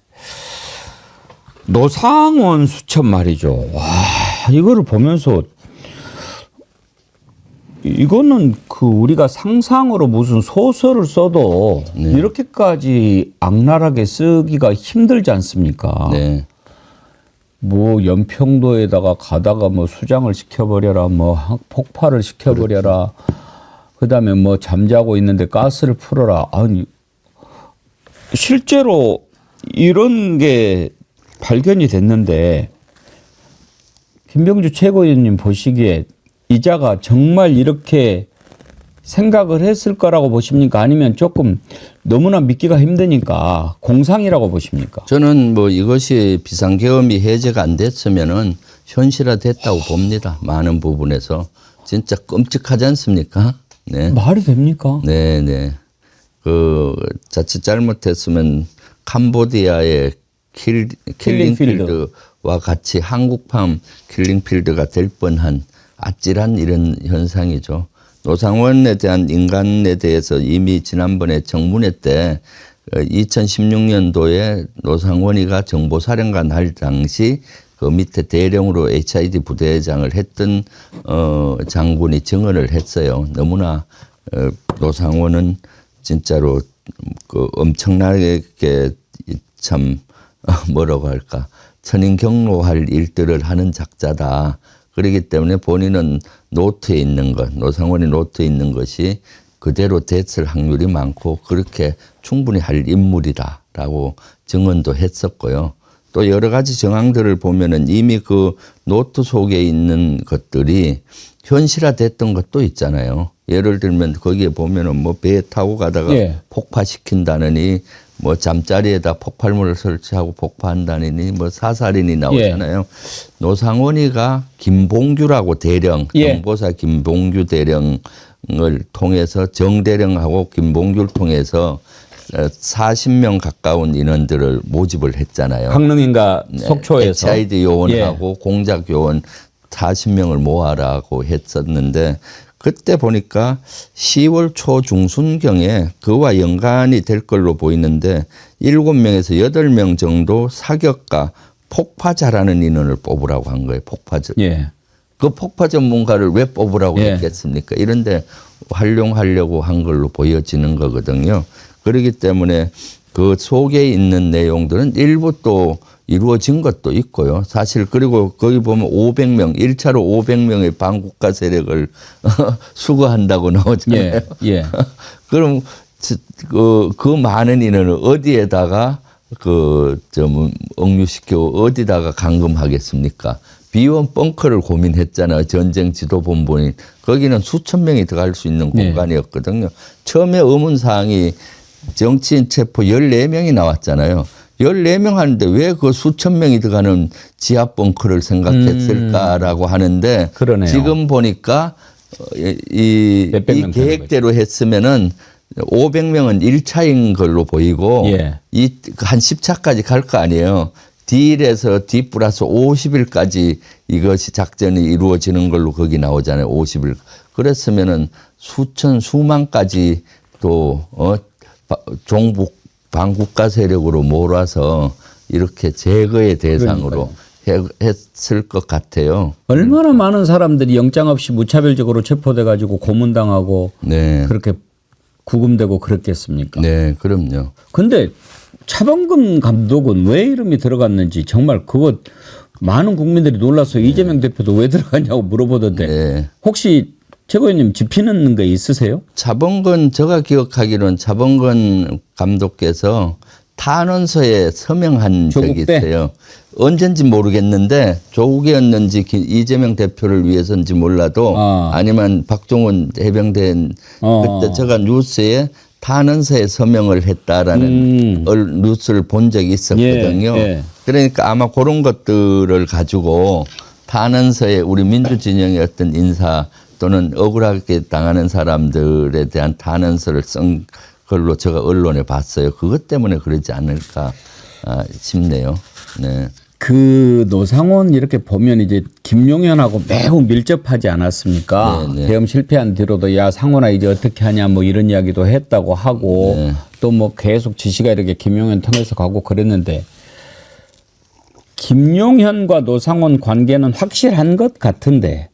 노상원 수첩 말이죠. 와, 이거를 보면서 이거는 그 우리가 상상으로 무슨 소설을 써도 이렇게까지 악랄하게 쓰기가 힘들지 않습니까? 네. 뭐 연평도에다가 가다가 뭐 수장을 시켜버려라, 뭐 폭발을 시켜버려라, 그다음에 뭐 잠자고 있는데 가스를 풀어라. 아니 실제로 이런 게 발견이 됐는데 김병주 최고위원님 보시기에 이자가 정말 이렇게 생각을 했을 거라고 보십니까? 아니면 조금 너무나 믿기가 힘드니까 공상이라고 보십니까? 저는 뭐 이것이 비상계엄이 해제가 안 됐으면은 현실화됐다고 봅니다. 많은 부분에서 진짜 끔찍하지 않습니까? 네. 말이 됩니까? 네, 네. 그 자칫 잘못했으면 캄보디아의 킬링필드와 같이 한국판 킬링필드가 될 뻔한 아찔한 이런 현상이죠. 노상원에 대한 인간에 대해서 이미 지난번에 정문회 때 2016년도에 노상원이가 정보사령관 할 당시 그 밑에 대령으로 HID 부대장을 했던 장군이 증언을 했어요. 너무나 노상원은 진짜로 그 엄청나게 참 뭐라고 할까 천인경로할 일들을 하는 작자다. 그렇기 때문에 본인은 노트에 있는 것, 노상원이 노트에 있는 것이 그대로 됐을 확률이 많고 그렇게 충분히 할 인물이다라고 증언도 했었고요. 또 여러 가지 정황들을 보면은 이미 그 노트 속에 있는 것들이 현실화됐던 것도 있잖아요. 예를 들면 거기에 보면은 뭐 배 타고 가다가 폭파시킨다느니 뭐 잠자리에다 폭발물을 설치하고 폭파한다느니 뭐 사살인이 나오잖아요. 노상원이가 김봉규라고 대령, 정보사 김봉규 대령을 통해서 정대령하고 김봉규를 통해서 40명 가까운 인원들을 모집을 했잖아요. 강릉인가 속초에서 HID 요원하고 공작 요원 40명을 모아라고 했었는데 그때 보니까 10월 초 중순경에 그와 연관이 될 걸로 보이는데 7명에서 8명 정도 사격가 폭파자라는 인원을 뽑으라고 한 거예요. 폭파자. 예. 그 폭파 전문가를 왜 뽑으라고 했겠습니까? 이런데 활용하려고 한 걸로 보여지는 거거든요. 그렇기 때문에 그 속에 있는 내용들은 일부 또 이루어진 것도 있고요. 사실 그리고 거기 보면 500명, 1차로 500명의 반국가 세력을 수거한다고 나오잖아요. 예. 그럼 그 많은 인원을 어디에다가 억류시켜 어디다가 감금하겠습니까? 비원 벙커를 고민했잖아요. 전쟁 지도본부인. 거기는 수천 명이 들어갈 수 있는 공간이었거든요. 처음에 의문사항이 정치인 체포 14명이 나왔잖아요. 14명 하는데 왜 그 수천 명이 들어가는 지하 벙커를 생각했을까라고 하는데 그러네요. 지금 보니까 이 계획대로 했으면은 500명은 1차인 걸로 보이고 이 한 10차까지 갈 거 아니에요. D에서 D 플러스 50일까지 이것이 작전이 이루어지는 걸로 거기 나오잖아요. 50일. 그랬으면은 수만까지 또 종북 반국가 세력으로 몰아서 이렇게 제거의 대상으로 했을 것 같아요. 얼마나 많은 사람들이 영장 없이 무차별적으로 체포돼 가지고 고문당하고 그렇게 구금되고 그랬겠습니까? 네, 그럼요. 근데 차범근 감독은 왜 이름이 들어갔는지 정말 그거 많은 국민들이 놀라서 이재명 대표도 왜 들어갔냐고 물어보던데 혹시 최고위원님 짚히는 게 있으세요? 차범근 제가 기억하기로는 차범근 감독께서 탄원서에 서명한 적이 있어요. 언젠지 모르겠는데 조국이었는지 이재명 대표를 위해서인지 몰라도 아니면 박종원 해병대 그때 제가 뉴스에 탄원서에 서명을 했다라는 뉴스를 본 적이 있었거든요. 그러니까 아마 그런 것들을 가지고 탄원서에 우리 민주진영의 어떤 인사 또는 억울하게 당하는 사람들에 대한 탄원서를 쓴 걸로 제가 언론에 봤어요. 그것 때문에 그러지 않을까 싶네요. 네. 그 노상원 이렇게 보면 이제 김용현하고 매우 밀접하지 않았습니까? 계엄 실패한 뒤로도 야 상원아 이제 어떻게 하냐 뭐 이런 이야기도 했다고 하고 또 뭐 계속 지시가 이렇게 김용현 통해서 가고 그랬는데 김용현과 노상원 관계는 확실한 것 같은데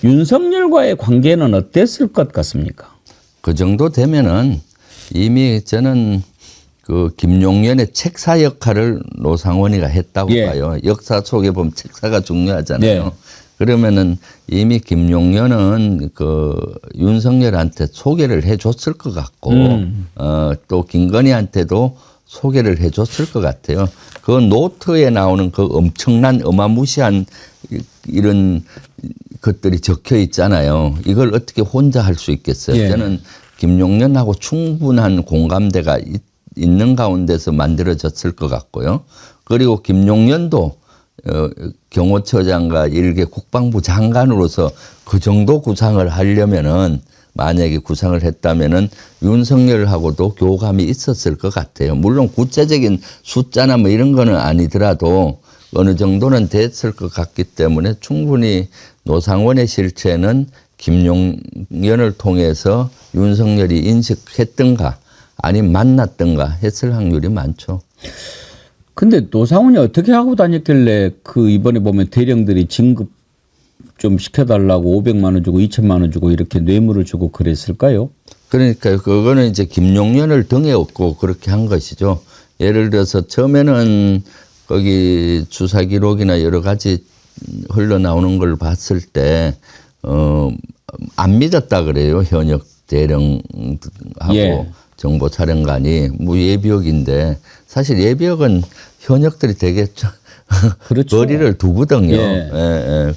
윤석열과의 관계는 어땠을 것 같습니까? 그 정도 되면은 이미 저는 그 김용현의 책사 역할을 노상원이가 했다고 봐요. 역사 속에 보면 책사가 중요하잖아요. 그러면은 이미 김용현은 그 윤석열한테 소개를 해줬을 것 같고 또 김건희한테도 소개를 해줬을 것 같아요. 그 노트에 나오는 그 엄청난 어마무시한 이런 것들이 적혀 있잖아요. 이걸 어떻게 혼자 할 수 있겠어요? 저는 김용현하고 충분한 공감대가 있는 가운데서 만들어졌을 것 같고요. 그리고 김용현도 경호처장과 일개 국방부 장관으로서 그 정도 구상을 하려면은 만약에 구상을 했다면은 윤석열하고도 교감이 있었을 것 같아요. 물론 구체적인 숫자나 뭐 이런 거는 아니더라도 어느 정도는 됐을 것 같기 때문에 충분히 노상원의 실체는 김용현을 통해서 윤석열이 인식했던가 아니면 만났던가 했을 확률이 많죠. 근데 노상원이 어떻게 하고 다녔길래 그 이번에 보면 대령들이 진급 좀 시켜달라고 500만 원 주고 2천만 원 주고 이렇게 뇌물을 주고 그랬을까요? 그러니까 그거는 이제 김용현을 등에 업고 그렇게 한 것이죠. 예를 들어서 처음에는 거기 수사 기록이나 여러 가지 흘러나오는 걸 봤을 때 안 믿었다 그래요. 현역 대령하고 정보촬영관이 예비역인데 사실 예비역은 현역들이 되게 거리를 두거든요.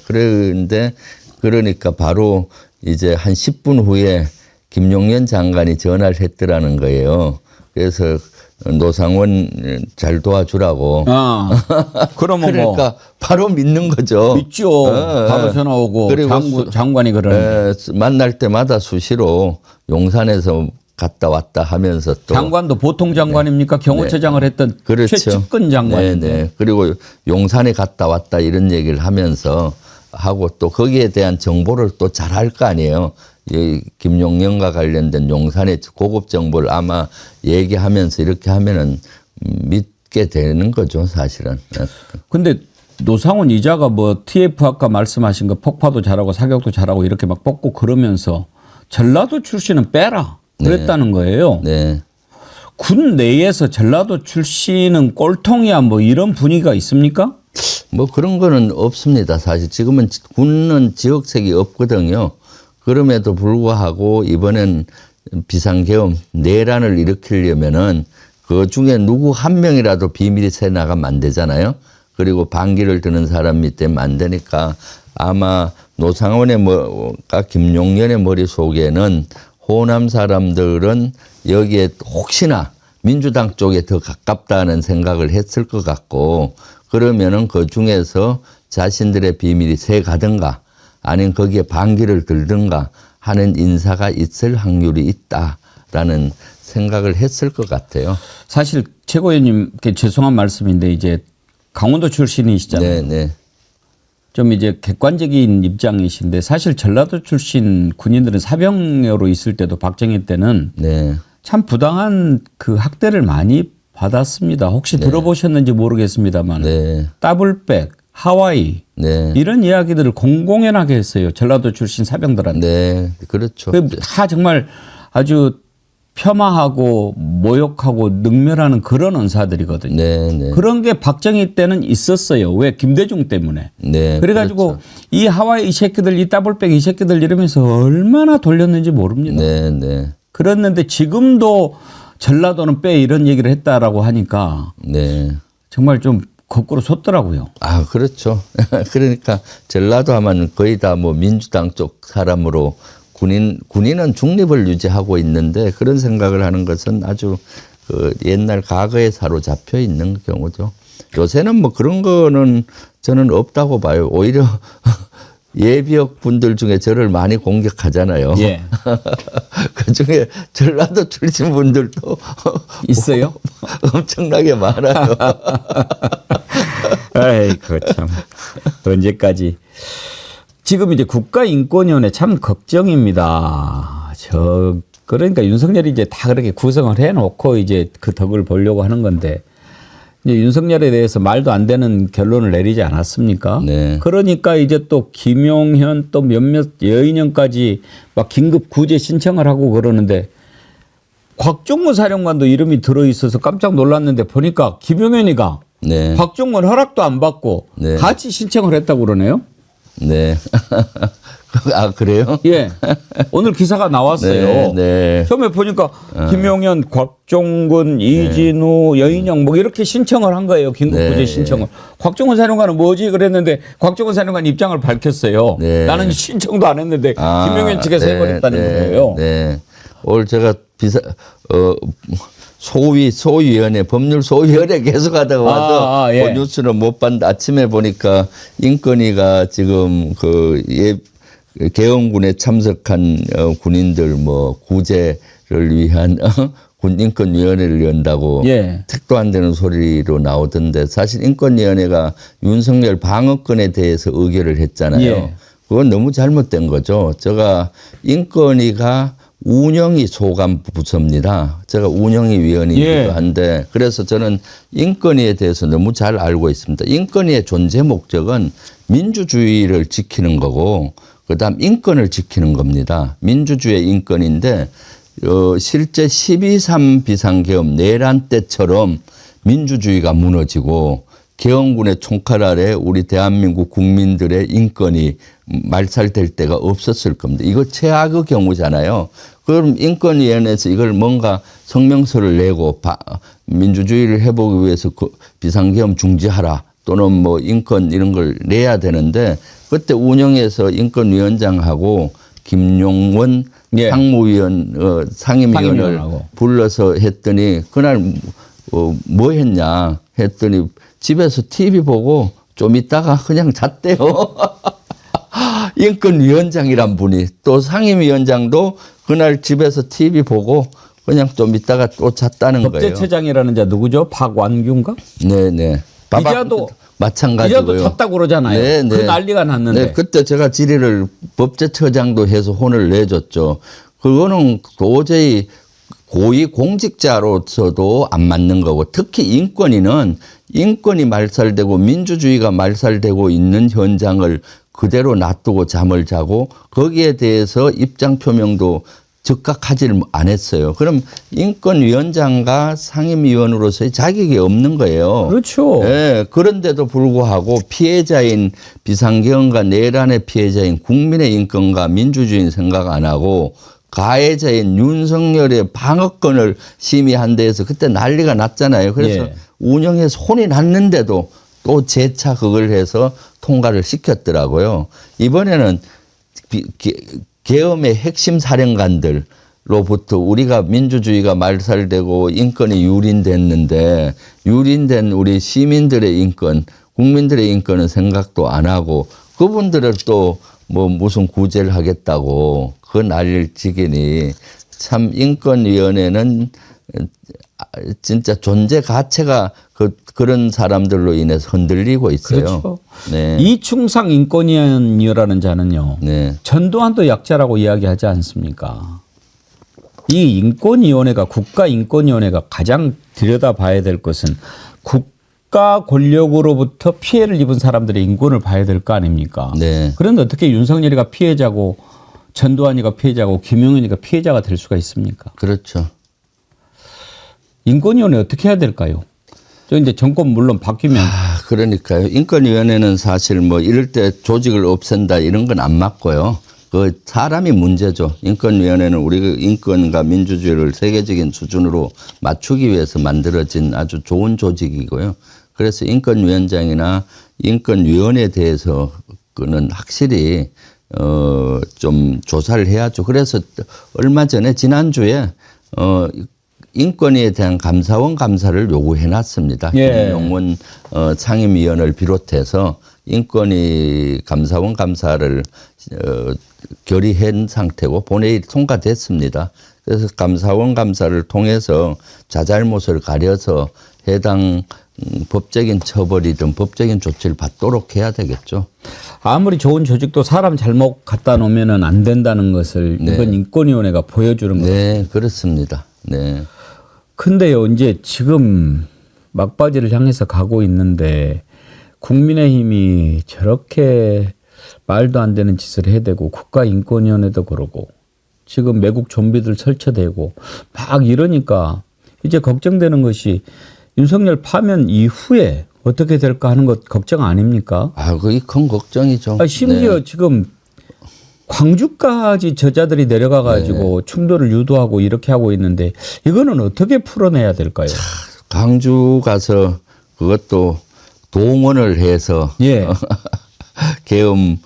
그런데 그러니까 바로 이제 한 10분 후에 김용현 장관이 전화를 했더라는 거예요. 그래서 노상원 잘 도와주라고. 그러면 그러니까 바로 믿는 거죠. 믿죠. 바로 전화 오고 장관이 그러는데. 만날 때마다 수시로 용산에서 갔다 왔다 하면서 또 장관도 보통 장관입니까? 경호처장을 했던 그렇죠. 최측근 장관인데. 네네. 그리고 용산에 갔다 왔다 이런 얘기를 하면서 하고 또 거기에 대한 정보를 또 잘 할 거 아니에요. 이 김용현과 관련된 용산의 고급 정보를 아마 얘기하면서 이렇게 하면은 믿게 되는 거죠, 사실은. 근데 노상원 이자가 뭐 TF 아까 말씀하신 거 폭파도 잘하고 사격도 잘하고 이렇게 막 뽑고 그러면서 전라도 출신은 빼라 그랬다는 거예요. 네. 군 내에서 전라도 출신은 꼴통이야 뭐 이런 분위기가 있습니까? 뭐 그런 거는 없습니다. 사실 지금은 군은 지역색이 없거든요. 그럼에도 불구하고 이번엔 비상계엄 내란을 일으키려면은 그 중에 누구 한 명이라도 비밀이 새 나가면 안 되잖아요. 그리고 반기를 드는 사람이 되면 안 되니까 아마 노상원의 김용현의 머릿속에는 호남 사람들은 여기에 혹시나 민주당 쪽에 더 가깝다는 생각을 했을 것 같고 그러면은 그 중에서 자신들의 비밀이 새 가든가 아니면 거기에 반기를 들든가 하는 인사가 있을 확률이 있다라는 생각을 했을 것 같아요. 사실 최고위원님께 죄송한 말씀인데 이제 강원도 출신이시잖아요. 네. 좀 이제 객관적인 입장이신데 사실 전라도 출신 군인들은 사병여로 있을 때도 박정희 때는 네. 참 부당한 그 학대를 많이 받았습니다. 혹시 들어보셨는지 모르겠습니다만 더블백, 하와이 이런 이야기들을 공공연하게 했어요. 전라도 출신 사병들한테. 네, 그렇죠. 다 정말 아주 폄하하고 모욕하고 능멸하는 그런 언사들이거든요. 네. 그런 게 박정희 때는 있었어요. 왜? 김대중 때문에. 네, 그래가지고 그렇죠. 이 하와이 이 새끼들, 이 더블백 이 새끼들 이러면서 얼마나 돌렸는지 모릅니다. 네. 그랬는데 지금도 전라도는 빼 이런 얘기를 했다라고 하니까 정말 좀 거꾸로 솟더라고요. 아, 그렇죠. 그러니까 전라도 하면 거의 다 뭐 민주당 쪽 사람으로 군인은 중립을 유지하고 있는데 그런 생각을 하는 것은 아주 그 옛날 과거에 사로잡혀 있는 경우죠. 요새는 뭐 그런 거는 저는 없다고 봐요. 오히려 예비역 분들 중에 저를 많이 공격하잖아요. 예. 그 중에 전라도 출신 분들도 있어요? 엄청나게 많아요. 아이고 참 언제까지. 지금 이제 국가인권위원회 참 걱정입니다. 그러니까 윤석열이 이제 다 그렇게 구성을 해놓고 이제 그 덕을 보려고 하는 건데 이제 윤석열에 대해서 말도 안 되는 결론을 내리지 않았습니까? 그러니까 이제 또 김용현 또 몇몇 여인형까지 막 긴급 구제 신청을 하고 그러는데 곽종근 사령관도 이름이 들어있어서 깜짝 놀랐는데 보니까 김용현이가 곽종근 허락도 안 받고 같이 신청을 했다고 그러네요. 네. 아, 그래요? 예. 오늘 기사가 나왔어요. 처음에 보니까 김용현, 곽종근, 이진우, 여인영 뭐 이렇게 신청을 한 거예요. 긴급구제 신청을. 곽종근 사령관은 뭐지? 그랬는데 곽종근 사령관 입장을 밝혔어요. 나는 신청도 안 했는데 김용현 측에서 해버렸다는 거예요. 오늘 제가 소위원회, 법률소위원회 계속 하다가 와서 그 뉴스는 못 봤는데 아침에 보니까 인권위가 지금 계엄군에 참석한 군인들 뭐 구제를 위한 군인권위원회를 연다고 택도 안 되는 소리로 나오던데 사실 인권위원회가 윤석열 방어권에 대해서 의결을 했잖아요. 그건 너무 잘못된 거죠. 제가 인권위가 운영이 소관 부서입니다. 제가 운영위 위원이기도 한데 그래서 저는 인권위에 대해서 너무 잘 알고 있습니다. 인권위의 존재 목적은 민주주의를 지키는 거고 그다음 인권을 지키는 겁니다. 민주주의 인권인데 실제 12.3 비상계엄 내란 때처럼 민주주의가 무너지고 계엄군의 총칼 아래 우리 대한민국 국민들의 인권이 말살될 때가 없었을 겁니다. 이거 최악의 경우잖아요. 그럼 인권위원회에서 이걸 뭔가 성명서를 내고 민주주의를 회복하기 위해서 비상계엄 중지하라 또는 뭐 인권 이런 걸 내야 되는데 그때 운영해서 인권위원장하고 김용원 상임위원을 불러서 했더니 그날 뭐 했냐 했더니 집에서 TV 보고 좀 있다가 그냥 잤대요. 인권위원장이란 분이 또 상임위원장도 그날 집에서 TV 보고 그냥 좀 있다가 또 잤다는 거예요. 법제처장이라는 자 누구죠? 박완규인가? 네네. 이자도 마찬가지고요. 이자도 졌다고 그러잖아요. 네, 그 네. 난리가 났는데. 네, 그때 제가 질의를 법제처장도 해서 혼을 내줬죠. 그거는 도저히 고위 공직자로서도 안 맞는 거고, 특히 인권위는 인권이 말살되고 민주주의가 말살되고 있는 현장을 그대로 놔두고 잠을 자고 거기에 대해서 입장 표명도 즉각 하지를 안 했어요. 그럼 인권위원장과 상임위원으로서의 자격이 없는 거예요. 그렇죠. 네, 그런데도 불구하고 피해자인 비상계엄과 내란의 피해자인 국민의 인권과 민주주의는 생각 안 하고 가해자인 윤석열의 방어권을 심의한 데에서 그때 난리가 났잖아요. 그래서 예. 운영해서 혼이 났는데도 또 재차 그걸 해서 통과를 시켰더라고요. 이번에는 계엄의 핵심 사령관들로부터 우리가 민주주의가 말살되고 인권이 유린됐는데 유린된 우리 시민들의 인권, 국민들의 인권은 생각도 안 하고 그분들을 또 뭐 무슨 구제를 하겠다고 그 난리지기니 참 인권위원회는 진짜 존재 가치가 그런 사람들로 인해서 흔들리고 있어요. 그렇죠. 네. 이충상 인권위원이라는 자는요. 네. 전두환도 약자라고 이야기하지 않습니까? 이 인권위원회가 국가인권위원회가 가장 들여다봐야 될 것은 국가 권력으로부터 피해를 입은 사람들의 인권을 봐야 될 거 아닙니까? 네. 그런데 어떻게 윤석열이가 피해자고 전두환이가 피해자고 김용현이가 피해자가 될 수가 있습니까? 그렇죠. 인권위원회 어떻게 해야 될까요? 저 이제 정권 물론 바뀌면. 그러니까요. 인권위원회는 사실 뭐 이럴 때 조직을 없앤다 이런 건 안 맞고요. 그 사람이 문제죠. 인권위원회는 우리 인권과 민주주의를 세계적인 수준으로 맞추기 위해서 만들어진 아주 좋은 조직이고요. 그래서 인권위원장이나 인권위원회에 대해서는 확실히 좀 조사를 해야죠. 그래서 얼마 전에 지난주에 인권위에 대한 감사원 감사를 요구해놨습니다. 예. 김용원 상임위원을 비롯해서 인권위 감사원 감사를 결의한 상태고 본회의 통과됐습니다. 그래서 감사원 감사를 통해서 자잘못을 가려서 해당 법적인 처벌이든 법적인 조치를 받도록 해야 되겠죠. 아무리 좋은 조직도 사람 잘못 갖다 놓으면 안 된다는 것을 네. 이번 인권위원회가 보여주는 거예요. 네, 그렇습니다. 네. 근데요, 이제 지금 막바지를 향해서 가고 있는데 국민의힘이 저렇게 말도 안 되는 짓을 해대고 국가인권위원회도 그러고 지금 외국 좀비들 설치되고 막 이러니까 이제 걱정되는 것이 윤석열 파면 이후에 어떻게 될까 하는 것 걱정 아닙니까? 그게 큰 걱정이죠. 심지어 네. 지금 광주까지 저자들이 내려가 가지고 충돌을 유도하고 이렇게 하고 있는데 이거는 어떻게 풀어내야 될까요? 광주 가서 그것도 동원을 해서 예. 계엄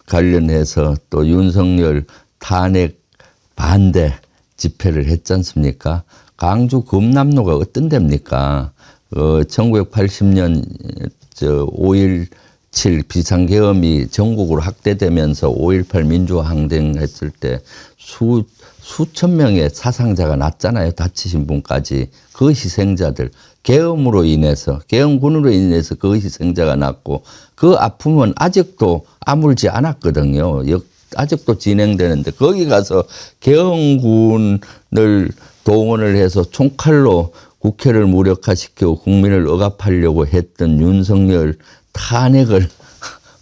관련해서 또 윤석열 탄핵 반대 집회를 했지 않습니까? 광주 금남로가 어떤 데입니까? 1980년 5.17 비상계엄이 전국으로 확대되면서 5.18 민주화 항쟁했을 때 수천 명의 사상자가 났잖아요. 다치신 분까지. 그 희생자들. 계엄으로 인해서, 계엄군으로 인해서 그 희생자가 났고 그 아픔은 아직도 아물지 않았거든요. 아직도 진행되는데 거기 가서 계엄군을 동원을 해서 총칼로 국회를 무력화시키고 국민을 억압하려고 했던 윤석열 탄핵을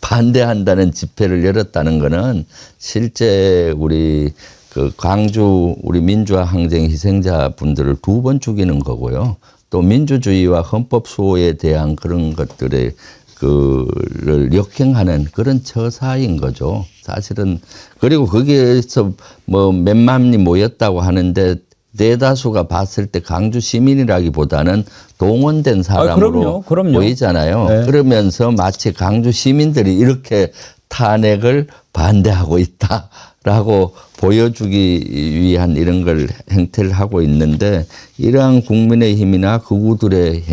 반대한다는 집회를 열었다는 것은 실제 우리 그 광주 우리 민주화 항쟁 희생자분들을 2번 죽이는 거고요. 또 민주주의와 헌법 수호에 대한 그런 것들의 그를 역행하는 그런 처사인 거죠. 사실은. 그리고 거기에서 뭐 몇만이 모였다고 하는데 대다수가 봤을 때 광주 시민이라기보다는 동원된 사람으로 그럼요. 보이잖아요. 네. 그러면서 마치 광주 시민들이 이렇게 탄핵을 반대하고 있다라고 보여주기 위한 이런 걸 행태를 하고 있는데 이러한 국민의힘이나 극우들의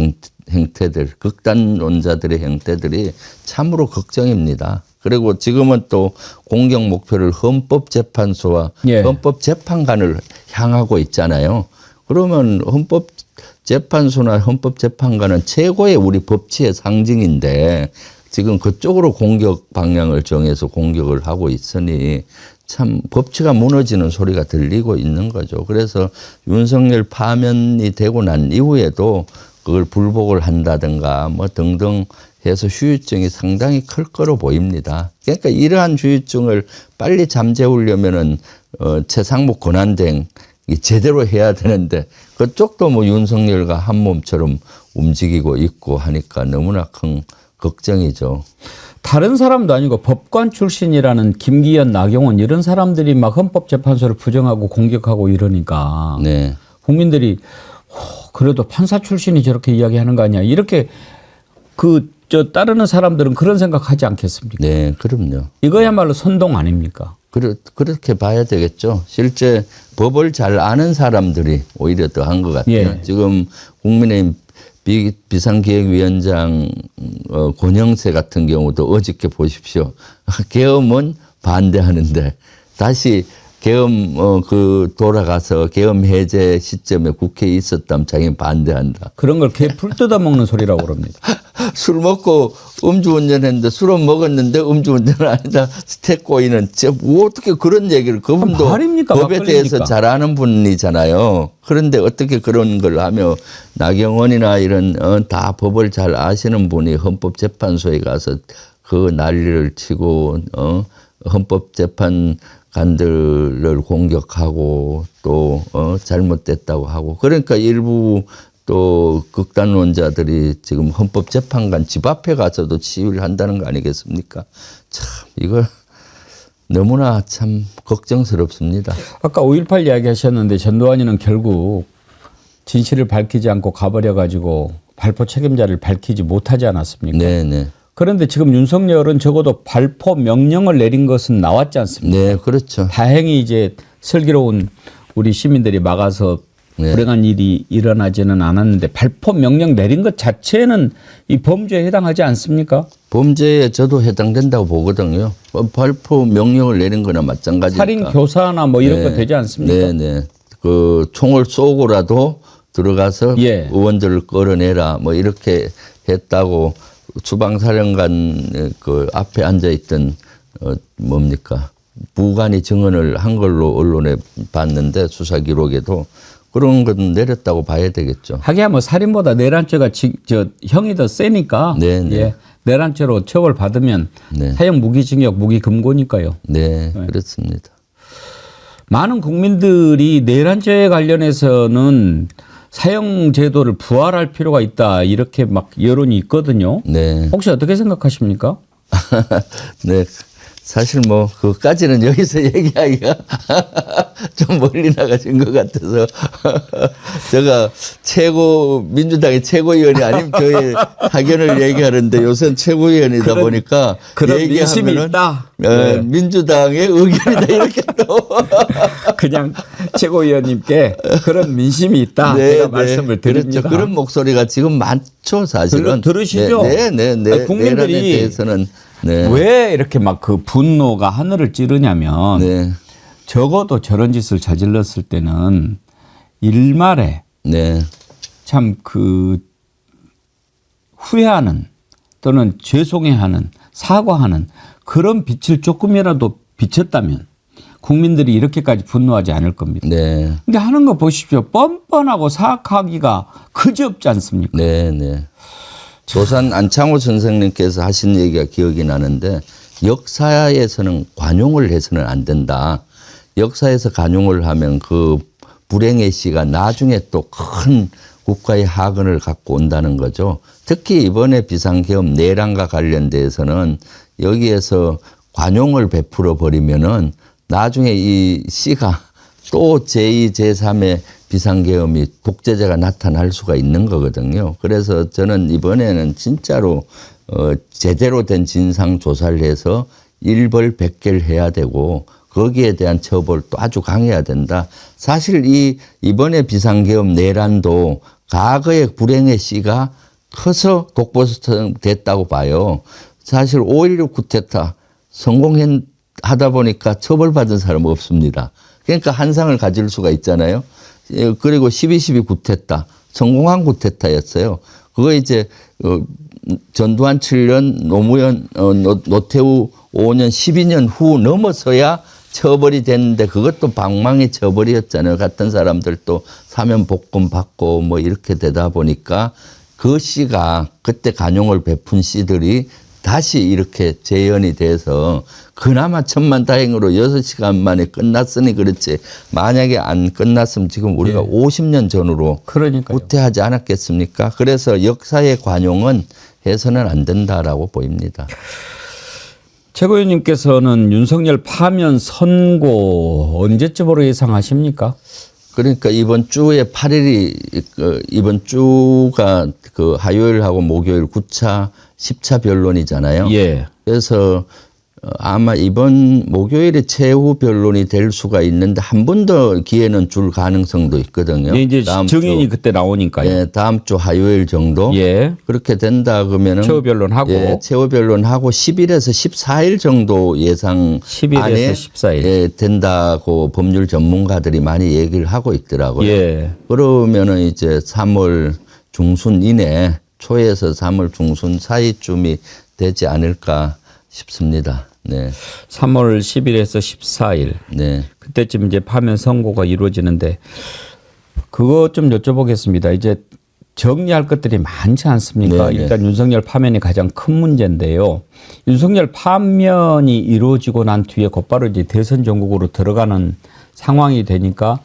행태들, 극단론자들의 행태들이 참으로 걱정입니다. 그리고 지금은 또 공격 목표를 헌법재판소와 예. 헌법재판관을 향하고 있잖아요. 그러면 헌법재판소나 헌법재판관은 최고의 우리 법치의 상징인데 지금 그쪽으로 공격 방향을 정해서 공격을 하고 있으니 참 법치가 무너지는 소리가 들리고 있는 거죠. 그래서 윤석열 파면이 되고 난 이후에도 그걸 불복을 한다든가 뭐 등등 해서 후유증이 상당히 클 거로 보입니다. 그러니까 이러한 후유증을 빨리 잠재우려면은 최상목 권한대행 제대로 해야 되는데 그쪽도 뭐 윤석열과 한 몸처럼 움직이고 있고 하니까 너무나 큰 걱정이죠. 다른 사람도 아니고 법관 출신이라는 김기현, 나경원 이런 사람들이 막 헌법재판소를 부정하고 공격하고 이러니까 네. 국민들이 그래도 판사 출신이 저렇게 이야기하는 거 아니야 이렇게 따르는 사람들은 그런 생각하지 않겠습니까? 네, 그럼요. 이거야말로 선동 아닙니까? 그렇게 봐야 되겠죠. 실제 법을 잘 아는 사람들이 오히려 더 한 것 같아요. 예. 지금 국민의힘 비상기획위원장 권영세 같은 경우도 어저께 보십시오. 계엄은 반대하는데 다시 계엄 돌아가서 계엄 해제 시점에 국회에 있었다면 자기는 반대한다. 그런 걸 개 풀 뜯어먹는 소리라고 그럽니다. 술 먹고 음주운전했는데 술은 먹었는데 음주운전은 아니다. 스택고이는 어떻게 그런 얘기를 그분도 말입니까? 법에 대해서 막걸리니까. 잘 아는 분이잖아요. 그런데 어떻게 그런 걸 하며 나경원이나 이런 다 법을 잘 아시는 분이 헌법재판소에 가서 그 난리를 치고 헌법재판관들을 공격하고 또 잘못됐다고 하고 그러니까 일부 또 극단론자들이 지금 헌법재판관 집 앞에 가서도 시위를 한다는 거 아니겠습니까? 참 이거 너무나 참 걱정스럽습니다. 아까 5.18 이야기하셨는데 전두환이는 결국 진실을 밝히지 않고 가버려가지고 발포 책임자를 밝히지 못하지 않았습니까? 네네. 그런데 지금 윤석열은 적어도 발포 명령을 내린 것은 나왔지 않습니까? 네, 그렇죠. 다행히 이제 슬기로운 우리 시민들이 막아서 네. 불행한 일이 일어나지는 않았는데 발포 명령 내린 것 자체는 이 범죄에 해당하지 않습니까? 범죄에 저도 해당된다고 보거든요. 발포 명령을 내린 거나 마찬가지니까. 살인 교사나 뭐 이런 거 되지 않습니까? 네네. 그 총을 쏘고라도 들어가서 예. 의원들을 끌어내라 뭐 이렇게 했다고 주방사령관 그 앞에 앉아있던 뭡니까 부관이 증언을 한 걸로 언론에 봤는데 수사 기록에도 그런 건 내렸다고 봐야 되겠죠. 하기야 뭐 살인보다 내란죄가 형이 더 세니까 네네. 예, 내란죄로 처벌 받으면 네. 사형 무기징역 무기금고니까요. 네, 그렇습니다. 많은 국민들이 내란죄에 관련해서는 사형 제도를 부활할 필요가 있다 이렇게 막 여론이 있거든요. 네. 혹시 어떻게 생각하십니까? 네. 사실 뭐 그것까지는 여기서 얘기하기가 좀 멀리 나가신 것 같아서 제가 민주당의 최고위원이 아니면 저희 학연을 얘기하는데 요새는 최고위원이다 보니까 그런 민심이 있다. 네. 민주당의 의견이다 이렇게 또 그냥 최고위원님께 그런 민심이 있다. 네, 제가 말씀을 드립니다. 그렇죠. 그런 목소리가 지금 많죠, 사실은. 들으시죠? 네. 국민들이 내란에 대해서는 왜 이렇게 막 그 분노가 하늘을 찌르냐면 적어도 저런 짓을 저질렀을 때는 일말에 참 그 후회하는 또는 죄송해하는 사과하는 그런 빛을 조금이라도 비쳤다면 국민들이 이렇게까지 분노하지 않을 겁니다. 근데 하는 거 보십시오. 뻔뻔하고 사악하기가 그지없지 않습니까? 조산 안창호 선생님께서 하신 얘기가 기억이 나는데 역사에서는 관용을 해서는 안 된다. 역사에서 관용을 하면 그 불행의 씨가 나중에 또 큰 국가의 하근을 갖고 온다는 거죠. 특히 이번에 비상계엄 내란과 관련돼서는 여기에서 관용을 베풀어 버리면은 나중에 이 씨가 또 제2, 제3의 비상계엄이 독재자가 나타날 수가 있는 거거든요. 그래서 저는 이번에는 진짜로 제대로 된 진상조사를 해서 일벌백계를 해야 되고 거기에 대한 처벌도 아주 강해야 된다. 사실 이번에 비상계엄 내란도 과거의 불행의 씨가 커서 독보성 됐다고 봐요. 사실 5.16 쿠데타 성공하다 보니까 처벌받은 사람은 없습니다. 그러니까 한 상을 가질 수가 있잖아요. 그리고 12.12 구테타, 성공한 구테타였어요. 그거 이제 전두환 7년, 노무현, 노태우 5년, 12년 후 넘어서야 처벌이 됐는데 그것도 방망이 처벌이었잖아요. 같은 사람들도 사면 복권 받고 뭐 이렇게 되다 보니까 그 씨가 그때 간용을 베푼 씨들이 다시 이렇게 재현이 돼서 그나마 천만다행으로 6시간 만에 끝났으니 그렇지 만약에 안 끝났으면 지금 우리가 50년 전으로 후퇴하지 않았겠습니까? 그래서 역사의 관용은 해서는 안 된다라고 보입니다. 최고위원님께서는 윤석열 파면 선고 언제쯤으로 예상하십니까? 그러니까 이번 주에 8일이 이번 주가 그 화요일하고 목요일 9차 10차 변론이잖아요. 예. 그래서 아마 이번 목요일에 최후 변론이 될 수가 있는데 한 번 더 기회는 줄 가능성도 있거든요. 예, 이제 증인이 그때 나오니까요. 예, 다음 주 화요일 정도. 예. 그렇게 된다 그러면은 최후 변론하고 예, 최후 변론하고 10일에서 14일 정도 예상 10일에서 안에 14일. 예, 된다고 법률 전문가들이 많이 얘기를 하고 있더라고요. 예. 그러면은 이제 3월 중순 이내 초에서 3월 중순 사이쯤이 되지 않을까 싶습니다. 네. 3월 10일에서 14일. 네. 그때쯤 이제 파면 선고가 이루어지는데 그것 좀 여쭤보겠습니다. 이제 정리할 것들이 많지 않습니까? 네, 네. 일단 윤석열 파면이 가장 큰 문제인데요. 윤석열 파면이 이루어지고 난 뒤에 곧바로 이제 대선 전국으로 들어가는 상황이 되니까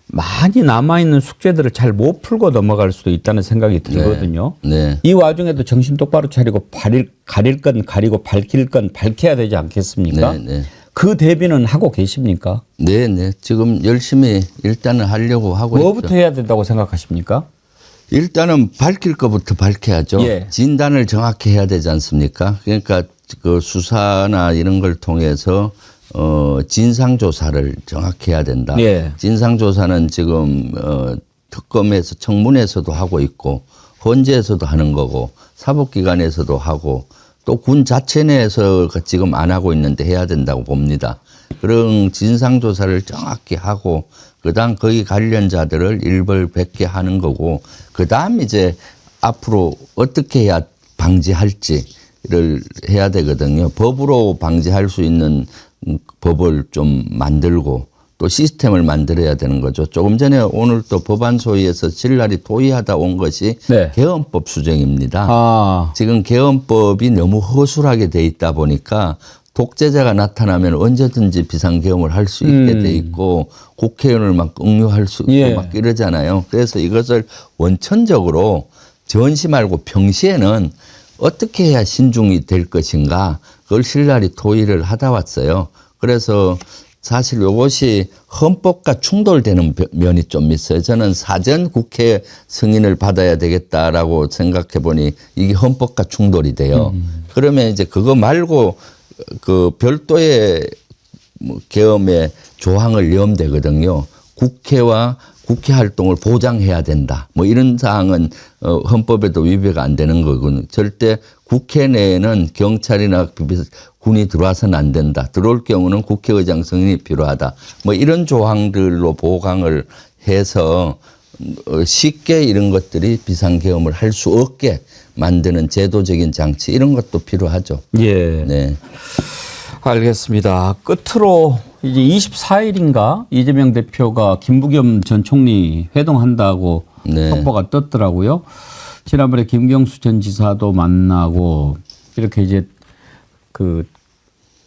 많이 남아있는 숙제들을 잘 못 풀고 넘어갈 수도 있다는 생각이 들거든요. 네. 이 와중에도 정신 똑바로 차리고 가릴 건 가리고 밝힐 건 밝혀야 되지 않겠습니까? 네, 네. 그 대비는 하고 계십니까? 네, 네. 지금 열심히 일단은 하려고 하고 뭐부터 있죠. 해야 된다고 생각하십니까? 일단은 밝힐 것부터 밝혀야죠. 예. 진단을 정확히 해야 되지 않습니까? 그러니까 그 수사나 이런 걸 통해서 진상조사를 정확히 해야 된다. 예. 진상조사는 지금 특검에서 청문회에서도 하고 있고 헌재에서도 하는 거고 사법기관에서도 하고 또 군 자체 내에서 지금 안 하고 있는데 해야 된다고 봅니다. 그런 진상조사를 정확히 하고 그다음 거기 관련자들을 일벌백계 하는 거고 그다음 이제 앞으로 어떻게 해야 방지할지를 해야 되거든요. 법으로 방지할 수 있는 법을 좀 만들고 또 시스템을 만들어야 되는 거죠. 조금 전에 오늘 또 법안 소위에서 질날이 토의하다 온 것이 네. 개헌법 수정입니다. 아. 지금 개헌법이 너무 허술하게 돼 있다 보니까 독재자가 나타나면 언제든지 비상계엄을 할 수 있게 돼 있고 국회의원을 막 응유할 수 있고 예. 막 이러잖아요. 그래서 이것을 원천적으로 전시 말고 평시에는 어떻게 해야 신중이 될 것인가 그걸 신랄히 토의를 하다 왔어요. 그래서 사실 이것이 헌법과 충돌되는 면이 좀 있어요. 저는 사전 국회 승인을 받아야 되겠다라고 생각해 보니 이게 헌법과 충돌이 돼요. 그러면 이제 그거 말고 그 별도의 계엄의 조항을 넣으면 되거든요. 국회와 국회 활동을 보장해야 된다. 뭐 이런 사항은 헌법에도 위배가 안 되는 거군요. 절대 국회 내에는 경찰이나 군이 들어와서는 안 된다. 들어올 경우는 국회의장 승인이 필요하다. 뭐 이런 조항들로 보강을 해서 쉽게 이런 것들이 비상계엄을 할 수 없게 만드는 제도적인 장치 이런 것도 필요하죠. 예. 네. 알겠습니다. 끝으로 이제 24일인가 이재명 대표가 김부겸 전 총리 회동한다고 네. 속보가 떴더라고요. 지난번에 김경수 전 지사도 만나고 이렇게 이제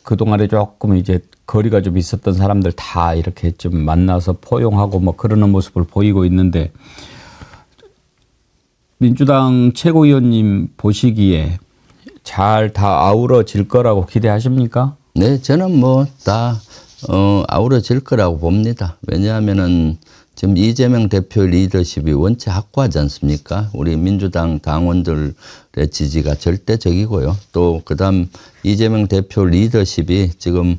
그동안에 조금 이제 거리가 좀 있었던 사람들 다 이렇게 좀 만나서 포용하고 뭐 그러는 모습을 보이고 있는데 민주당 최고위원님 보시기에 잘 다 아우러질 거라고 기대하십니까? 네, 저는 뭐 다 아우러질 거라고 봅니다. 왜냐하면은 지금 이재명 대표의 리더십이 원체 확고하지 않습니까? 우리 민주당 당원들의 지지가 절대적이고요. 또 그다음 이재명 대표 리더십이 지금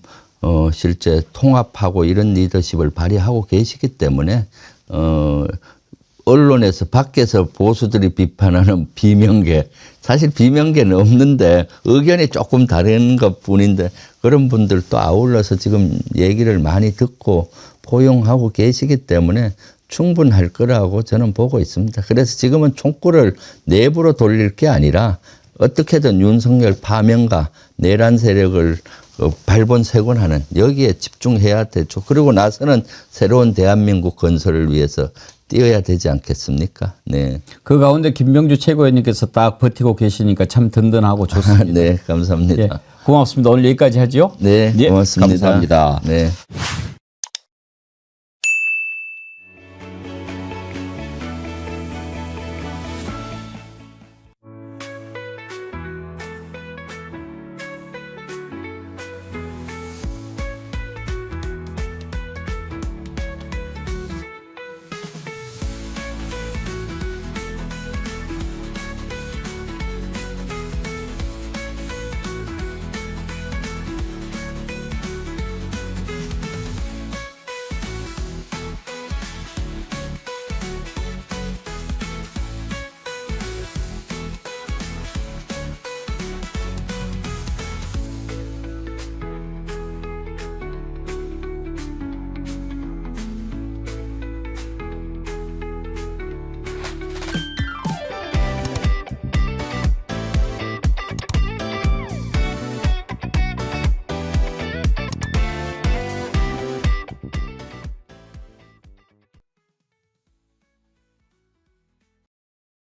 실제 통합하고 이런 리더십을 발휘하고 계시기 때문에 언론에서 밖에서 보수들이 비판하는 비명계, 사실 비명계는 없는데 의견이 조금 다른 것 뿐인데 그런 분들도 아울러서 지금 얘기를 많이 듣고 포용하고 계시기 때문에 충분할 거라고 저는 보고 있습니다. 그래서 지금은 총구를 내부로 돌릴 게 아니라 어떻게든 윤석열 파면과 내란 세력을 발본색원하는 여기에 집중해야 되죠. 그리고 나서는 새로운 대한민국 건설을 위해서 뛰어야 되지 않겠습니까? 네. 그 가운데 김병주 최고위원님께서 딱 버티고 계시니까 참 든든하고 좋습니다. 네, 감사합니다. 예, 고맙습니다. 오늘 여기까지 하죠? 네, 예, 고맙습니다. 감사합니다. 네.